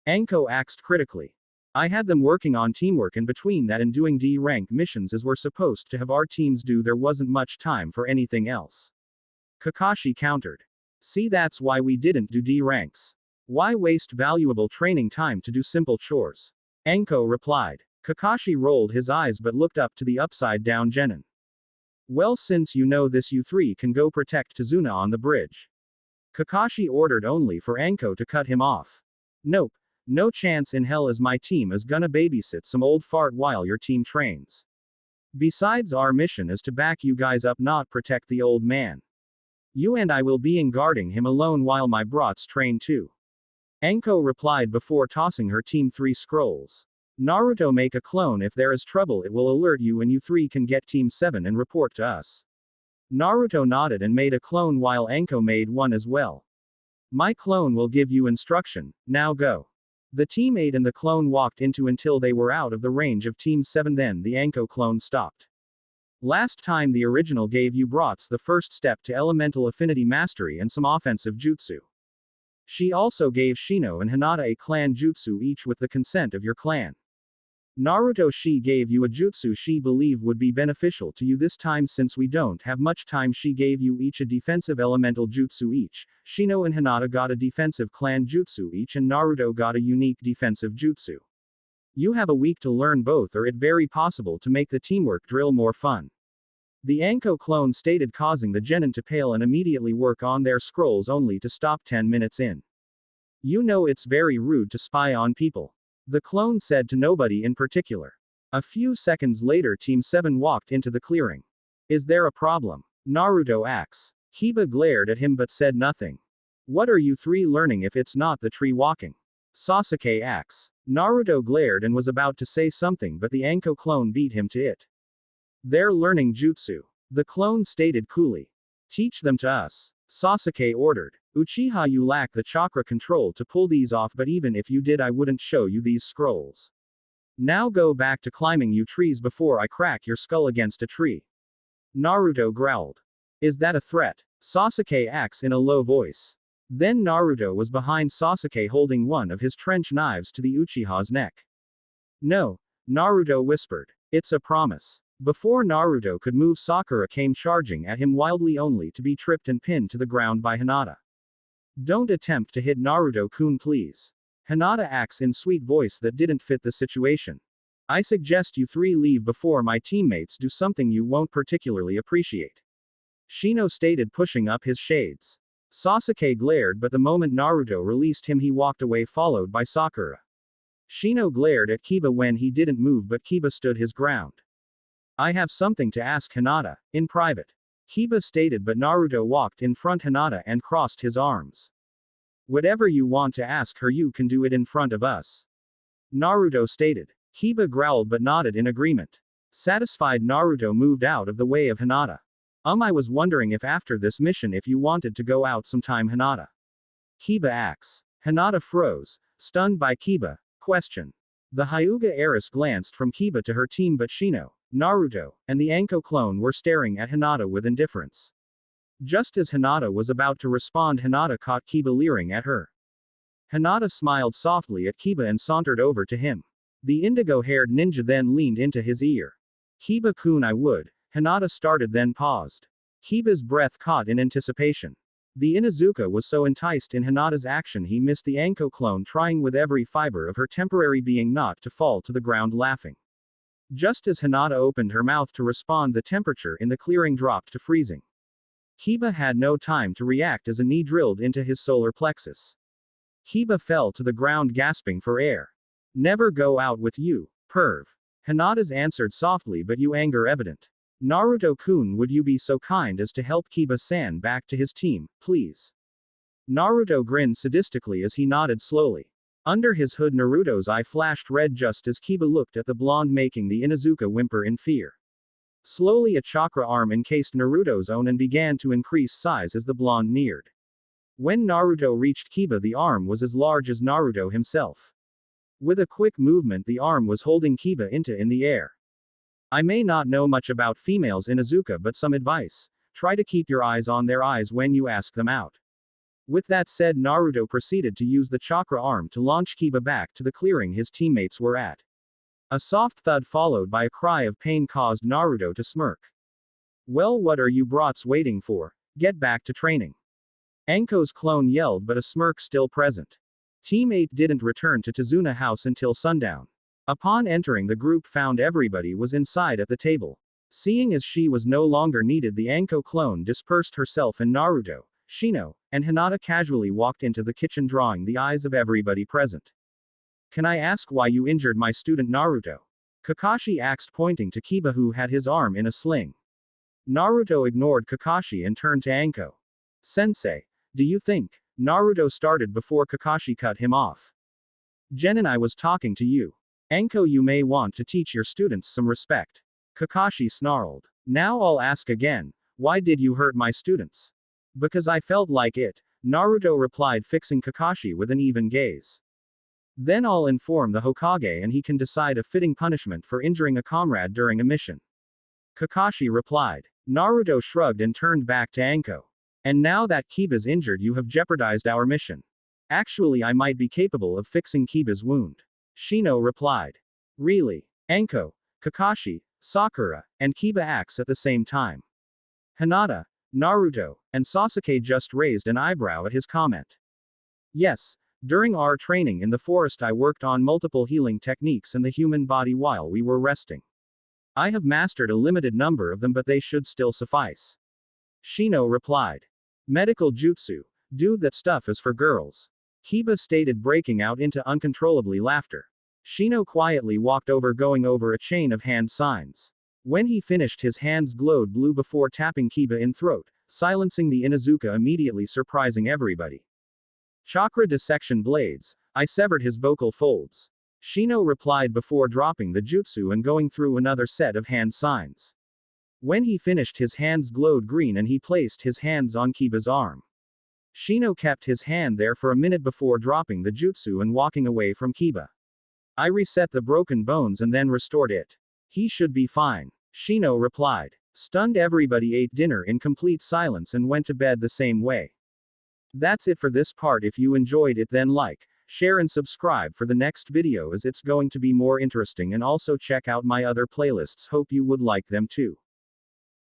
Anko asked critically. I had them working on teamwork, and between that and doing D rank missions as we're supposed to have our teams do, there wasn't much time for anything else. Kakashi countered. See, that's why we didn't do D ranks. Why waste valuable training time to do simple chores? Anko replied. Kakashi rolled his eyes but looked up to the upside down genin. Well, since you know this, you three can go protect Tazuna on the bridge. Kakashi ordered, only for Anko to cut him off. Nope. No chance in hell is my team is gonna babysit some old fart while your team trains. Besides, our mission is to back you guys up, not protect the old man. You and I will be in guarding him alone while my brats train too. Anko replied before tossing her team 3 scrolls. Naruto, make a clone. If there is trouble, it will alert you and you 3 can get team 7 and report to us. Naruto nodded and made a clone while Anko made one as well. My clone will give you instruction, now go. The team 8 and the clone walked into until they were out of the range of team 7, then the Anko clone stopped. Last time the original gave you brats the first step to elemental affinity mastery and some offensive jutsu. She also gave Shino and Hinata a clan jutsu each with the consent of your clan. Naruto, she gave you a jutsu she believed would be beneficial to you this time. Since we don't have much time, she gave you each a defensive elemental jutsu each. Shino and Hinata got a defensive clan jutsu each and Naruto got a unique defensive jutsu. You have a week to learn both, or it very possible to make the teamwork drill more fun. The Anko clone stated, causing the genin to pale and immediately work on their scrolls only to stop 10 minutes in. You know it's very rude to spy on people. The clone said to nobody in particular. A few seconds later, Team 7 walked into the clearing. Is there a problem? Naruto asks. Kiba glared at him but said nothing. What are you 3 learning if it's not the tree walking? Sasuke asks. Naruto glared and was about to say something, but the Anko clone beat him to it. They're learning jutsu. The clone stated coolly. Teach them to us. Sasuke ordered. Uchiha, you lack the chakra control to pull these off, but even if you did, I wouldn't show you these scrolls. Now go back to climbing you trees before I crack your skull against a tree. Naruto growled. Is that a threat? Sasuke asked in a low voice. Then Naruto was behind Sasuke holding one of his trench knives to the Uchiha's neck. No, Naruto whispered. It's a promise. Before Naruto could move, Sakura came charging at him wildly, only to be tripped and pinned to the ground by Hinata. Don't attempt to hit Naruto-kun, please. Hinata acts in sweet voice that didn't fit the situation. I suggest you 3 leave before my teammates do something you won't particularly appreciate. Shino stated, pushing up his shades. Sasuke glared, but the moment Naruto released him, he walked away, followed by Sakura. Shino glared at Kiba when he didn't move, but Kiba stood his ground. I have something to ask Hinata, in private. Kiba stated, but Naruto walked in front Hinata and crossed his arms. Whatever you want to ask her, you can do it in front of us. Naruto stated. Kiba growled but nodded in agreement. Satisfied, Naruto moved out of the way of Hinata. I was wondering if after this mission if you wanted to go out sometime, Hinata. Kiba asks. Hinata froze, stunned by Kiba. Question. The Hyuga heiress glanced from Kiba to her team, but Shino, Naruto, and the Anko clone were staring at Hinata with indifference. Just as Hinata was about to respond, Hinata caught Kiba leering at her. Hinata smiled softly at Kiba and sauntered over to him. The indigo-haired ninja then leaned into his ear. Kiba-kun, I would. Hinata started, then paused. Kiba's breath caught in anticipation. The Inuzuka was so enticed in Hinata's action he missed the Anko clone, trying with every fiber of her temporary being not to fall to the ground laughing. Just as Hinata opened her mouth to respond, the temperature in the clearing dropped to freezing. Kiba had no time to react as a knee drilled into his solar plexus. Kiba fell to the ground gasping for air. Never go out with you, perv. Hinata's answered softly, but you anger evident. Naruto-kun, would you be so kind as to help Kiba-san back to his team, please? Naruto grinned sadistically as he nodded slowly. Under his hood, Naruto's eye flashed red just as Kiba looked at the blonde, making the Inuzuka whimper in fear. Slowly a chakra arm encased Naruto's own and began to increase size as the blonde neared. When Naruto reached Kiba, the arm was as large as Naruto himself. With a quick movement, the arm was holding Kiba in the air. I may not know much about females in Izuka, but some advice. Try to keep your eyes on their eyes when you ask them out. With that said, Naruto proceeded to use the chakra arm to launch Kiba back to the clearing his teammates were at. A soft thud followed by a cry of pain caused Naruto to smirk. Well, what are you brats waiting for? Get back to training. Anko's clone yelled, but a smirk still present. Team 8 didn't return to Tazuna House until sundown. Upon entering, the group found everybody was inside at the table. Seeing as she was no longer needed, the Anko clone dispersed herself, and Naruto, Shino, and Hinata casually walked into the kitchen, drawing the eyes of everybody present. Can I ask why you injured my student Naruto? Kakashi asked, pointing to Kiba, who had his arm in a sling. Naruto ignored Kakashi and turned to Anko. Sensei, do you think? Naruto started before Kakashi cut him off. Jen and I was talking to you. Anko, you may want to teach your students some respect. Kakashi snarled. Now I'll ask again, why did you hurt my students? Because I felt like it, Naruto replied, fixing Kakashi with an even gaze. Then I'll inform the Hokage and he can decide a fitting punishment for injuring a comrade during a mission. Kakashi replied. Naruto shrugged and turned back to Anko. And now that Kiba's injured, you have jeopardized our mission. Actually, I might be capable of fixing Kiba's wound. Shino replied. Really? Anko, Kakashi, Sakura, and Kiba acts at the same time. Hinata, Naruto, and Sasuke just raised an eyebrow at his comment. Yes, during our training in the forest I worked on multiple healing techniques in the human body while we were resting. I have mastered a limited number of them, but they should still suffice. Shino replied. Medical jutsu. Dude, that stuff is for girls. Kiba stated, breaking out into uncontrollably laughter. Shino quietly walked over, going over a chain of hand signs. When he finished, his hands glowed blue before tapping Kiba in throat, silencing the Inuzuka, immediately surprising everybody. Chakra dissection blades. I severed his vocal folds. Shino replied before dropping the jutsu and going through another set of hand signs. When he finished, his hands glowed green and he placed his hands on Kiba's arm. Shino kept his hand there for a minute before dropping the jutsu and walking away from Kiba. I reset the broken bones and then restored it. He should be fine. Shino replied. Stunned, everybody ate dinner in complete silence and went to bed the same way. That's it for this part. If you enjoyed it, then like, share and subscribe for the next video, as it's going to be more interesting, and also check out my other playlists. Hope you would like them too.